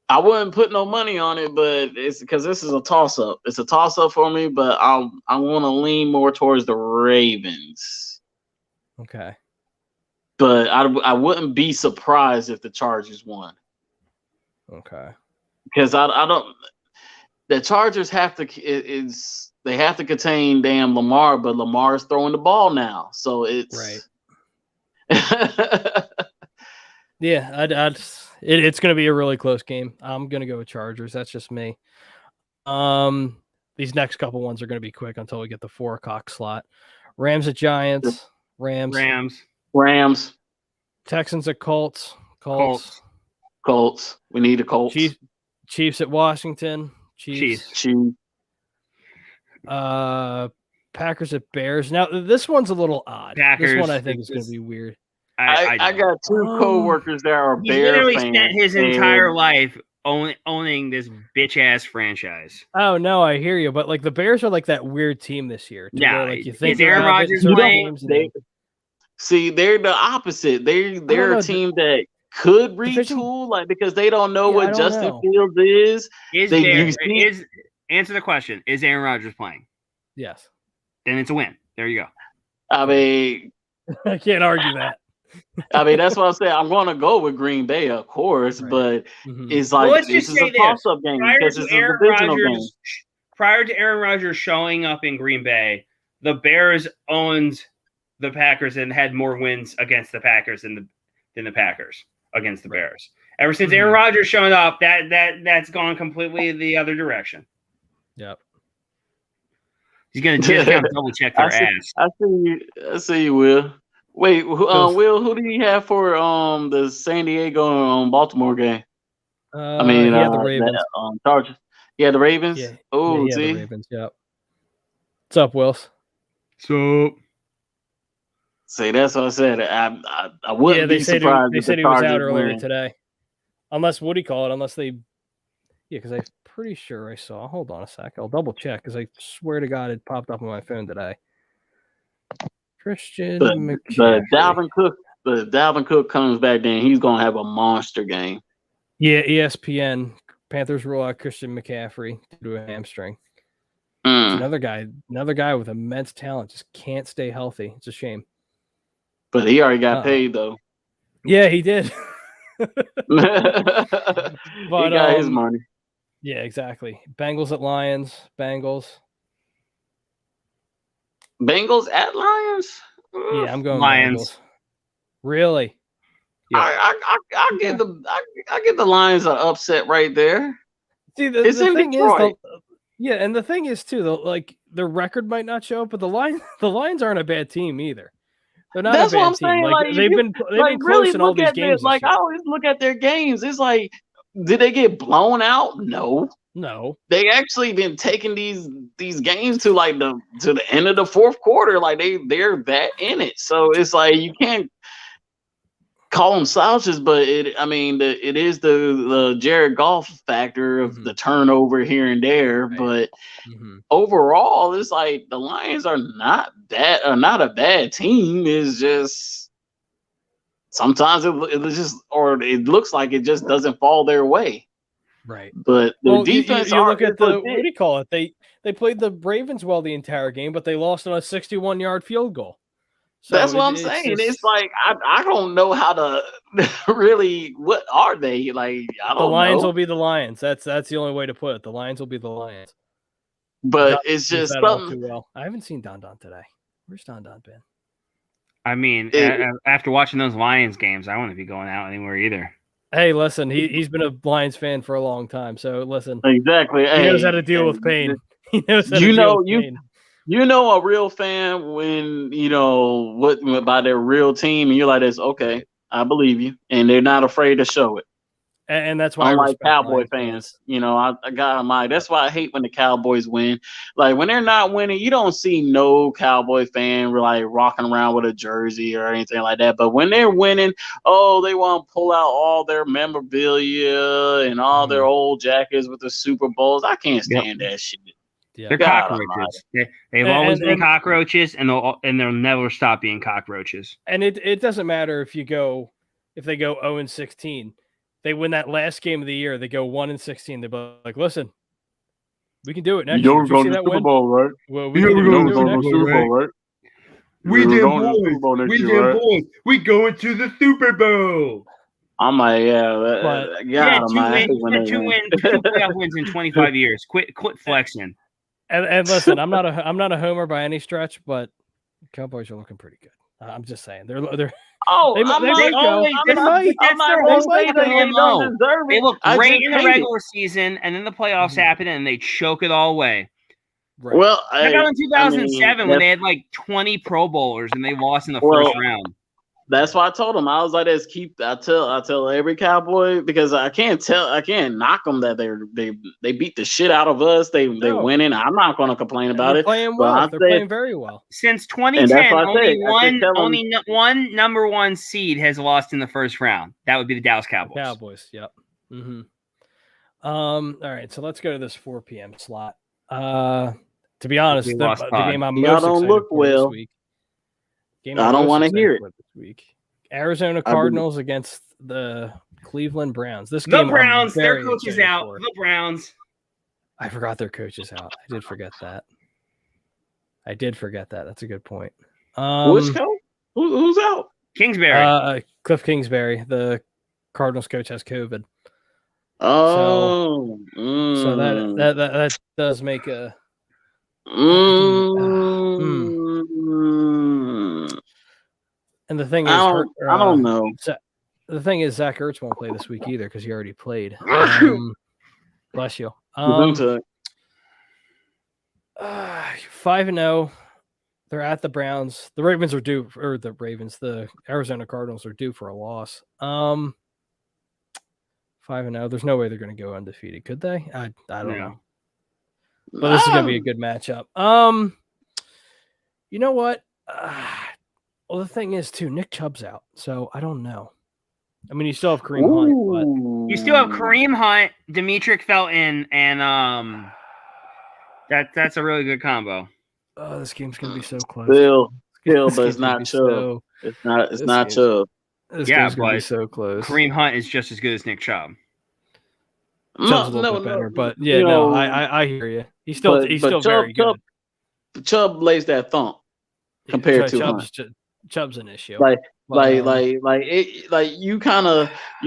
I wouldn't put no money on it, but it's because this is a toss-up. It's a toss-up for me, but I want to lean more towards the Ravens. Okay. But I wouldn't be surprised if the Chargers won. Okay. Because I don't. The Chargers have to. they have to contain damn Lamar, but Lamar's throwing the ball now, so it's right. Yeah, it's going to be a really close game. I'm going to go with Chargers. That's just me. These next couple ones are going to be quick until we get the 4 o'clock slot. Rams at Giants. Rams. Texans at Colts. Colts. We need a Colts. Chiefs at Washington. Chiefs. Packers at Bears. Now this one's a little odd. Packers, this one I think is going to be weird. I got 2 coworkers that are Bears fans. He literally spent his entire life owning this bitch ass franchise. Oh no, I hear you, but like the Bears are like that weird team this year. Yeah, like you think is Aaron Rodgers playing? See, they're the opposite. They're a team that could retool, like because they don't know what Justin Fields is. Answer the question: is Aaron Rodgers playing? Yes. Then it's a win. There you go. I mean, I can't argue that. I mean, that's what I'm saying. I'm going to go with Green Bay, of course, but it's like this is a toss-up game because it's a divisional game. Prior to Aaron Rodgers showing up in Green Bay, the Bears owned the Packers and had more wins against the Packers than the Packers against the Bears. Ever since Aaron Rodgers showed up, that's gone completely the other direction. Yep. He's gonna double check their ass. I see you, Will. Wait, Will, who do you have for the San Diego Baltimore game? I mean, the Ravens. Chargers. Yeah, the Ravens. Yeah. Oh, see, the Ravens. Yep. What's up, Wills? So, see, that's what I said. I wouldn't be surprised. They said he was out earlier today, unless what do you call it? Unless they, because I'm pretty sure I saw. Hold on a sec. I'll double check because I swear to God it popped up on my phone today. Christian McCaffrey. Dalvin Cook comes back, then he's gonna have a monster game. Yeah, ESPN. Panthers rule out Christian McCaffrey due to a hamstring. Another guy with immense talent just can't stay healthy. It's a shame. But he already got paid though. Yeah, he did. But he got his money. Yeah, exactly. Bengals at Lions. Bengals at Lions? Yeah, I'm going Lions. Bengals. Really? Yeah. I get the Lions are upset right there. See, the thing is, and the thing is too, like their record might not show, but the Lions aren't a bad team either. They're not. That's a bad what I'm team. saying. Like they've been close really in all these games. I always look at their games. It's like, did they get blown out? No. They actually been taking these games to like to the end of the fourth quarter. Like they're that in it. So it's like you can't call them slouches, but it is the Jared Goff factor of the turnover here and there. Right. But overall, it's like the Lions are not a bad team. It's just sometimes it looks like it just doesn't fall their way. Right. But the defense. You look at what do you call it? They played the Ravens well the entire game, but they lost on a 61-yard field goal. So that's what I'm saying. It's like I don't know how to really. What are they like? I don't know. The Lions will be the Lions. That's the only way to put it. The Lions will be the Lions. But it's just something. Too well. I haven't seen Don today. Where's Don been? I mean, after watching those Lions games, I wouldn't be going out anywhere either. Hey, listen, he's been a Lions fan for a long time, so listen. Exactly. He knows how to deal with pain. He knows how to deal with pain. You know a real fan when you know what by their real team, and you're like, "This okay, I believe you," and they're not afraid to show it. And that's why unlike Cowboy fans, you know, I got my. That's why I hate when the Cowboys win. Like when they're not winning, you don't see no Cowboy fan like rocking around with a jersey or anything like that. But when they're winning, they want to pull out all their memorabilia and all their old jackets with the Super Bowls. I can't stand that shit. Yeah. They're cockroaches. They've always been cockroaches, and they'll never stop being cockroaches. And it doesn't matter if they go 0-16. They win that last game of the year. They go 1-16. They're like, listen, we can do it next year. You're going to the Super Bowl, right? Well, we can do it next year. Right? We did boys. We going to the Super Bowl. I'm like, two playoff wins in 25 years. Quit flexing. And listen, I'm not a homer by any stretch, but Cowboys are looking pretty good. I'm just saying they're. Oh, They might go. I'm not going to say that they don't deserve They it. look I great just in the hate regular season, and then the playoffs happen, and they choke it all away. Right. Well, Check out in 2007 when they had like 20 Pro Bowlers and they lost in the first round. That's why I told him I was like, "This I tell every Cowboy because I can't knock them that they beat the shit out of us. They winning. I'm not going to complain about it. Playing well. They're playing very well. Since 2010, only one number one seed has lost in the first round. That would be the Dallas Cowboys. Yep. Mm-hmm. All right, so let's go to this 4 p.m. slot. To be honest, the game I'm most excited for this week. I don't want to hear it this week. Arizona Cardinals against the Cleveland Browns. This the game, Browns, their coach is out. The Browns. I forgot their coach is out. I did forget that. That's a good point. Which coach? Who's out? Kingsbury. Cliff Kingsbury. The Cardinals coach has COVID. Oh, so that does make a. And the thing is, I don't know. The thing is, Zach Ertz won't play this week either because he already played. Bless you. 5-0. They're at the Browns. The Ravens are due, or the Ravens. The Arizona Cardinals are due for a loss. 5-0. There's no way they're going to go undefeated, could they? I don't know. But this is going to be a good matchup. You know what? Well, the thing is, too, Nick Chubb's out, so I don't know. I mean, you still have Kareem Hunt, but you still have Kareem Hunt, Demetric Felton, and that's a really good combo. Oh, this game's gonna be so close. Still, but it's not Chubb. It's not Chubb. This game's gonna be so close. Kareem Hunt is just as good as Nick Chubb. Chubb's a little bit better, but I hear you. He's still very good. Chubb lays that thump compared to Hunt. Chubb's an issue. You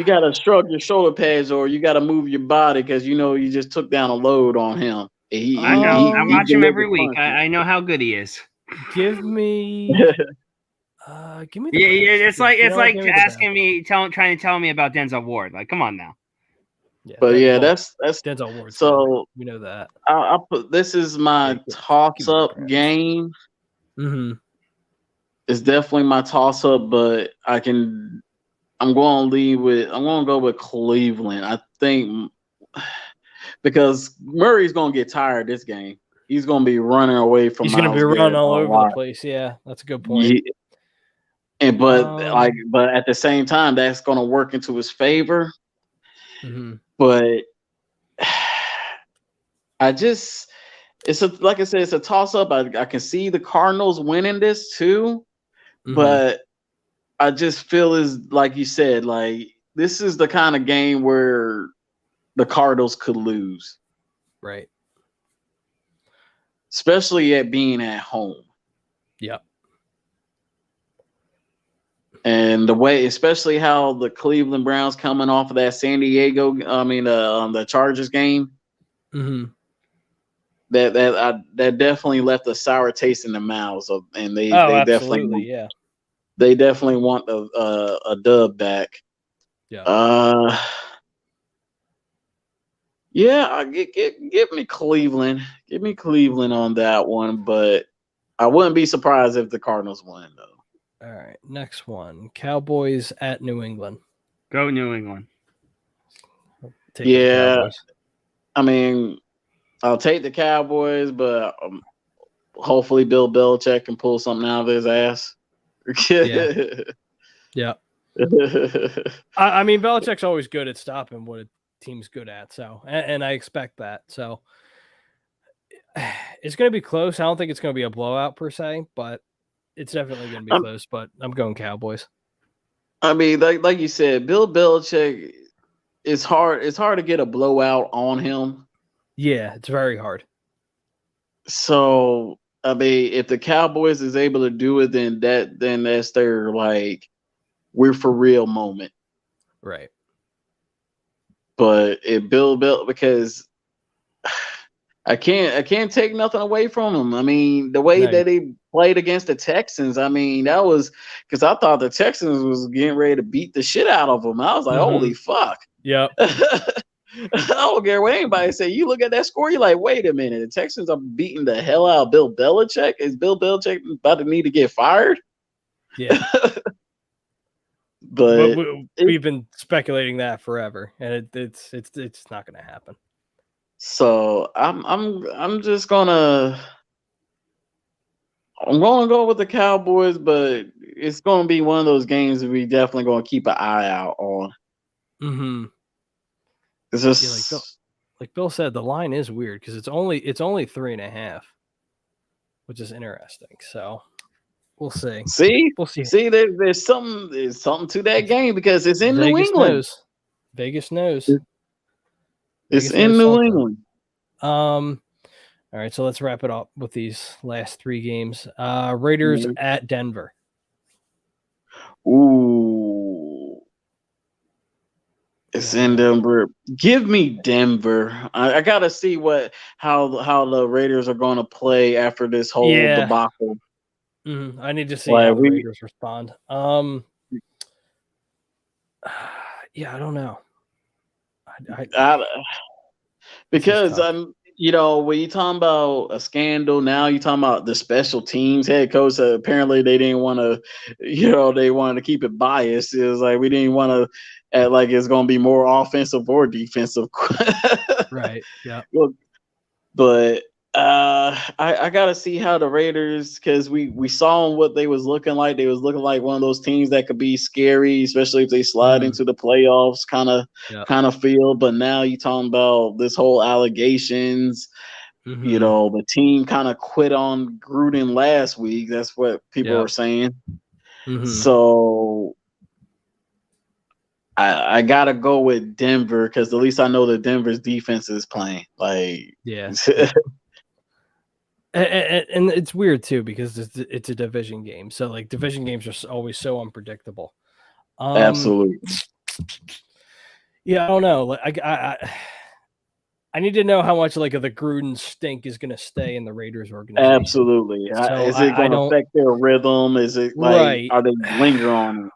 gotta shrug your shoulder pads or you gotta move your body because you just took down a load on him. I watch him every week. I know how good he is. Give me. It's like asking me, trying to tell me about Denzel Ward. Like, come on now. Yeah, but that's Denzel Ward. So we know that. I put this is my toss-up game. Mm-hmm. It's definitely my toss-up, but I'm going to go with Cleveland. I think because Murray's going to get tired this game. He's going to be running away from. He's going to be running all over the place. Yeah, that's a good point. Yeah. But at the same time, that's going to work into his favor. Mm-hmm. But like I said, it's a toss-up. I can see the Cardinals winning this too, but I just feel like you said, like this is the kind of game where the Cardinals could lose, right? Especially at being at home. Yep. And the way, especially how the Cleveland Browns coming off of that the Chargers game, that definitely left a sour taste in their mouths, and they definitely want a dub back. Yeah. Give me Cleveland. Give me Cleveland on that one, but I wouldn't be surprised if the Cardinals win though. All right, next one. Cowboys at New England. Go New England. I mean, I'll take the Cowboys, but hopefully Bill Belichick can pull something out of his ass. Yeah. I mean, Belichick's always good at stopping what a team's good at, so and I expect that. So it's going to be close. I don't think it's going to be a blowout per se, but it's definitely going to be close, but I'm going Cowboys. I mean, like you said, Bill Belichick, it's hard to get a blowout on him. Yeah, it's very hard. So, I mean, if the Cowboys is able to do it, then that's their, like, we're for real moment. Right. But if because I can't take nothing away from them. I mean, the way that they played against the Texans, I mean, that was because I thought the Texans was getting ready to beat the shit out of them. I was like, holy fuck. Yep. I don't care what anybody say. You look at that score, you're like, wait a minute. The Texans are beating the hell out of Bill Belichick. Is Bill Belichick about to need to get fired? Yeah. But we've been speculating that forever, and it's not going to happen. So I'm just gonna go with the Cowboys, but it's gonna be one of those games that we definitely gonna keep an eye out on. Mm-hmm. It's just like Bill said, the line is weird because it's only 3.5, which is interesting. So we'll see. We'll see. See, there's something to that game because it's in New England. Vegas knows. It's in New England. All right, so let's wrap it up with these last 3 games. Raiders at Denver. Ooh. It's in Denver. Give me Denver. I gotta see how the Raiders are gonna play after this whole debacle. Mm-hmm. I need to see how the Raiders respond. I don't know. Because when you're talking about a scandal, now you're talking about the special teams head coach. Apparently, they didn't want to, they wanted to keep it biased. It was like we didn't want to act like it's going to be more offensive or defensive. Right. Yeah. But I gotta see how the Raiders, because we saw what they was looking like. They was looking like one of those teams that could be scary, especially if they slide into the playoffs kind of feel. But now you're talking about this whole allegations. Mm-hmm. The team kind of quit on Gruden last week. That's what people were saying. Mm-hmm. So I gotta go with Denver because at least I know that Denver's defense is playing. And it's weird too because it's a division game. So like division games are always so unpredictable. Absolutely. Yeah, I don't know. Like I need to know how much like of the Gruden stink is going to stay in the Raiders organization. Absolutely. So is it going to affect their rhythm? Is it like are they linger on?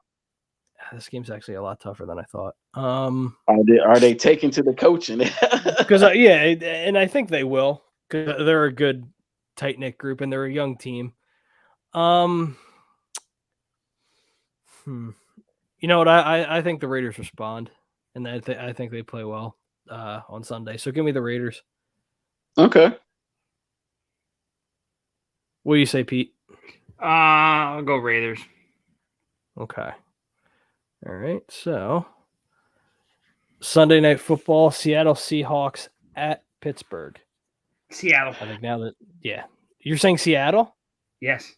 This game's actually a lot tougher than I thought. Are they taking to the coaching? Because and I think they will because they're a good tight-knit group and they're a young team. You know what? I think the Raiders respond, and I think they play well on Sunday. So give me the Raiders. Okay. What do you say, Pete? I'll go Raiders. Okay. All right. So Sunday Night Football, Seattle Seahawks at Pittsburgh. Seattle. I think now that you're saying Seattle? Yes.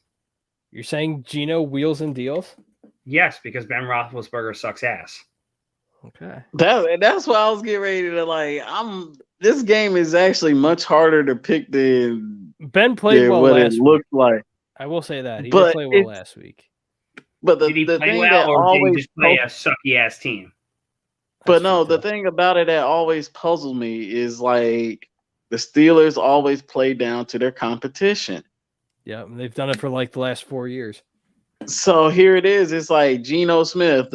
You're saying Geno wheels and deals? Yes, because Ben Roethlisberger sucks ass. Okay. That's why I was getting ready to this game is actually much harder to pick than Ben played well what last it looked week. like. I will say that. He did play well last week. But did he play well or did he just play a sucky ass team? But no, the thing about it that always puzzled me is like the Steelers always play down to their competition. Yeah, they've done it for like the last 4 years. So here it is. It's like Geno Smith.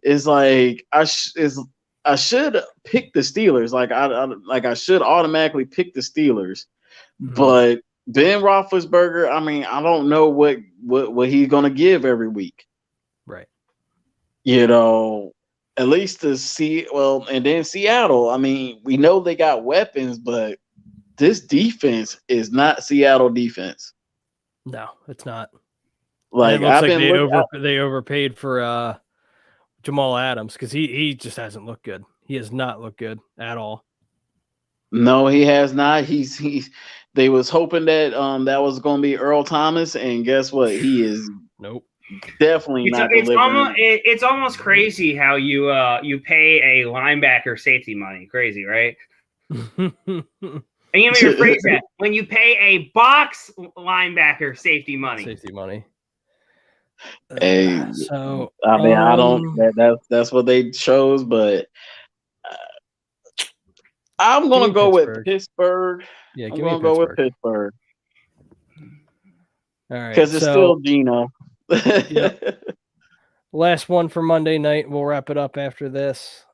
It's like I should pick the Steelers. I should automatically pick the Steelers. Mm-hmm. But Ben Roethlisberger, I mean, I don't know what he's gonna give every week. Right. At least and then Seattle. I mean, we know they got weapons, but this defense is not Seattle defense. No, it's not. Like it looks like they overpaid for Jamal Adams because he just hasn't looked good. He has not looked good at all. No, he has not. They was hoping that that was going to be Earl Thomas, and guess what? He is definitely not delivering. It's almost crazy how you pay a linebacker safety money. Crazy, right? And you may rephrase that when you pay a box linebacker safety money. Hey, so I mean, I don't. That's what they chose, but I'm going to go with Pittsburgh. Yeah, I'm going to go with Pittsburgh. All right. Because it's still Geno. Yep. Last one for Monday night. We'll wrap it up after this.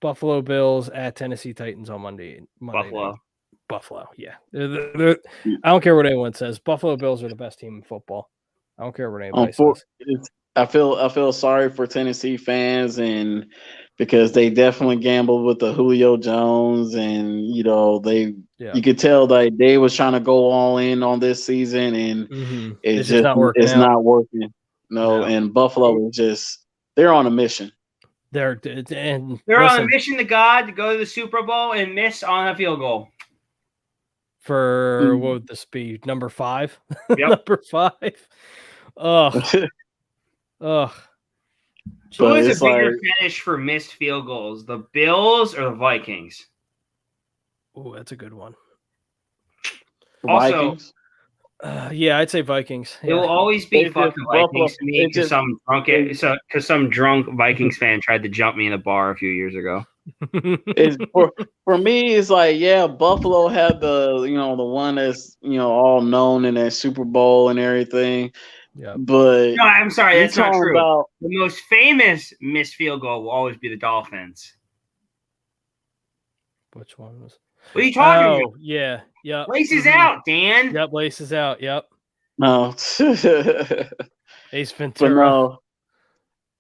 Buffalo Bills at Tennessee Titans on Monday Buffalo. night. Buffalo, yeah. I don't care what anyone says. Buffalo Bills are the best team in football. I don't care what anybody says. I feel sorry for Tennessee fans, and because they definitely gambled with the Julio Jones, and you could tell that they was trying to go all in on this season, and it's just not working. It's not working. No, and Buffalo is they're on a mission. They're on a mission to God to go to the Super Bowl and miss on a field goal. For what would this be? Number 5? Yep. Number 5. Ugh. Ugh. Who is a bigger finish for missed field goals? The Bills or the Vikings? Oh, that's a good one. Also, Vikings? Yeah, I'd say Vikings. It will always be fucking Vikings to me because some drunk Vikings fan tried to jump me in a bar a few years ago. For me, it's like, Buffalo had the one that's all known in that Super Bowl and everything. Yeah, but no, I'm sorry, that's not true. The most famous missed field goal will always be the Dolphins. Which one was? What are you talking about? Oh, yeah. Laces out, Dan. Yep, laces out. Yep. No. Ace Ventura.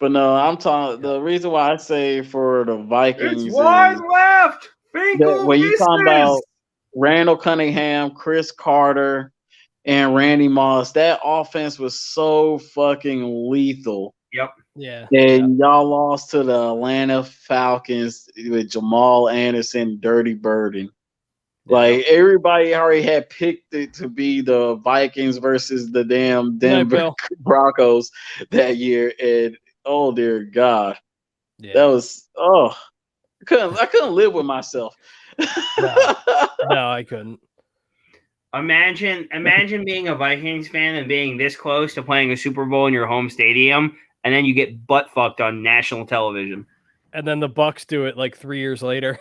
But no, I'm talking. The reason why I say for the Vikings it's wide left. When you talking about Randall Cunningham, Chris Carter, and Randy Moss, that offense was so fucking lethal. Yep. Yeah. And y'all lost to the Atlanta Falcons with Jamal Anderson, Dirty Birding. Like, everybody already had picked it to be the Vikings versus the damn Denver Broncos that year. And, oh, dear God. Yeah. That was, I couldn't live with myself. No, I couldn't. Imagine being a Vikings fan and being this close to playing a Super Bowl in your home stadium, and then you get butt fucked on national television. And then the Bucks do it like 3 years later.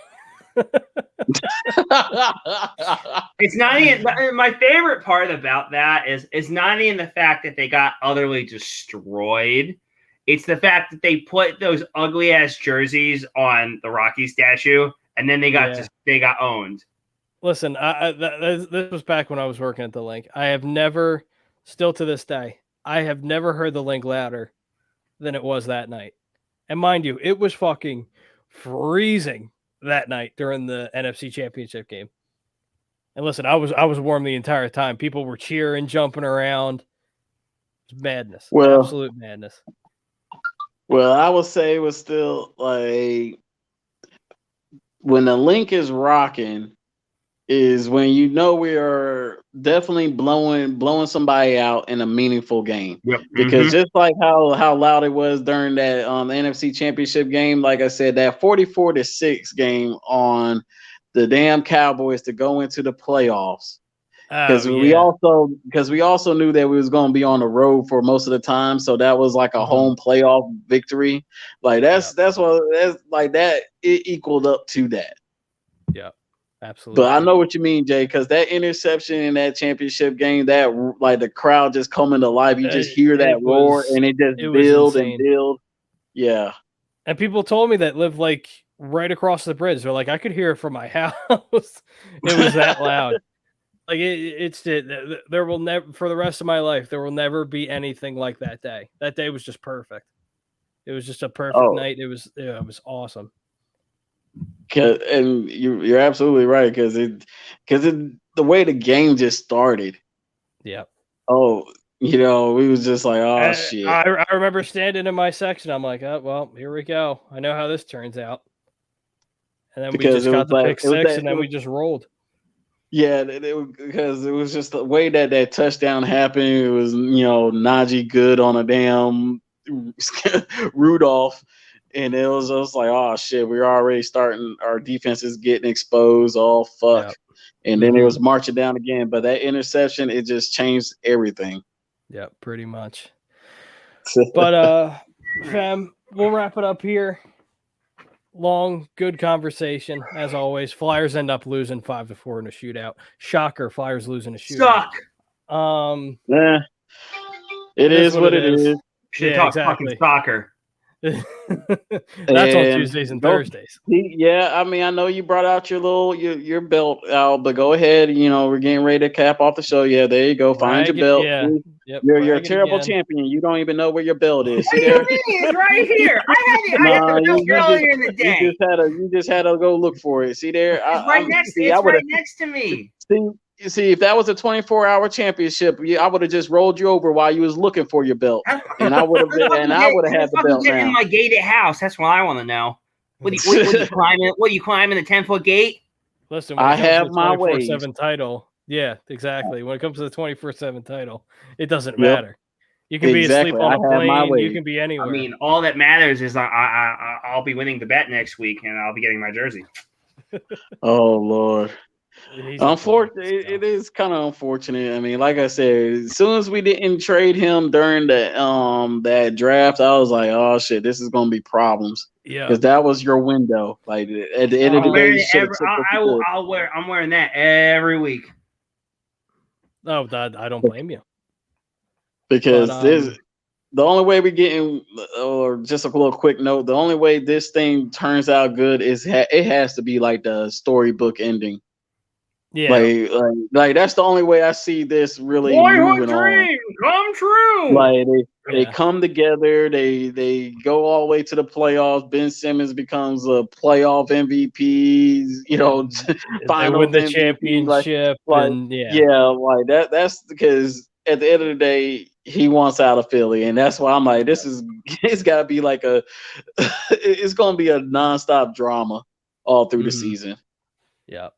It's not even my favorite part about that is not even the fact that they got utterly destroyed. It's the fact that they put those ugly ass jerseys on the Rocky statue, and then they got owned. Listen, this was back when I was working at the Link. I have never, still to this day, I have never heard the Link louder than it was that night. And mind you, it was fucking freezing that night during the NFC Championship game. And listen, I was warm the entire time. People were cheering, jumping around. It was madness. Absolute madness. Well, I would say it was still like when the Link is rocking is when we are definitely blowing somebody out in a meaningful game. Yep. Because just like how loud it was during that NFC Championship game, like I said, that 44-6 game on the damn Cowboys to go into the playoffs. Because we also knew that we was going to be on the road for most of the time, so that was like a home playoff victory. Like it equaled up to that. Yeah. Absolutely. But I know what you mean, Jay, because that interception in that championship game, that like the crowd just coming to life. You just hear that roar, and it just build and build. Yeah. And people told me that lived like right across the bridge. They're like, I could hear it from my house. It was that loud. Like there will never, for the rest of my life, there will never be anything like that day. That day was just perfect. It was just a perfect night. It was awesome. And you're absolutely right because the way the game just started. Yeah. We was just like, shit. I remember standing in my section. I'm like, oh well, here we go. I know how this turns out. And then we just got the pick six, and then we just rolled. Yeah, because it was just the way that touchdown happened. It was Najee good on a damn Rudolph. And it was just like, oh shit, we're already starting. Our defense is getting exposed. Oh fuck! Yep. And then it was marching down again. But that interception, it just changed everything. Yeah, pretty much. But fam, we'll wrap it up here. long, good conversation as always. Flyers end up losing 5-4 in a shootout. Shocker, Flyers losing a shootout. Suck. Yeah, it is what it is. Should talk fucking soccer. That's on Tuesdays and Thursdays. Yeah, I mean, I know you brought out your belt out, but go ahead. We're getting ready to cap off the show. Yeah, there you go. Find your belt. Yeah. Yep, you're a terrible champion. You don't even know where your belt is. What do you mean? It's right here. I had the belt earlier in the day. You just had to go look for it. See there? It's right next to me. See, if that was a 24-hour championship, I would have just rolled you over while you was looking for your belt, and I would have had the belt now. In my gated house, that's what I want to know. What do you climbing? What are you climbing the 10-foot gate? Listen, I have my way. 24/7 title. Yeah, exactly. When it comes to the 24/7 title, it doesn't matter. You can be asleep on a plane. You can be anywhere. I mean, all that matters is I'll be winning the bet next week, and I'll be getting my jersey. Oh Lord. Unfortunately, it is kind of unfortunate. I mean, like I said, as soon as we didn't trade him during that draft, I was like, oh shit, this is gonna be problems. Yeah, because that was your window. Like at the end of the day, I'm wearing that every week. Oh, I don't blame you. Because the only way we're getting, or just a little quick note, the only way this thing turns out good is it has to be like the storybook ending. Yeah, like that's the only way I see this really moving on. Come true. Like they come together, they go all the way to the playoffs. Ben Simmons becomes a playoff MVP. They win the championship. Like that's because at the end of the day, he wants out of Philly, and that's why I'm like, it's got to be like it's going to be a nonstop drama all through the season. Yeah.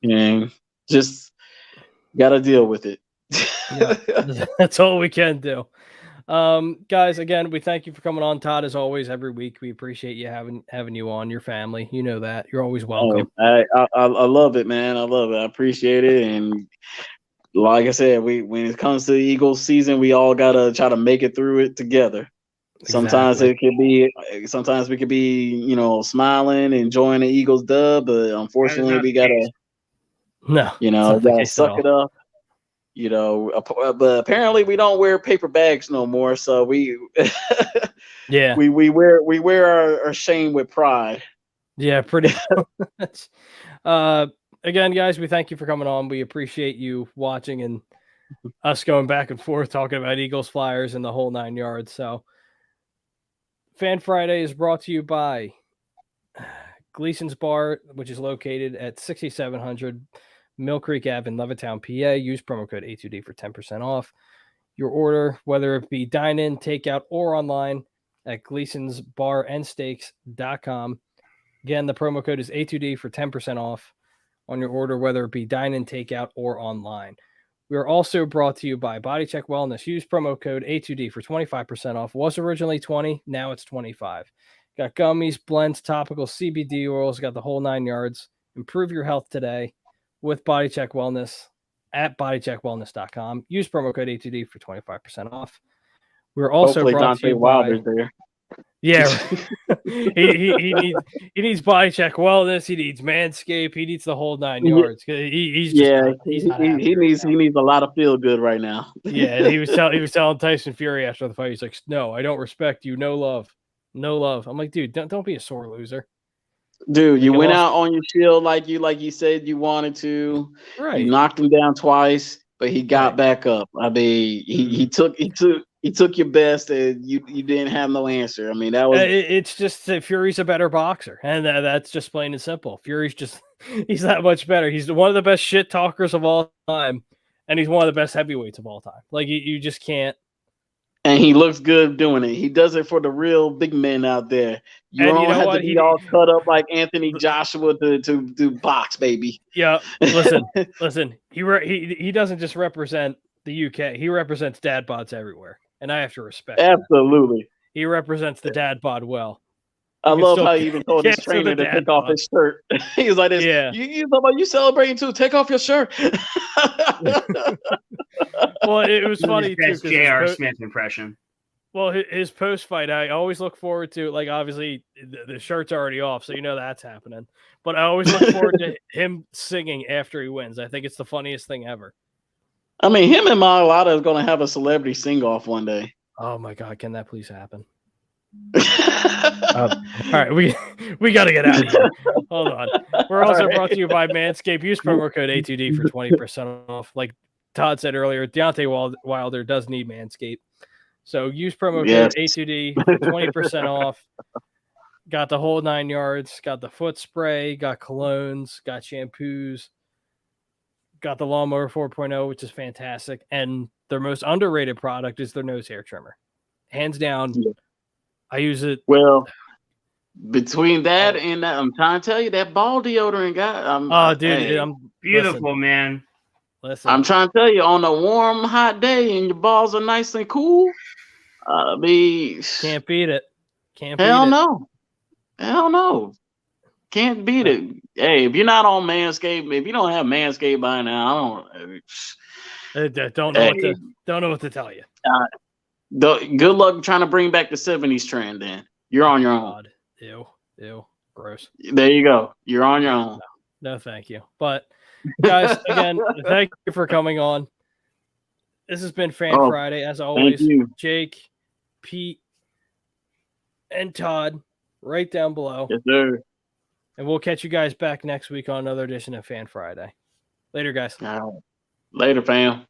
And just got to deal with it. That's all we can do. Guys, again, we thank you for coming on, Todd, as always, every week. We appreciate you having you on, your family. You know that. You're always welcome. I love it, man. I love it. I appreciate it. And like I said, when it comes to the Eagles season, we all got to try to make it through it together. Sometimes we could be, smiling, enjoying the Eagles dub, but unfortunately we gotta suck it up. But apparently we don't wear paper bags no more, so we we wear our shame with pride. Yeah, pretty much. Again, guys, we thank you for coming on. We appreciate you watching and us going back and forth talking about Eagles, Flyers, and the whole 9 yards. So Fan Friday is brought to you by Gleason's Bar, which is located at 6700 Mill Creek Ave in Levittown, PA. Use promo code A2D for 10% off your order, whether it be dine-in, takeout, or online at Gleason'sBarandSteaks.com. Again, the promo code is A2D for 10% off on your order, whether it be dine-in, takeout, or online. We are also brought to you by Body Check Wellness. Use promo code A2D for 25% off. Was originally 20, now it's 25. Got gummies, blends, topical CBD oils, got the whole 9 yards. Improve your health today with Body Check Wellness at bodycheckwellness.com. Use promo code A2D for 25% off. We're also hopefully brought to you Wilder's by... there. Yeah, he needs Body Check Wellness. He needs Manscaped. He needs the whole 9 yards. He needs a lot of feel good right now. Yeah, and he was telling Tyson Fury after the fight, he's like, "No, I don't respect you. No love. I'm like, dude, don't be a sore loser. Dude, you went out on your shield like you said you wanted to. Right, you knocked him down twice, but he got back up. I mean, he took your best, and you didn't have no answer. I mean, that was. It's just that Fury's a better boxer, and that's just plain and simple. Fury's he's that much better. He's one of the best shit talkers of all time, and he's one of the best heavyweights of all time. Like you just can't. And he looks good doing it. He does it for the real big men out there. You don't have to be all cut up like Anthony Joshua to box, baby. Yeah, listen. He doesn't just represent the UK. He represents dad bods everywhere. And I have to respect absolutely. That. He represents the dad bod well. I love how he even told his trainer to take off his shirt. He was like this. Yeah. You celebrating too. Take off your shirt. Well, it was funny too. J.R. Smith impression. Well, his post fight, I always look forward to. Like, obviously, the shirt's already off, so you know that's happening. But I always look forward to him singing after he wins. I think it's the funniest thing ever. I mean, him and Magalata is going to have a celebrity sing-off one day. Oh my God, can that please happen? All right, we got to get out of here. Hold on. We're also brought to you by Manscaped. Use promo code A2D for 20% off. Like Todd said earlier, Deontay Wilder does need Manscaped. So use promo code A2D for 20% off. Got the whole 9 yards. Got the foot spray. Got colognes. Got shampoos. Got the lawnmower 4.0, which is fantastic. And their most underrated product is their nose hair trimmer. Hands down. Yeah. I use it. Well, between that and that, I'm trying to tell you that ball deodorant guy. I'm beautiful, man. Listen, I'm trying to tell you, on a warm, hot day, and your balls are nice and cool. Can't beat it. Can't beat it. Hell no. Can't beat it. Hey, if you're not on Manscaped, if you don't have Manscaped by now, don't know what to tell you. Good luck trying to bring back the 70s trend. Then you're on your own. Ew, gross. There you go. You're on your own. No, thank you. But guys, again, thank you for coming on. This has been Fan Friday, as always. Thank you. Jake, Pete, and Todd, right down below. Yes, sir. And we'll catch you guys back next week on another edition of Fan Friday. Later, guys. Later, fam.